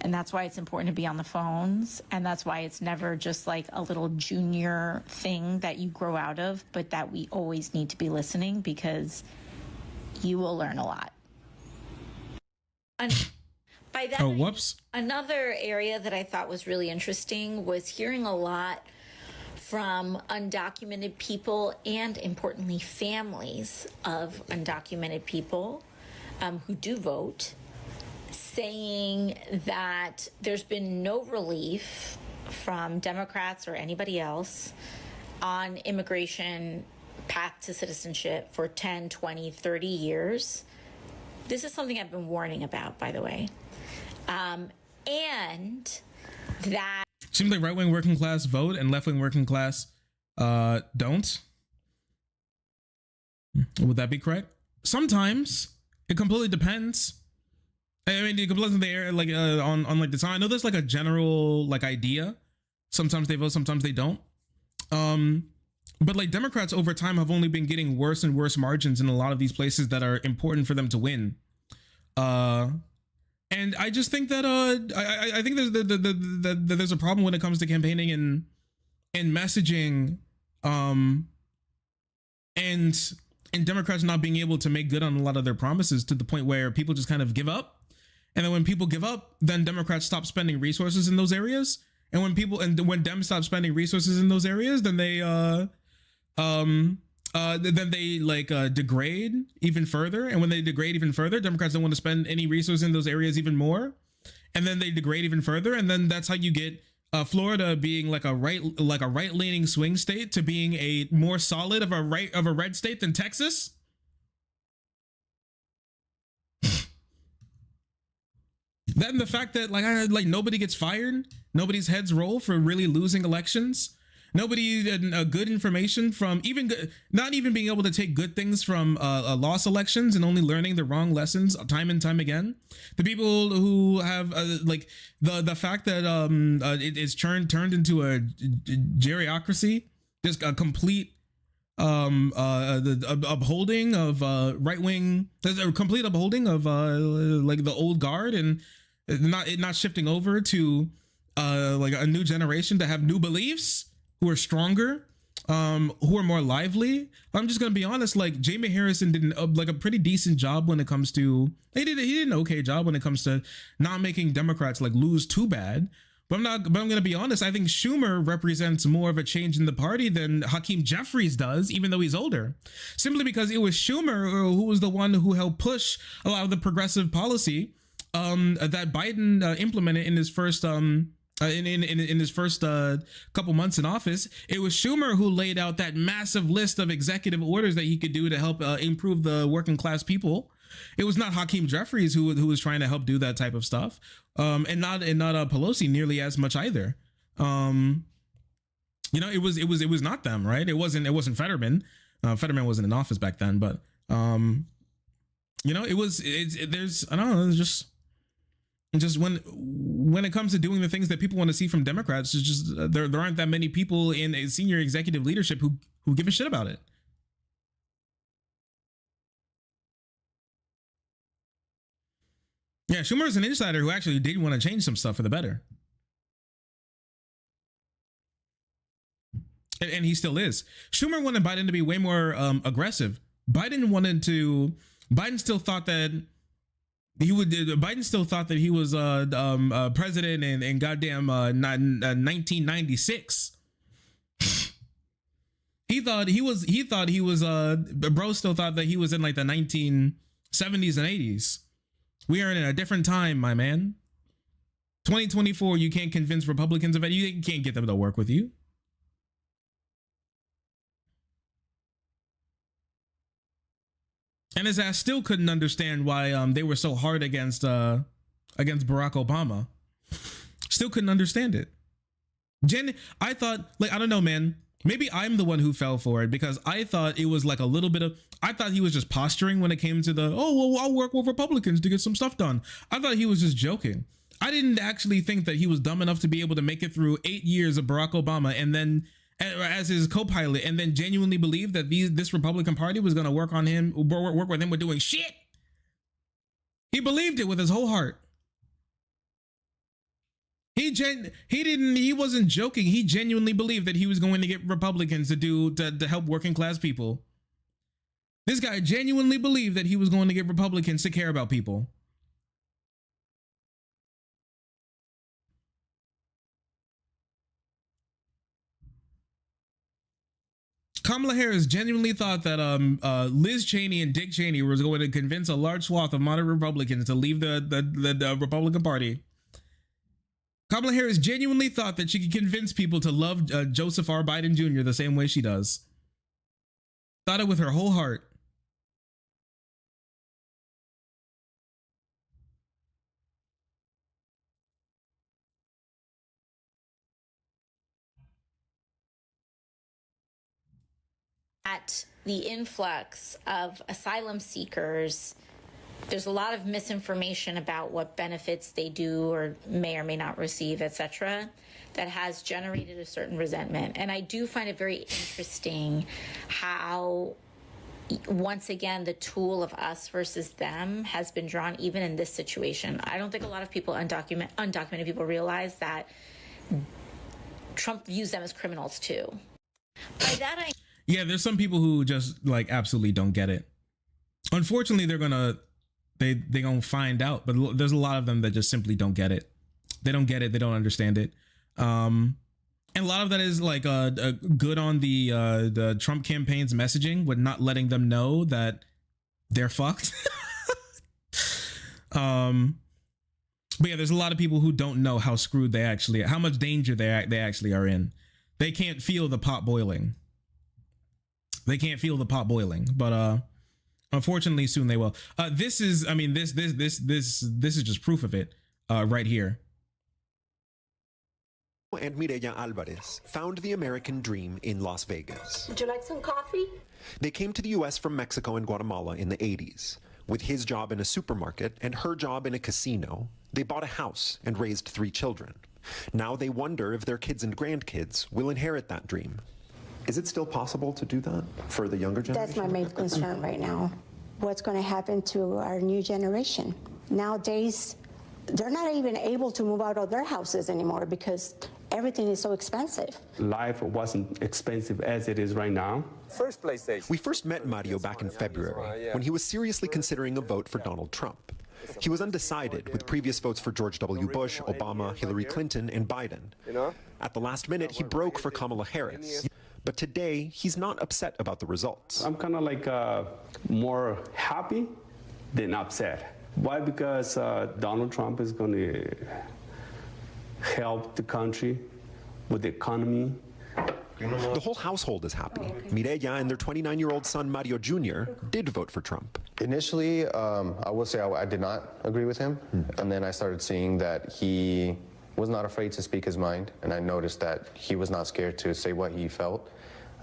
And that's why it's important to be on the phones. And that's why it's never just like a little junior thing that you grow out of, but that we always need to be listening, because you will learn a lot. By that, whoops. Another area that I thought was really interesting was hearing a lot from undocumented people and, importantly, families of undocumented people who do vote, saying that there's been no relief from Democrats or anybody else on immigration path to citizenship for 10, 20, 30 years. This is something I've been warning about, by the way. And that seems like right-wing working class vote and left-wing working class don't. Would that be correct? Sometimes. It completely depends. I mean, it completely the air, like on like the time. I know there's like a general like idea. Sometimes they vote, sometimes they don't. But like Democrats over time have only been getting worse and worse margins in a lot of these places that are important for them to win. And I just think that I think there's a problem when it comes to campaigning and messaging, and Democrats not being able to make good on a lot of their promises, to the point where people just kind of give up. And then when people give up, then Democrats stop spending resources in those areas. And when Dems stop spending resources in those areas, then they degrade even further. And when they degrade even further, Democrats don't want to spend any resources in those areas even more. And then they degrade even further. And then that's how you get Florida being like a right-leaning swing state to being a more solid of a red state than Texas. That and the fact that like nobody gets fired, nobody's heads roll for really losing elections. Nobody good information from not even being able to take good things from lost elections and only learning the wrong lessons time and time again. The people who have like the fact that it is turned into a geriocracy, just a complete the upholding of right wing, a complete upholding of like the old guard, and not shifting over to like a new generation to have new beliefs, who are stronger, who are more lively. I'm just gonna be honest, like Jamie Harrison did like a pretty decent job when it comes to he did an okay job when it comes to not making Democrats like lose too bad. But I'm gonna be honest, I think Schumer represents more of a change in the party than Hakeem Jeffries does, even though he's older. Simply because it was Schumer who was the one who helped push a lot of the progressive policy that Biden implemented in his first in his first couple months in office. It was Schumer who laid out that massive list of executive orders that he could do to help improve the working class people. It was not Hakeem Jeffries who was trying to help do that type of stuff, and not Pelosi nearly as much either. You know, it was not them, right? It wasn't Fetterman. Fetterman wasn't in office back then, but you know, there's I don't know, it's just when it comes to doing the things that people want to see from Democrats, it's just there aren't that many people in a senior executive leadership who give a shit about it. Yeah, Schumer is an insider who actually did want to change some stuff for the better. And he still is. Schumer wanted Biden to be way more aggressive. Biden still thought that he would. Biden still thought that he was president in goddamn 1996. He thought he was. Bro still thought that he was in like the 1970s and 80s. We are in a different time, my man. 2024, you can't convince Republicans of it. You can't get them to work with you. And his ass still couldn't understand why they were so hard against Barack Obama. Still couldn't understand it. I thought, like, I don't know, man. Maybe I'm the one who fell for it, because I thought it was like a little bit of, I thought he was just posturing when it came to the, oh, well, I'll work with Republicans to get some stuff done. I thought he was just joking. I didn't actually think that he was dumb enough to be able to make it through 8 years of Barack Obama and then as his co-pilot, and then genuinely believe that this Republican Party was going to work with him with doing shit. He believed it with his whole heart. He wasn't joking. He genuinely believed that he was going to get Republicans to help working class people. This guy genuinely believed that he was going to get Republicans to care about people. Kamala Harris genuinely thought that Liz Cheney and Dick Cheney was going to convince a large swath of moderate Republicans to leave the Republican Party. Kamala Harris genuinely thought that she could convince people to love Joseph R. Biden Jr. the same way she does. Thought it with her whole heart. At the influx of asylum seekers, there's a lot of misinformation about what benefits they do or may not receive, etc., that has generated a certain resentment. And I do find it very interesting how, once again, the tool of us versus them has been drawn even in this situation. I don't think a lot of people, undocumented people, realize that Trump views them as criminals too. By that yeah, there's some people who just like absolutely don't get it. Unfortunately, they're gonna find out, but there's a lot of them that just simply don't get it. They don't get it. They don't understand it. And a lot of that is like good on the Trump campaign's messaging with not letting them know that they're fucked. But yeah, there's a lot of people who don't know how screwed they actually, how much danger they actually are in. They can't feel the pot boiling. They can't feel the pot boiling, but unfortunately soon they will. This is just proof of it. right here. And Mireya Alvarez found the American dream in Las Vegas. Would you like some coffee? They came to the U.S. from Mexico and Guatemala in the 80s. With his job in a supermarket and her job in a casino, they bought a house and raised 3 children. Now they wonder if their kids and grandkids will inherit that dream. Is it still possible to do that for the younger generation? That's my main concern right now. What's going to happen to our new generation? Nowadays, they're not even able to move out of their houses anymore because everything is so expensive. Life wasn't expensive as it is right now. First PlayStation. We first met Mario back in February when he was seriously considering a vote for Donald Trump. He was undecided with previous votes for George W. Bush, Obama, Hillary Clinton, and Biden. At the last minute, he broke for Kamala Harris. But today, he's not upset about the results. I'm kind of like more happy than upset. Why? Because Donald Trump is going to help the country with the economy. The whole household is happy. Mireya and their 29-year-old son, Mario Jr., did vote for Trump. Initially, I will say I did not agree with him. And then I started seeing that he was not afraid to speak his mind. And I noticed that he was not scared to say what he felt,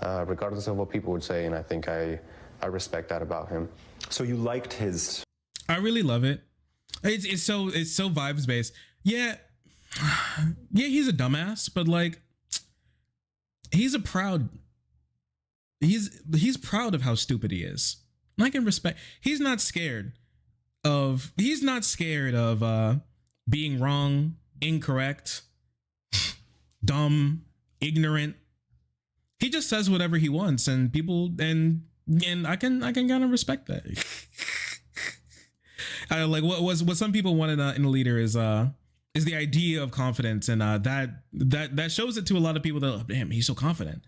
regardless of what people would say. And I think I respect that about him. So you liked his... I really love it. It's so vibes based. Yeah, he's a dumbass, but like he's proud of how stupid he is. And I can respect. He's not scared of being wrong, incorrect, dumb, ignorant. He just says whatever he wants, and people and I can kind of respect that. Like what some people want in a leader is the idea of confidence, and that shows it to a lot of people that, oh, damn, he's so confident.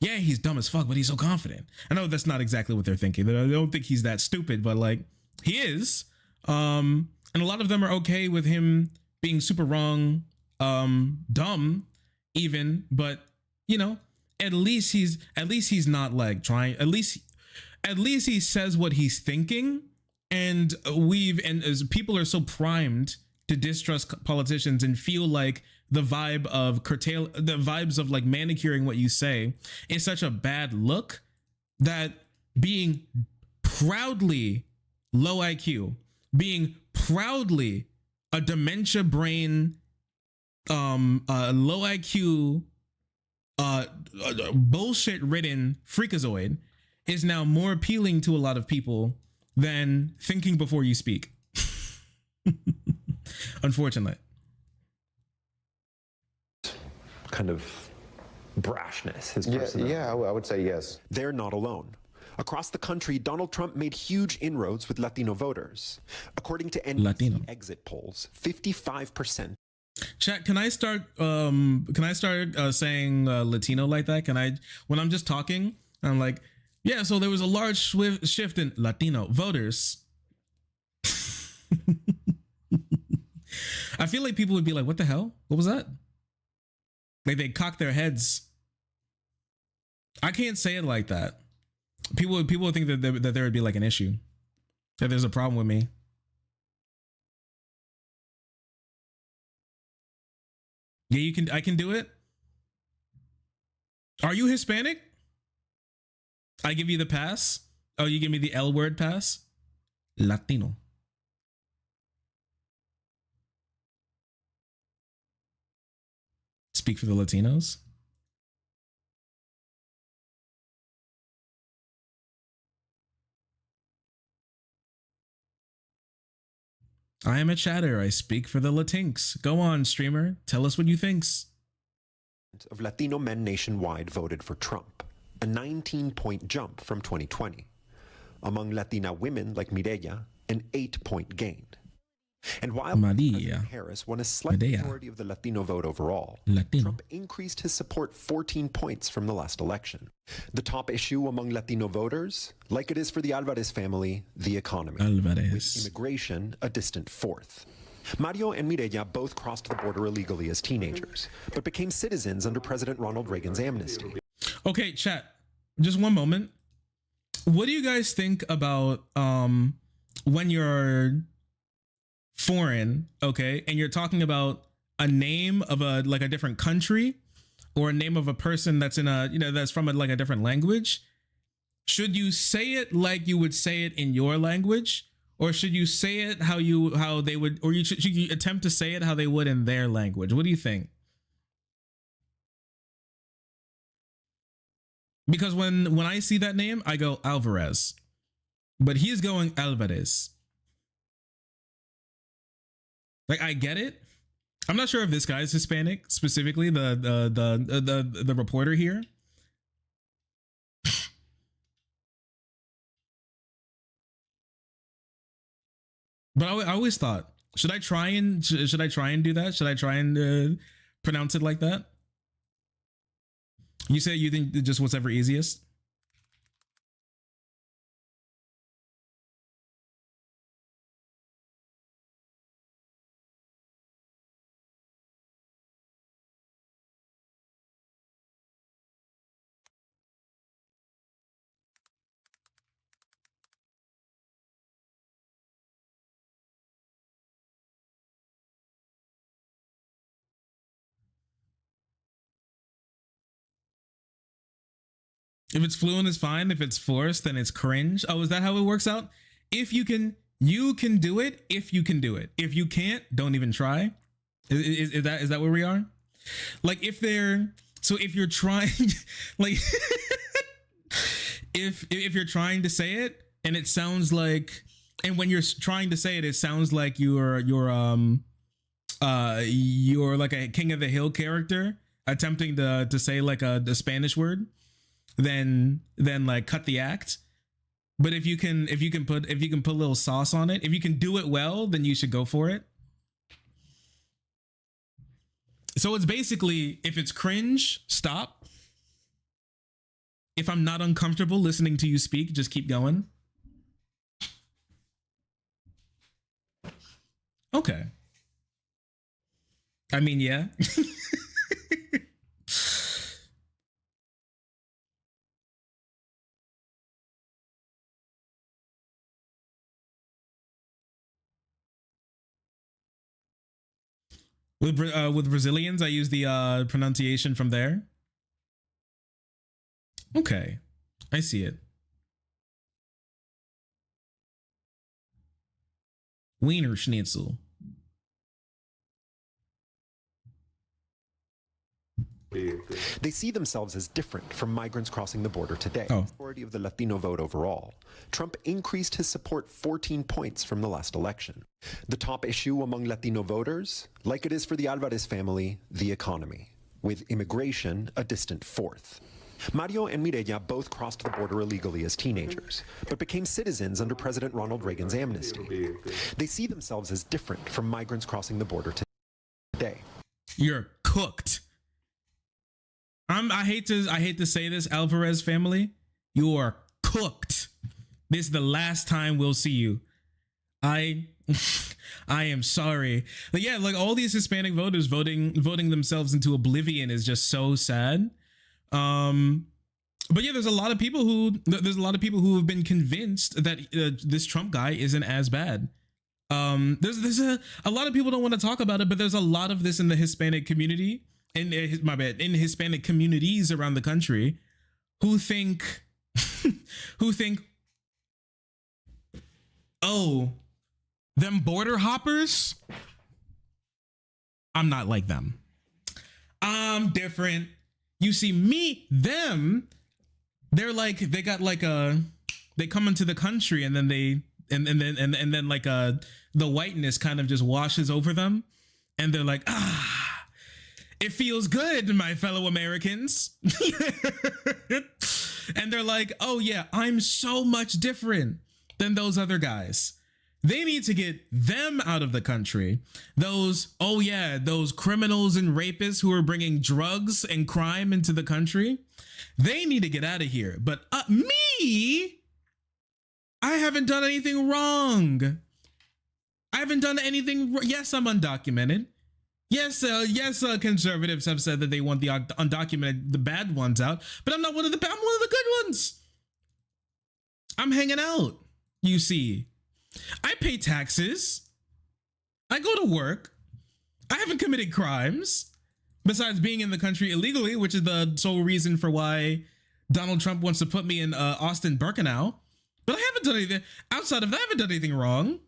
Yeah, he's dumb as fuck, but he's so confident. I know that's not exactly what they're thinking. They don't think he's that stupid, but like he is. And a lot of them are okay with him being super wrong, dumb, even. But you know, at least he's not like trying. At least he says what he's thinking. And as people are so primed to distrust politicians and feel like the vibes of like manicuring what you say is such a bad look, that being proudly low IQ, being proudly a dementia brain, low IQ, bullshit ridden freakazoid is now more appealing to a lot of people than thinking before you speak. Unfortunately. Kind of brashness, his personality. Yeah, I would say yes. They're not alone. Across the country, Donald Trump made huge inroads with Latino voters. According to NBC exit polls, 55%. Chat, can I start saying Latino like that? Can I, when I'm just talking, I'm like, yeah, so there was a large shift in Latino voters. I feel like people would be like, what the hell? What was that? Like they cock their heads. I can't say it like that. People would think that there would be like an issue, that there's a problem with me. Yeah, I can do it. Are you Hispanic? I give you the pass. Oh, you give me the L word pass? Latino. Speak for the Latinos. I am a chatter. I speak for the Latinx. Go on, streamer. Tell us what you thinks. Of Latino men nationwide voted for Trump, a 19-point jump from 2020. Among Latina women like Mireya, an 8-point gain. And while President Harris won a slight majority of the Latino vote overall, Trump increased his support 14 points from the last election. The top issue among Latino voters, like it is for the Alvarez family, the economy, with immigration a distant fourth. Mario and Mireya both crossed the border illegally as teenagers, but became citizens under President Ronald Reagan's amnesty. Okay, chat, just one moment. What do you guys think about when your foreign, okay, and you're talking about a name of a like a different country or a name of a person that's in a, you know, that's from a, like a different language, should you say it like you would say it in your language, or should you say it how they would, or should you attempt to say it how they would in their language? What do you think? Because when I see that name, I go Alvarez, but he's going Alvarez. Like, I get it. I'm not sure if this guy is Hispanic, specifically the reporter here. But I always thought, should I try and do that? Should I try and pronounce it like that? You say you think just whatever easiest? If it's fluent, it's fine. If it's forced, then it's cringe. Oh, is that how it works out? If you can do it. If you can do it. If you can't, don't even try. Is that where we are? Like, if you're trying, like, if you're trying to say it and it sounds like, and when you're trying to say it, it sounds like you're like a King of the Hill character attempting to say like the Spanish word, then like cut the act. But if you can put a little sauce on it, if you can do it well, then you should go for it. So it's basically, if it's cringe, stop. If I'm not uncomfortable listening to you speak, just keep going. Okay. I mean, yeah. With Brazilians, I use the pronunciation from there. Okay, I see it. Wiener Schnitzel. They see themselves as different from migrants crossing the border today. Oh. Majority of the Latino vote overall. Trump increased his support 14 points from the last election. The top issue among Latino voters, like it is for the Alvarez family, the economy, with immigration a distant fourth. Mario and Mireya both crossed the border illegally as teenagers, but became citizens under President Ronald Reagan's amnesty. They see themselves as different from migrants crossing the border today. You're cooked. I hate to say this, Alvarez family, you are cooked. This is the last time we'll see you. I am sorry. But yeah, like all these Hispanic voters voting themselves into oblivion is just so sad. But yeah, there's a lot of people who have been convinced that this Trump guy isn't as bad. There's a lot of people don't want to talk about it, but there's a lot of this in the Hispanic community. In Hispanic communities around the country who think oh, them border hoppers, I'm not like them. I'm different. You see, them, they're like, they got like they come into the country and then then like the whiteness kind of just washes over them and they're like, it feels good, my fellow Americans. And they're like, oh yeah, I'm so much different than those other guys. They need to get them out of the country. Those criminals and rapists who are bringing drugs and crime into the country, they need to get out of here. But me, I haven't done anything wrong. Yes, I'm undocumented. Yes, conservatives have said that they want the undocumented, the bad ones out, but I'm one of the good ones. I'm hanging out, you see. I pay taxes. I go to work. I haven't committed crimes besides being in the country illegally, which is the sole reason for why Donald Trump wants to put me in Austin-Birkenau. But I haven't done anything outside of that. I haven't done anything wrong.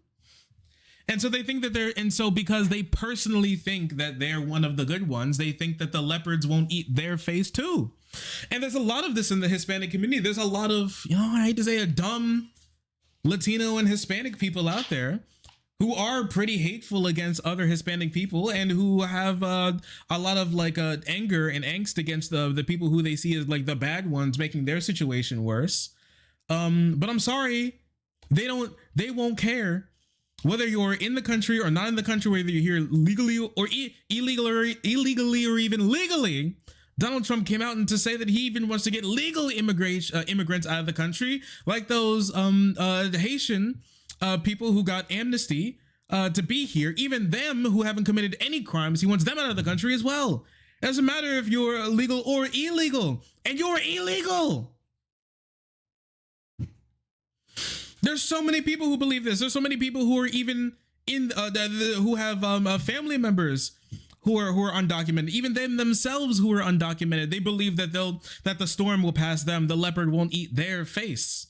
And so they think that because they personally think that they're one of the good ones, they think that the leopards won't eat their face too. And there's a lot of this in the Hispanic community. There's a lot of, I hate to say it, dumb Latino and Hispanic people out there who are pretty hateful against other Hispanic people and who have a lot of anger and angst against the people who they see as like the bad ones, making their situation worse. But I'm sorry, they won't care whether you're in the country or not in the country, whether you're here legally or illegally or even legally. Donald Trump came out and to say that he even wants to get legal immigrants out of the country, like those Haitian people who got amnesty to be here. Even them who haven't committed any crimes, he wants them out of the country as well. It doesn't matter if you're legal or illegal, and you're illegal. There's so many people who believe this. There's so many people who are even in who have family members who are undocumented. Even them themselves who are undocumented. They believe that the storm will pass them. The leopard won't eat their face.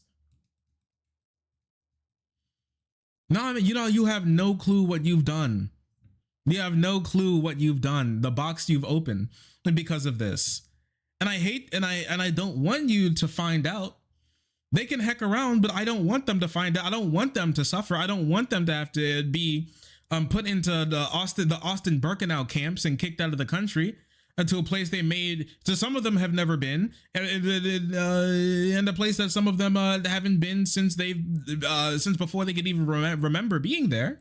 No, I mean, you have no clue what you've done. You have no clue what you've done. The box you've opened, and because of this. And I hate and I don't want you to find out. They can heck around, but I don't want them to find out. I don't want them to suffer. I don't want them to have to be put into the Austin-Birkenau camps and kicked out of the country to a place they made. So some of them have never been, and a place that some of them haven't been since before they could even remember being there.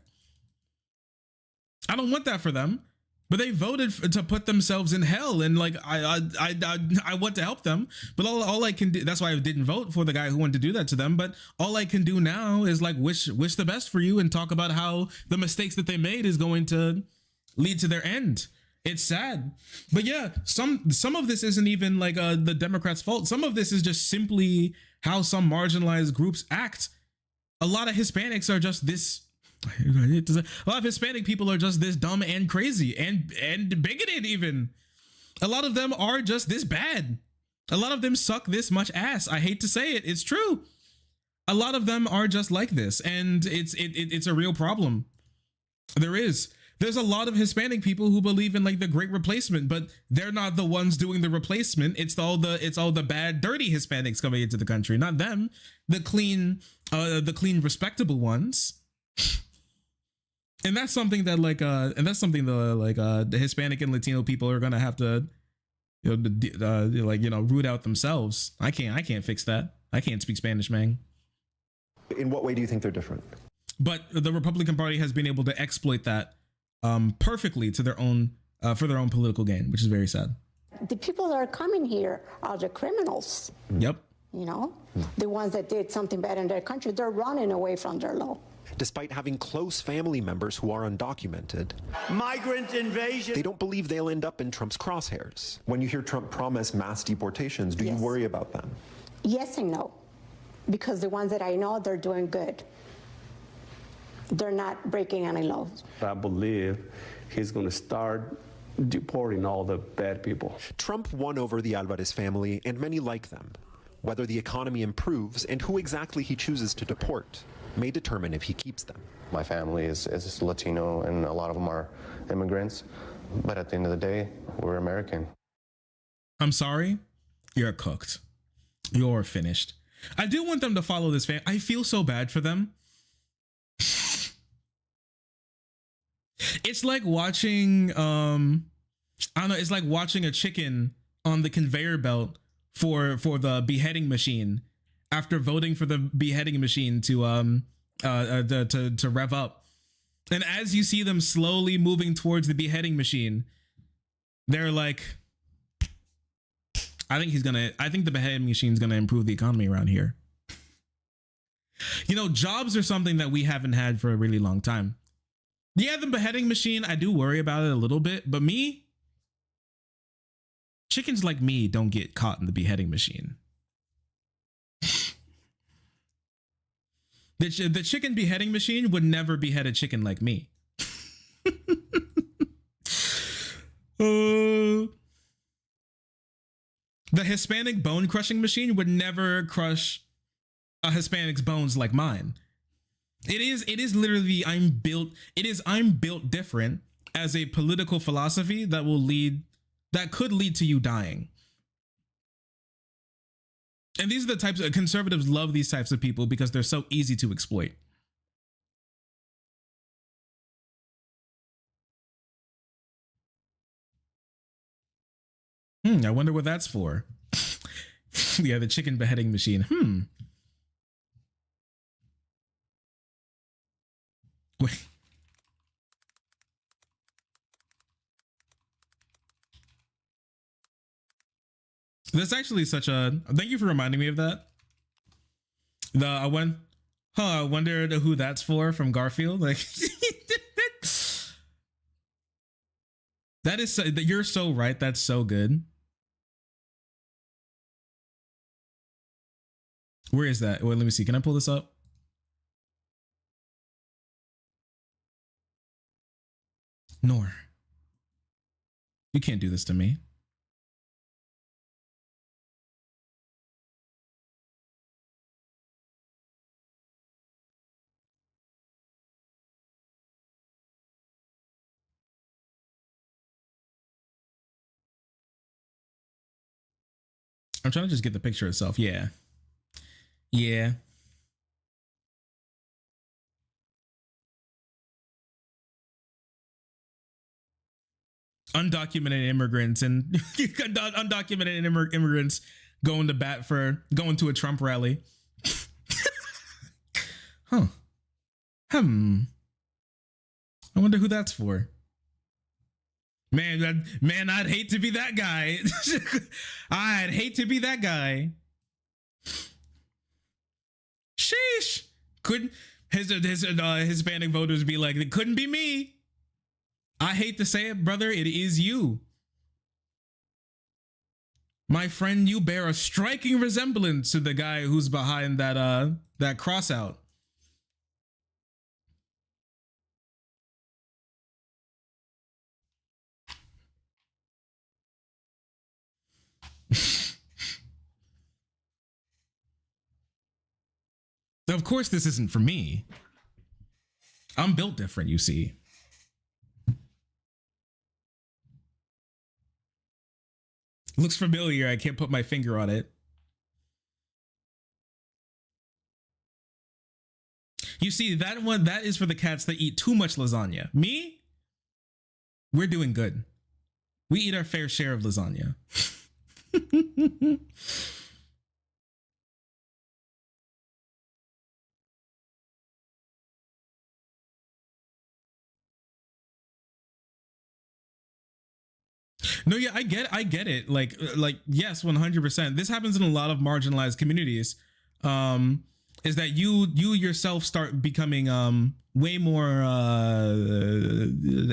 I don't want that for them. But they voted to put themselves in hell, and I want to help them. But all I can do, that's why I didn't vote for the guy who wanted to do that to them. But all I can do now is wish the best for you and talk about how the mistakes that they made is going to lead to their end. It's sad, but yeah, some of this isn't even the Democrats' fault. Some of this is just simply how some marginalized groups act. A lot of Hispanics are just this. A lot of Hispanic people are just this dumb and crazy and bigoted even. A lot of them are just this bad. A lot of them suck this much ass. I hate to say it. It's true. A lot of them are just like this, and it's a real problem. There's a lot of Hispanic people who believe in the great replacement, but they're not the ones doing the replacement. It's all the bad, dirty Hispanics coming into the country, not them. The clean, respectable ones. And that's something that the Hispanic and Latino people are gonna have to root out themselves. I can't fix that. I can't speak Spanish, man. In what way do you think they're different? But the Republican Party has been able to exploit that perfectly to their own for their own political gain, which is very sad. The people that are coming here are the criminals. Yep. The ones that did something bad in their country, they're running away from their law. Despite having close family members who are undocumented, migrant invasion, they don't believe they'll end up in Trump's crosshairs. When you hear Trump promise mass deportations, do you worry about them? Yes and no, because the ones that I know, they're doing good. They're not breaking any laws. I believe he's going to start deporting all the bad people. Trump won over the Alvarez family, and many like them. Whether the economy improves and who exactly he chooses to deport may determine if he keeps them. My family is Latino, and a lot of them are immigrants. But at the end of the day, we're American. I'm sorry, you're cooked. You're finished. I do want them to follow this fan. I feel so bad for them. It's like watching, it's like watching a chicken on the conveyor belt for the beheading machine after voting for the beheading machine to rev up. And as you see them slowly moving towards the beheading machine, they're like, I think the beheading machine is going to improve the economy around here. Jobs are something that we haven't had for a really long time. Yeah, the beheading machine, I do worry about it a little bit, but chickens like me don't get caught in the beheading machine. The chicken beheading machine would never behead a chicken like me. The Hispanic bone crushing machine would never crush a Hispanic's bones like mine. It is literally I'm built different as a political philosophy that could lead to you dying. And these are the types of conservatives love these types of people because they're so easy to exploit. I wonder what that's for. Yeah, the chicken beheading machine. Wait. That's actually such a, thank you for reminding me of that. I wonder who that's for from Garfield. Like that is you're so right. That's so good. Where is that? Wait, let me see. Can I pull this up? Nor. You can't do this to me. I'm trying to just get the picture itself. Yeah. Yeah. Undocumented immigrants and undocumented immigrants going to bat for going to a Trump rally. Huh. I wonder who that's for. Man, I'd hate to be that guy. I'd hate to be that guy. Sheesh. Couldn't his Hispanic voters be like, it couldn't be me. I hate to say it, brother, it is you. My friend, you bear a striking resemblance to the guy who's behind that cross out. Of course, this isn't for me. I'm built different, you see. Looks familiar. I can't put my finger on it. You see, that one, that is for the cats that eat too much lasagna. Me? We're doing good. We eat our fair share of lasagna. No, yeah, I get it. Like yes, 100%. This happens in a lot of marginalized communities. Is that you yourself start becoming way more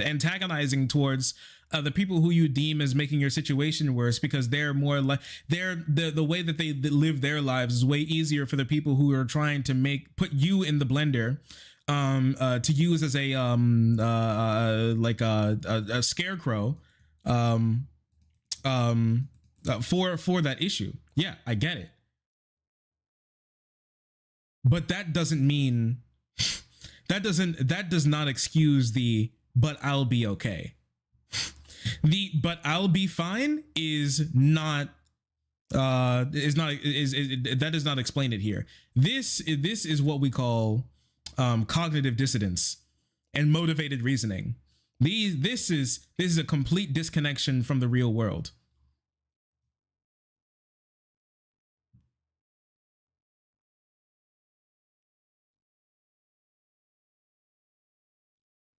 antagonizing towards the people who you deem as making your situation worse, because they're more like the way that they live their lives is way easier for the people who are trying to put you in the blender to use as a like a scarecrow for that issue. Yeah, I get it. But that doesn't mean that does not excuse the but I'll be okay. The but I'll be fine that does not explain it here. This is what we call cognitive dissonance and motivated reasoning. This is a complete disconnection from the real world.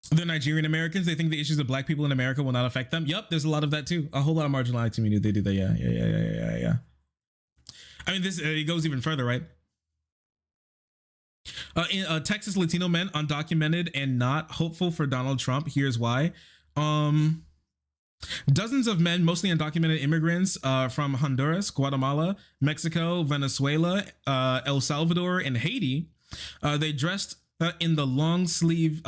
The Nigerian Americans, they think the issues of black people in America will not affect them. Yep, there's a lot of that too. A whole lot of marginalized community, they do that. Yeah. I mean, this it goes even further, right? Texas Latino men, undocumented and not hopeful for Donald Trump. Here's why. Dozens of men, mostly undocumented immigrants from Honduras, Guatemala, Mexico, Venezuela, El Salvador, and Haiti. They dressed in the long sleeve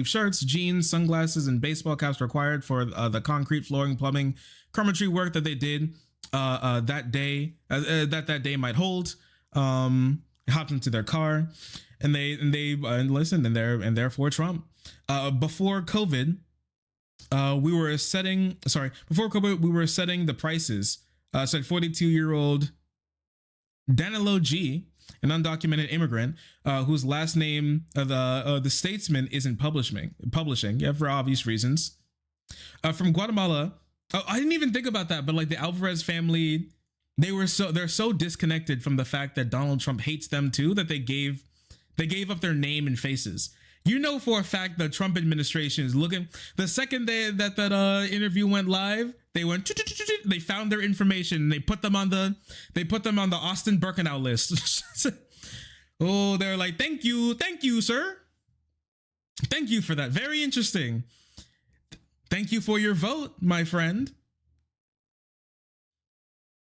shirts, jeans, sunglasses, and baseball caps required for the concrete, flooring, plumbing, carpentry work that they did that day that day might hold. Hopped into their car, and they listened, and they're for Trump. Before COVID, we were setting the prices. So 42-year-old Danilo G, an undocumented immigrant whose last name the Statesman isn't publishing, yeah, for obvious reasons, from Guatemala. Oh, I didn't even think about that, but like the Alvarez family, they're so disconnected from the fact that Donald Trump hates them too, that they gave up their name and faces. You know for a fact the Trump administration is looking. The second day that interview went live, they found their information and they put them on the Austin Birkenau list. Oh, they're like, thank you, sir. Thank you for that. Very interesting. Thank you for your vote, my friend.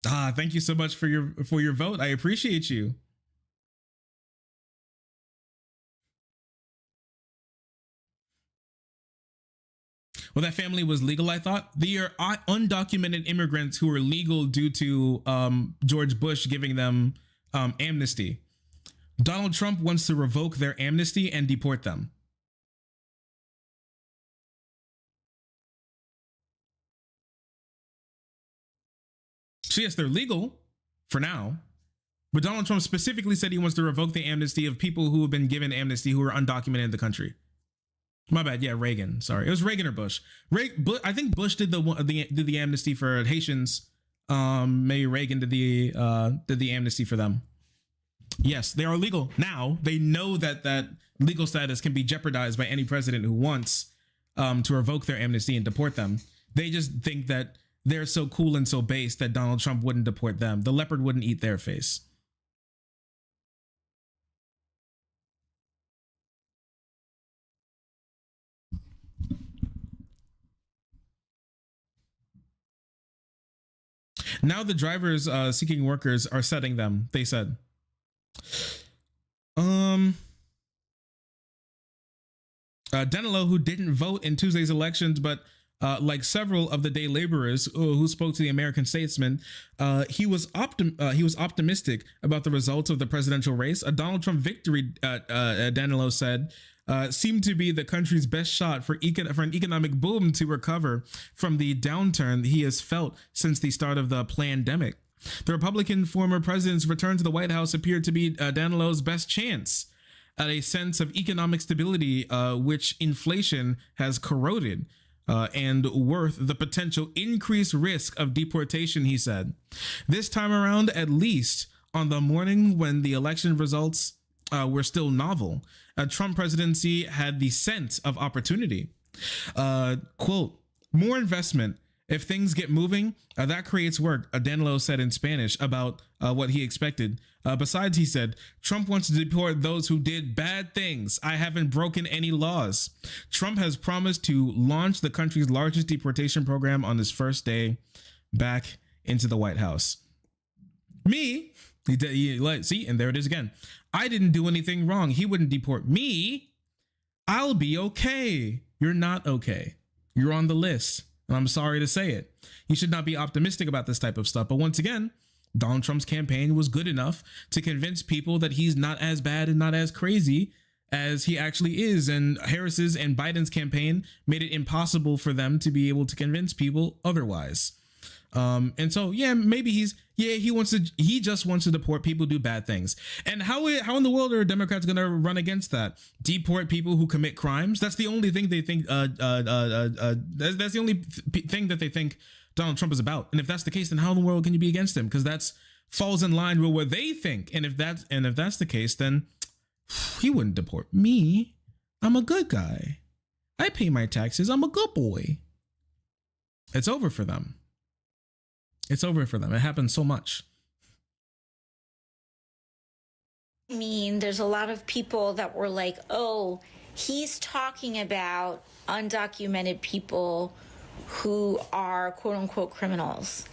Thank you so much for your vote. I appreciate you. Well, that family was legal, I thought. They are undocumented immigrants who are legal due to George Bush giving them amnesty. Donald Trump wants to revoke their amnesty and deport them. So yes, they're legal for now, but Donald Trump specifically said he wants to revoke the amnesty of people who have been given amnesty who are undocumented in the country. My bad. Yeah, Reagan. Sorry, it was Reagan or Bush. I think Bush did the amnesty for Haitians. Maybe Reagan did the amnesty for them. Yes, they are legal now. They know that legal status can be jeopardized by any president who wants to revoke their amnesty and deport them. They just think that they're so cool and so base that Donald Trump wouldn't deport them. The leopard wouldn't eat their face. Now the drivers seeking workers are setting them, they said. Danilo, who didn't vote in Tuesday's elections, but like several of the day laborers who spoke to the American Statesman, he was optimistic about the results of the presidential race. A Donald Trump victory, Danilo said, seemed to be the country's best shot for an economic boom to recover from the downturn he has felt since the start of the pandemic. The Republican former president's return to the White House appeared to be Danilo's best chance at a sense of economic stability, which inflation has corroded, and worth the potential increased risk of deportation, he said. This time around, at least on the morning when the election results were still novel, a Trump presidency had the scent of opportunity. Quote, more investment. If things get moving, that creates work, Danilo said in Spanish about what he expected. Besides, he said, Trump wants to deport those who did bad things. I haven't broken any laws. Trump has promised to launch the country's largest deportation program on his first day back into the White House. Me, see, and there it is again. I didn't do anything wrong. He wouldn't deport me. I'll be okay. You're not okay. You're on the list. And I'm sorry to say it. You should not be optimistic about this type of stuff. But once again, Donald Trump's campaign was good enough to convince people that he's not as bad and not as crazy as he actually is. And Harris's and Biden's campaign made it impossible for them to be able to convince people otherwise. And so, yeah, maybe he just wants to deport people who do bad things. And how in the world are Democrats going to run against that? Deport people who commit crimes? That's the only thing they think, that's the only thing that they think Donald Trump is about. And if that's the case, then how in the world can you be against him? Because that's falls in line with what they think. And if that's the case, then he wouldn't deport me. I'm a good guy. I pay my taxes. I'm a good boy. It's over for them. It's over for them. It happens so much. I mean, there's a lot of people that were like, oh, he's talking about undocumented people who are quote unquote criminals.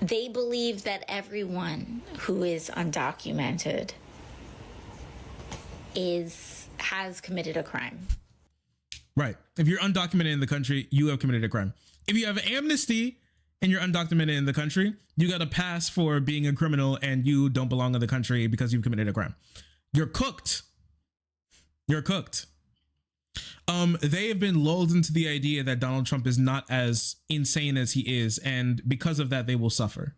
They believe that everyone who is undocumented has committed a crime. Right. If you're undocumented in the country, you have committed a crime. If you have amnesty and you're undocumented in the country, you got a pass for being a criminal and you don't belong in the country because you've committed a crime. You're cooked. You're cooked. They have been lulled into the idea that Donald Trump is not as insane as he is, and because of that, they will suffer.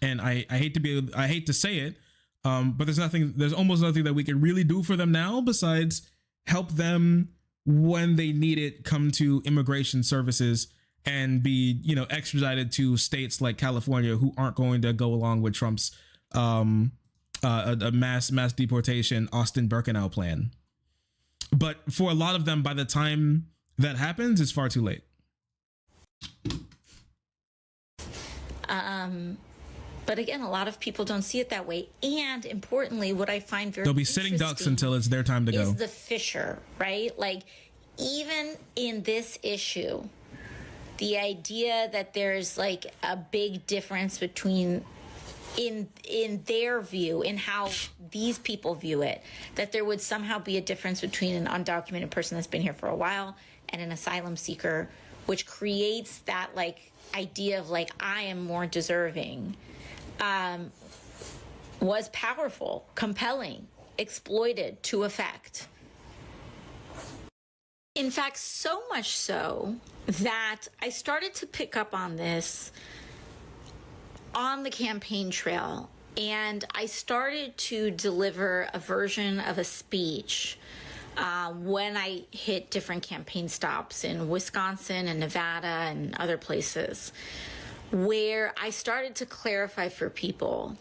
And I hate to say it, but there's almost nothing that we can really do for them now besides help them when they need it come to immigration services and be, extradited to states like California who aren't going to go along with Trump's a mass deportation Austin-Birkenau plan. But for a lot of them, by the time that happens, it's far too late. But again, a lot of people don't see it that way. And importantly, what I find very they'll be sitting ducks until it's their time to go. Is the fisher, right? Like, even in this issue, the idea that there's like a big difference between in their view, in how these people view it, that there would somehow be a difference between an undocumented person that's been here for a while and an asylum seeker, which creates that like idea of like, I am more deserving, was powerful, compelling, exploited to effect. In fact, so much so that I started to pick up on this on the campaign trail, and I started to deliver a version of a speech when I hit different campaign stops in Wisconsin and Nevada and other places, where I started to clarify for people.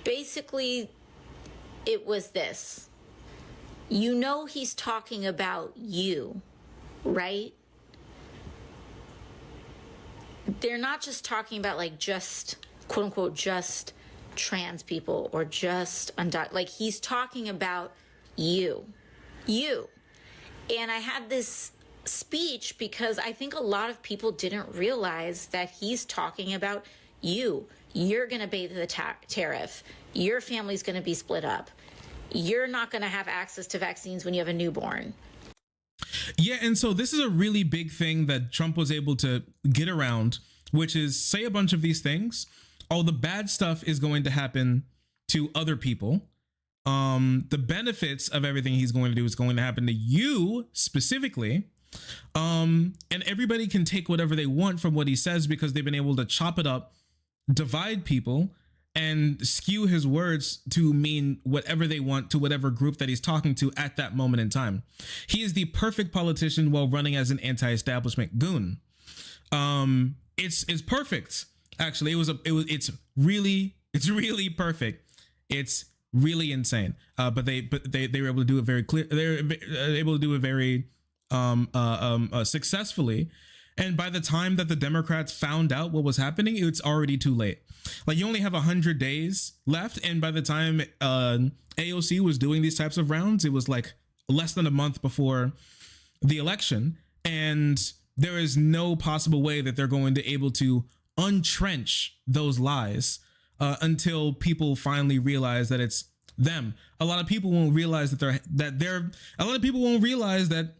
Basically, it was this. He's talking about you, right? They're not just talking about like just, quote unquote, just trans people or just like he's talking about you. And I had this speech because I think a lot of people didn't realize that he's talking about you. You're going to pay the tariff. Your family's going to be split up. You're not going to have access to vaccines when you have a newborn. Yeah, and so this is a really big thing that Trump was able to get around, which is say a bunch of these things. All the bad stuff is going to happen to other people. The benefits of everything he's going to do is going to happen to you specifically. And everybody can take whatever they want from what he says because they've been able to chop it up, divide people, and skew his words to mean whatever they want to whatever group that he's talking to at that moment in time. He is the perfect politician while running as an anti-establishment goon. It's perfect. Actually, it's really perfect. It's really insane. But they were able to do it very clear. They're able to do it very successfully. And by the time that the Democrats found out what was happening, it's already too late. Like, you only have 100 days left. And by the time AOC was doing these types of rounds, it was like less than a month before the election. And there is no possible way that they're going to be able to untrench those lies until people finally realize that it's them. A lot of people won't realize that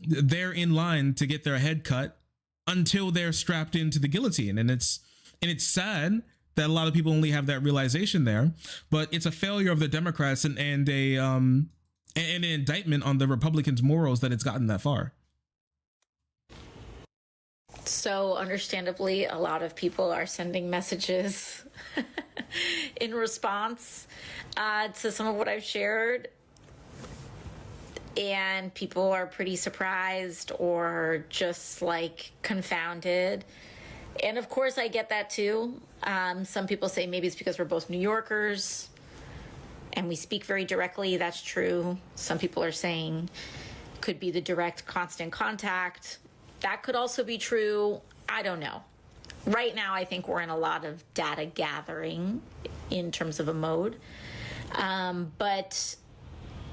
they're in line to get their head cut until they're strapped into the guillotine. And it's sad that a lot of people only have that realization there, but it's a failure of the Democrats and an indictment on the Republicans' morals that it's gotten that far. So understandably, a lot of people are sending messages in response to some of what I've shared. And people are pretty surprised or just like confounded. And of course, I get that too. Some people say maybe it's because we're both New Yorkers and we speak very directly. That's true. Some people are saying could be the direct constant contact. That could also be true. I don't know. Right now, I think we're in a lot of data gathering in terms of a mode. But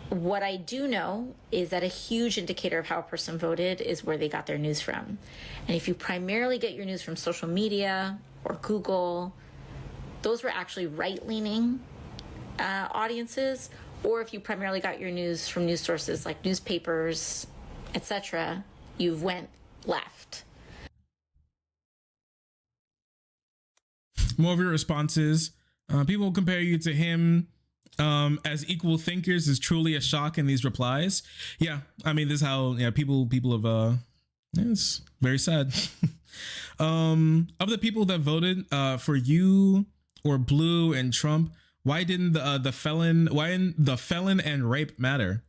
what I do know is that a huge indicator of how a person voted is where they got their news from. And if you primarily get your news from social media or Google, those were actually right-leaning audiences, or if you primarily got your news from news sources like newspapers, etc., you've went left. More of your responses. People compare you to him as equal thinkers is truly a shock in these replies. Yeah, I mean, this is how people have it's very sad. Of the people that voted for you or Blue and Trump, why didn't the felon and rape matter?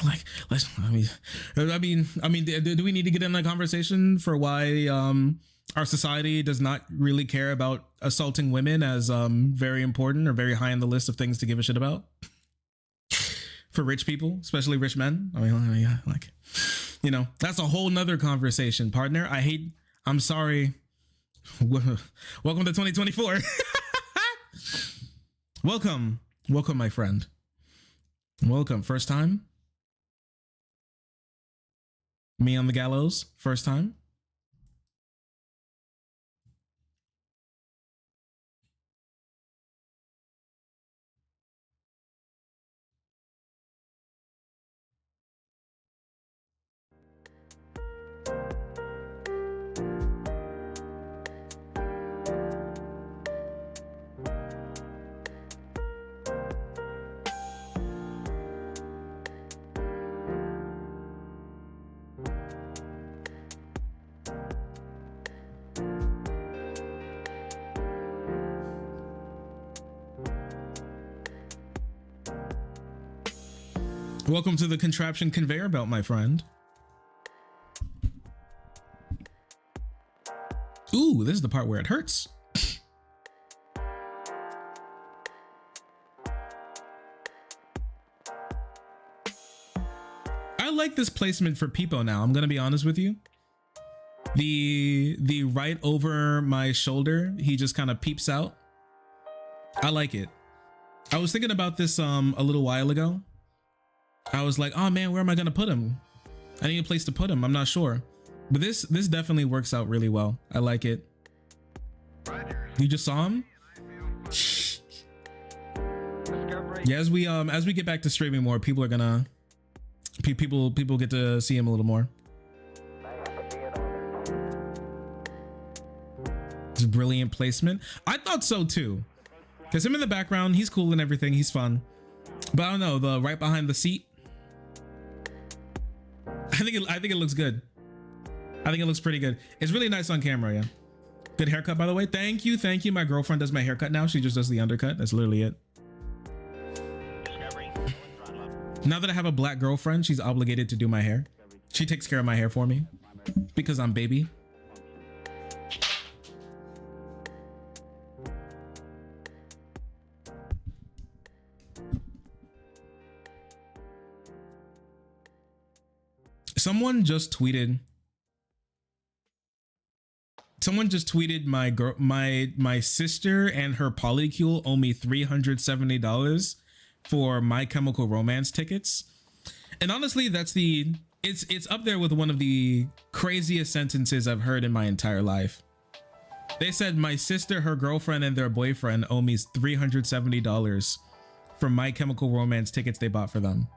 Like, I mean, do we need to get in a conversation for why our society does not really care about assaulting women as very important or very high on the list of things to give a shit about? For rich people, especially rich men. I mean, yeah, like, that's a whole nother conversation, partner. I'm sorry. Welcome to 2024. Welcome, my friend. Welcome. First time? Me on the gallows? First time? Welcome to the contraption conveyor belt, my friend. Ooh, this is the part where it hurts. I like this placement for Peepo now. I'm gonna be honest with you. The right over my shoulder, he just kind of peeps out. I like it. I was thinking about this a little while ago. I was like, oh man, where am I gonna put him? I need a place to put him. I'm not sure, but this definitely works out really well. I like it. You just saw him? Yeah, as we get back to streaming more, people are gonna people get to see him a little more. It's a brilliant placement. I thought so too, because him in the background, he's cool and everything, he's fun, but I don't know, the right behind the seat, I think it looks good. I think it looks pretty good. It's really nice on camera. Yeah, good haircut, by the way. Thank you. My girlfriend does my haircut now. She just does the undercut. That's literally it. Now that I have a black girlfriend, she's obligated to do my hair. She takes care of my hair for me because I'm baby. Someone just tweeted my sister and her polycule owe me $370 for My Chemical Romance tickets. And honestly, it's up there with one of the craziest sentences I've heard in my entire life. They said my sister, her girlfriend, and their boyfriend owe me $370 for My Chemical Romance tickets they bought for them.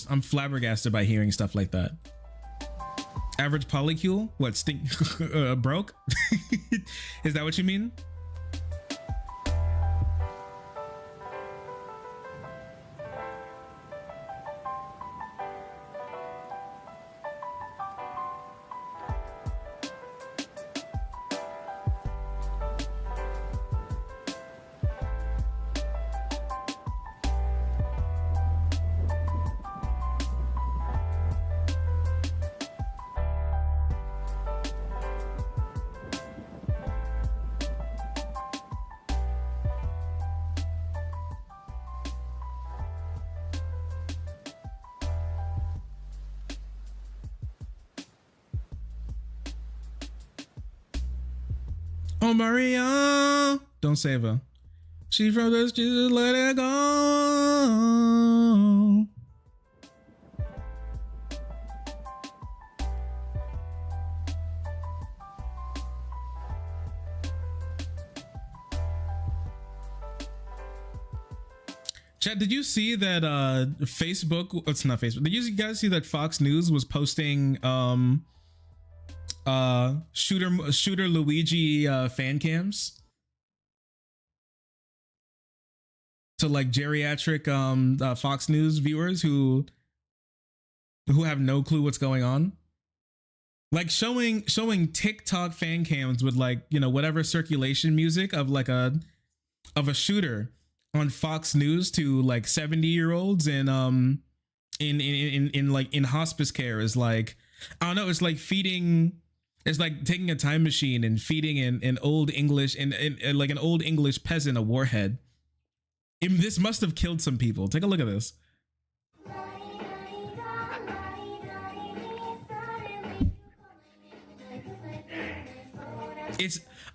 I'm flabbergasted by hearing stuff like that. Average polycule? What, stink broke? Is that what you mean? Oh, Maria, don't save her. She from the streets, just let it go. Chad, did you see that Facebook, it's not Facebook, did you guys see that Fox News was posting shooter Luigi fan cams to like geriatric Fox News viewers who have no clue what's going on? Like showing TikTok fan cams with like, you know, whatever circulation music of like a shooter on Fox News to like 70-year-olds and in hospice care is like, I don't know, it's like feeding, it's like taking a time machine and feeding an old English and like an old English peasant a warhead. This must have killed some people. Take a look at this.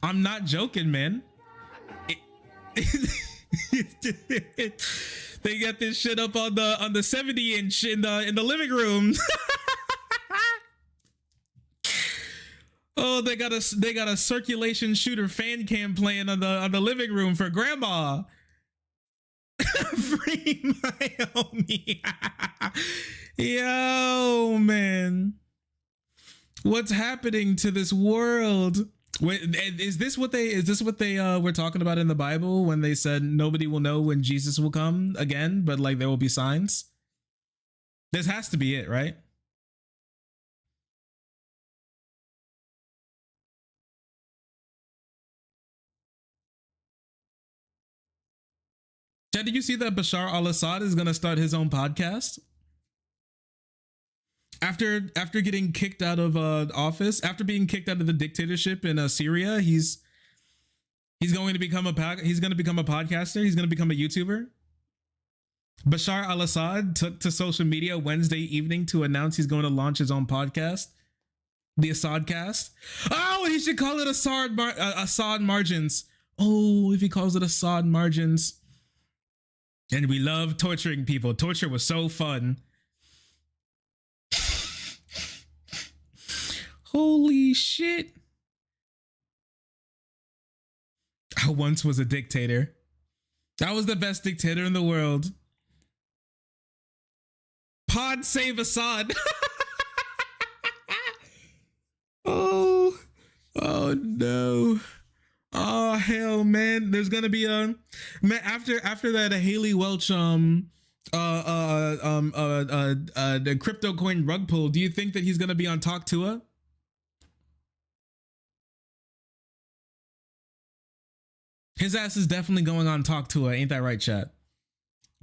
I'm not joking, man. They got this shit up on the 70-inch in the living room. Oh, they got a circulation shooter fan cam playing on the living room for grandma. Free my homie. Yo, man. What's happening to this world? Wait, is this what they were talking about in the Bible when they said nobody will know when Jesus will come again, but like there will be signs? This has to be it, right? Chad, did you see that Bashar al-Assad is going to start his own podcast? After getting kicked out of office, after being kicked out of the dictatorship in Syria, he's going to become a podcaster. He's going to become a YouTuber. Bashar al-Assad took to social media Wednesday evening to announce he's going to launch his own podcast, the Assad Cast. Oh, he should call it Assad Margins. Oh, if he calls it Assad Margins. And we love torturing people. Torture was so fun. Holy shit. I once was a dictator. I was the best dictator in the world. Pod save Assad. Oh no. Oh hell, man. There's gonna be a man after that Haley Welch the crypto coin rug pull. Do you think that he's gonna be on Talk Tua? His ass is definitely going on Talk Tua, ain't that right, chat?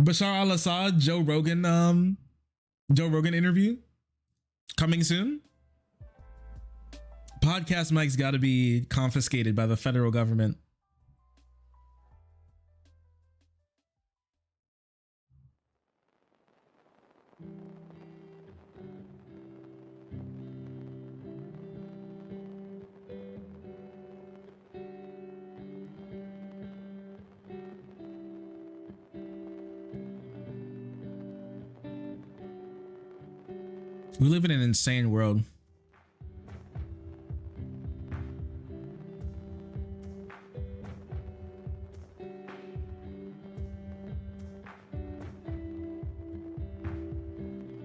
Bashar al-Assad, Joe Rogan interview coming soon. Podcast mics got to be confiscated by the federal government. We live in an insane world.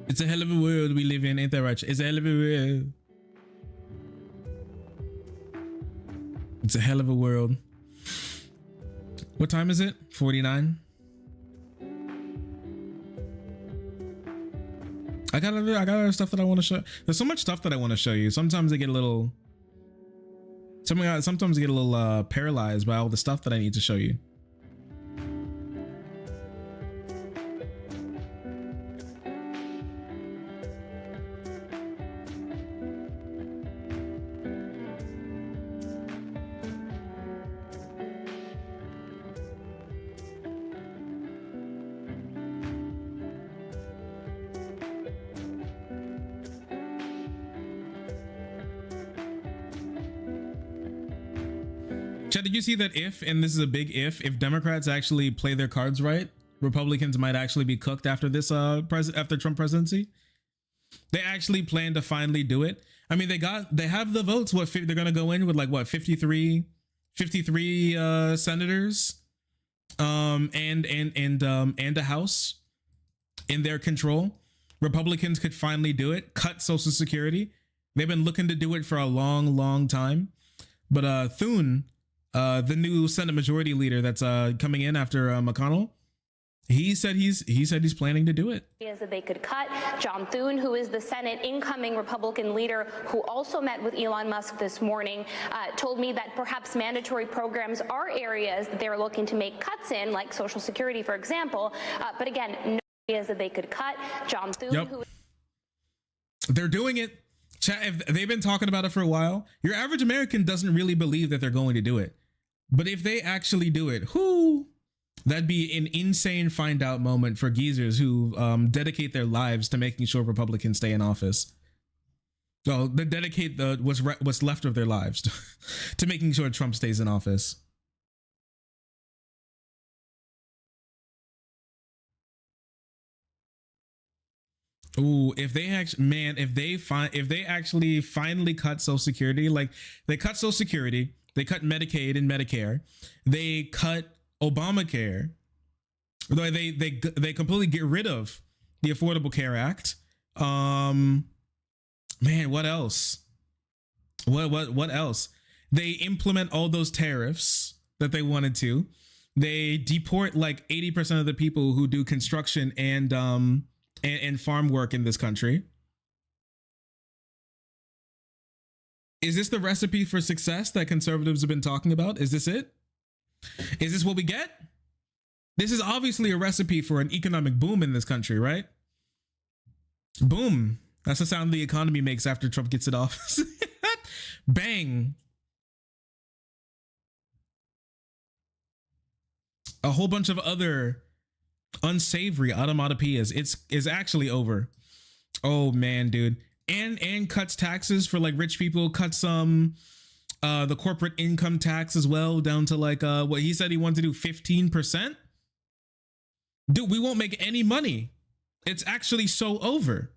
It's a hell of a world we live in, ain't that right? It's a hell of a world. It's a hell of a world. What time is it? 49? I got other stuff that I want to show. There's so much stuff that I want to show you. Sometimes I get a little paralyzed by all the stuff that I need to show you. Chad, did you see that and this is a big if Democrats actually play their cards right, Republicans might actually be cooked after this after Trump presidency? They actually plan to finally do it. I mean, they have the votes. What, they're gonna go in with like what, 53 senators, and a House in their control. Republicans could finally do it, cut Social Security. They've been looking to do it for a long time. But Thune, the new Senate Majority Leader that's coming in after McConnell, he said he's planning to do it. That they could cut. John Thune, who is the Senate incoming Republican leader, who also met with Elon Musk this morning, told me that perhaps mandatory programs are areas that they're looking to make cuts in, like Social Security, for example. But again, no areas that they could cut. John Thune, who they're doing it. They've been talking about it for a while. Your average American doesn't really believe that they're going to do it. But if they actually do it, that'd be an insane find out moment for geezers who dedicate their lives to making sure Republicans stay in office. So they dedicate what's left of their lives to making sure Trump stays in office. Ooh, if they actually finally cut Social Security, like they cut Social Security, they cut Medicaid and Medicare, they cut Obamacare, they completely get rid of the Affordable Care Act. Man, what else? What else? They implement all those tariffs that they wanted to. They deport like 80% of the people who do construction and farm work in this country. Is this the recipe for success that conservatives have been talking about? Is this it? Is this what we get? This is obviously a recipe for an economic boom in this country, right? Boom. That's the sound the economy makes after Trump gets it off. Bang. A whole bunch of other unsavory automatopoeias. It's actually over. Oh man, dude. And cuts taxes for like rich people, cuts the corporate income tax as well down to like what he said he wanted to do, 15%. Dude, we won't make any money. It's actually so over.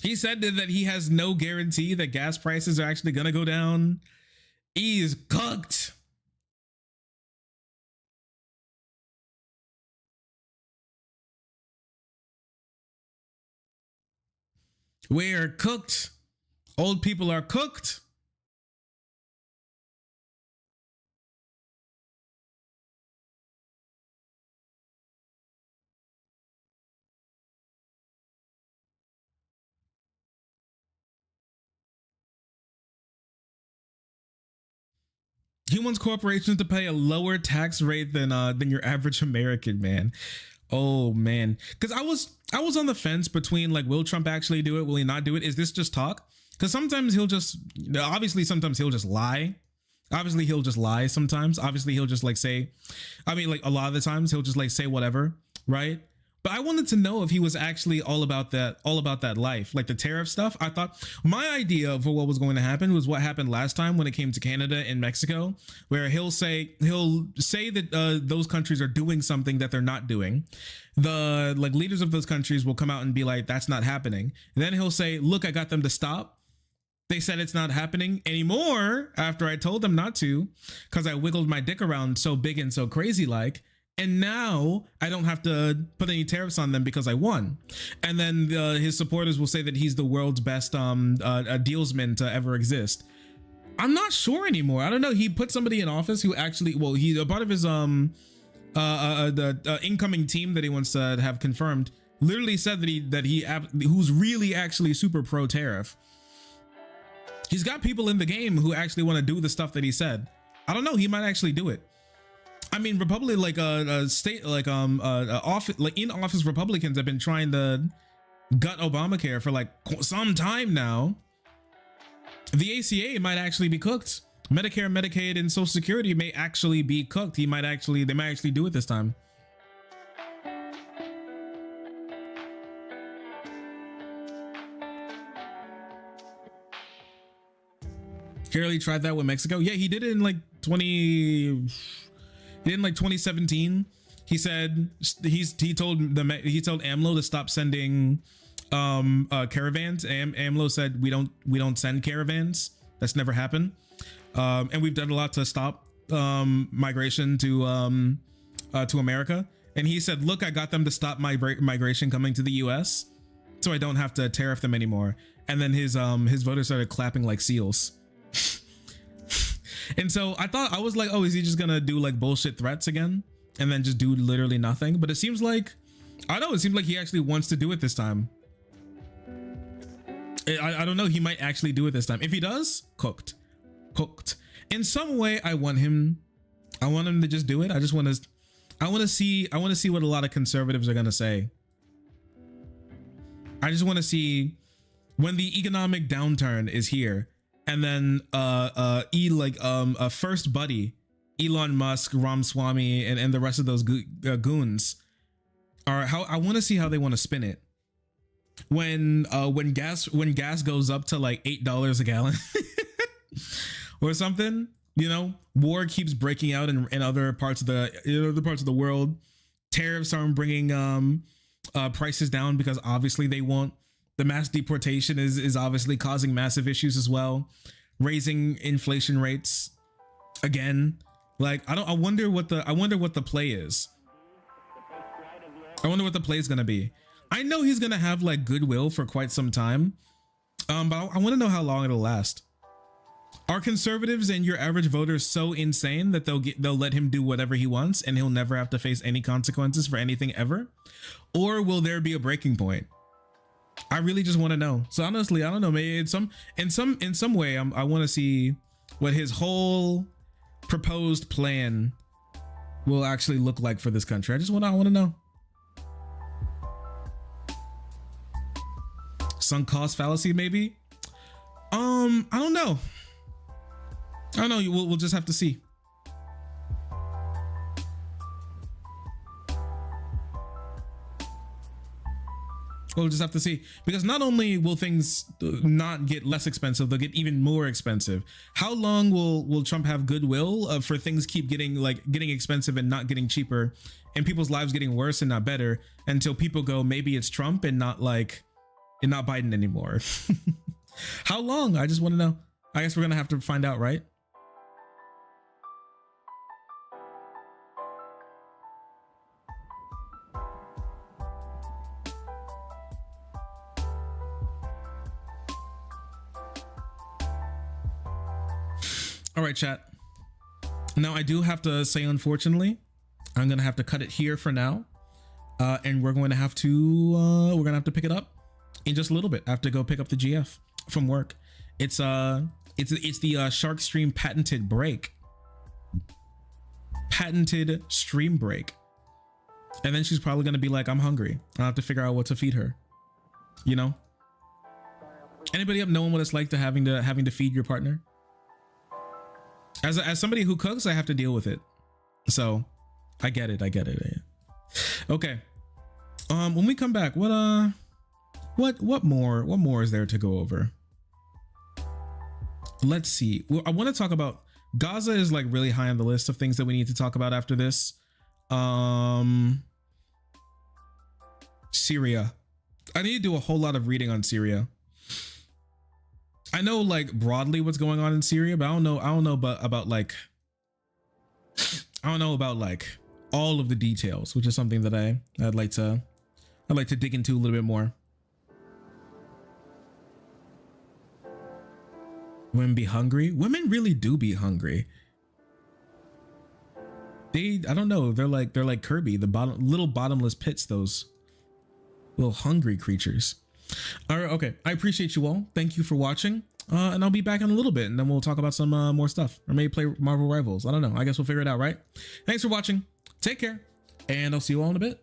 He said that he has no guarantee that gas prices are actually gonna go down. He's cooked. We're cooked. Old people are cooked. He wants corporations to pay a lower tax rate than your average American, man. Oh man, because I was on the fence between like, will Trump actually do it? Will he not do it? Is this just talk? Because sometimes sometimes he'll just lie. Obviously he'll just lie sometimes. Obviously he'll just like say, I mean, like a lot of the times he'll just like say whatever, right? But I wanted to know if he was actually all about that life, like the tariff stuff. I thought my idea for what was going to happen was what happened last time when it came to Canada and Mexico, where he'll say that those countries are doing something that they're not doing. The like leaders of those countries will come out and be like, that's not happening. And then he'll say, look, I got them to stop. They said it's not happening anymore after I told them not to, because I wiggled my dick around so big and so crazy like. And now I don't have to put any tariffs on them because I won. And then his supporters will say that he's the world's best dealsman to ever exist. I'm not sure anymore. I don't know. He put somebody in office who actually, well, he's a part of his the incoming team that he wants to have confirmed. Literally said that who's really actually super pro tariff. He's got people in the game who actually want to do the stuff that he said. I don't know. He might actually do it. I mean, Republican, like state, like office, like in office Republicans have been trying to gut Obamacare for like some time now. The ACA might actually be cooked. Medicare, Medicaid, and Social Security may actually be cooked. They might actually do it this time. He tried that with Mexico. Yeah, he did it in like 2017. He said he told AMLO to stop sending caravans. AMLO said we don't send caravans. That's never happened. And we've done a lot to stop migration to America. And he said, look, I got them to stop migration coming to the US, so I don't have to tariff them anymore. And then his voters started clapping like seals. And so I was like, oh, is he just gonna do like bullshit threats again and then just do literally nothing? But it seems like, I don't know, it seems like he actually wants to do it this time. I don't know, he might actually do it this time. If he does, cooked. In some way, I want him to just do it. I want to see what a lot of conservatives are gonna say. I just want to see when the economic downturn is here, and then first buddy Elon Musk, Ramaswamy, and the rest of those goons are how I want to see how they want to spin it. When gas goes up to like $8 a gallon or something, you know, war keeps breaking out in other parts of the world. Tariffs aren't bringing prices down because obviously they won't. The mass deportation is obviously causing massive issues as well, raising inflation rates again. Like I wonder what the play is. I wonder what the play is gonna be. I know he's gonna have like goodwill for quite some time, but I want to know how long it'll last. Are conservatives and your average voters so insane that they'll let him do whatever he wants and he'll never have to face any consequences for anything ever? Or will there be a breaking point? I really just want to know. So honestly, I don't know. Maybe in some way, I want to see what his whole proposed plan will actually look like for this country. I want to know. Sunk cost fallacy, maybe. I don't know. We'll just have to see. We'll just have to see, because not only will things not get less expensive, they'll get even more expensive. How long will Trump have goodwill for things keep getting expensive and not getting cheaper, and people's lives getting worse and not better, until people go, maybe it's Trump and not Biden anymore? How long? I just want to know. I guess we're gonna have to find out, right? All right, chat. Now I do have to say, unfortunately, I'm gonna have to cut it here for now, and we're going to have to pick it up in just a little bit. I have to go pick up the GF from work. It's the Shark Stream patented stream break, and then she's probably gonna be like, "I'm hungry. I'll have to figure out what to feed her." You know? Anybody up knowing what it's like to having to feed your partner? As somebody who cooks, I have to deal with it. So I get it. Okay. When we come back, what more is there to go over? Let's see. Well, I want to talk about Gaza is like really high on the list of things that we need to talk about after this. Syria. I need to do a whole lot of reading on Syria. I know like broadly what's going on in Syria, but I don't know about like all of the details, which is something that I'd like to dig into a little bit more. Women be hungry? Women really do be hungry. I don't know, they're like Kirby, the little bottomless pits, those little hungry creatures. All right, okay. I appreciate you all. Thank you for watching. And I'll be back in a little bit, and then we'll talk about some more stuff, or maybe play Marvel Rivals. I don't know. I guess we'll figure it out, right? Thanks for watching. Take care, and I'll see you all in a bit.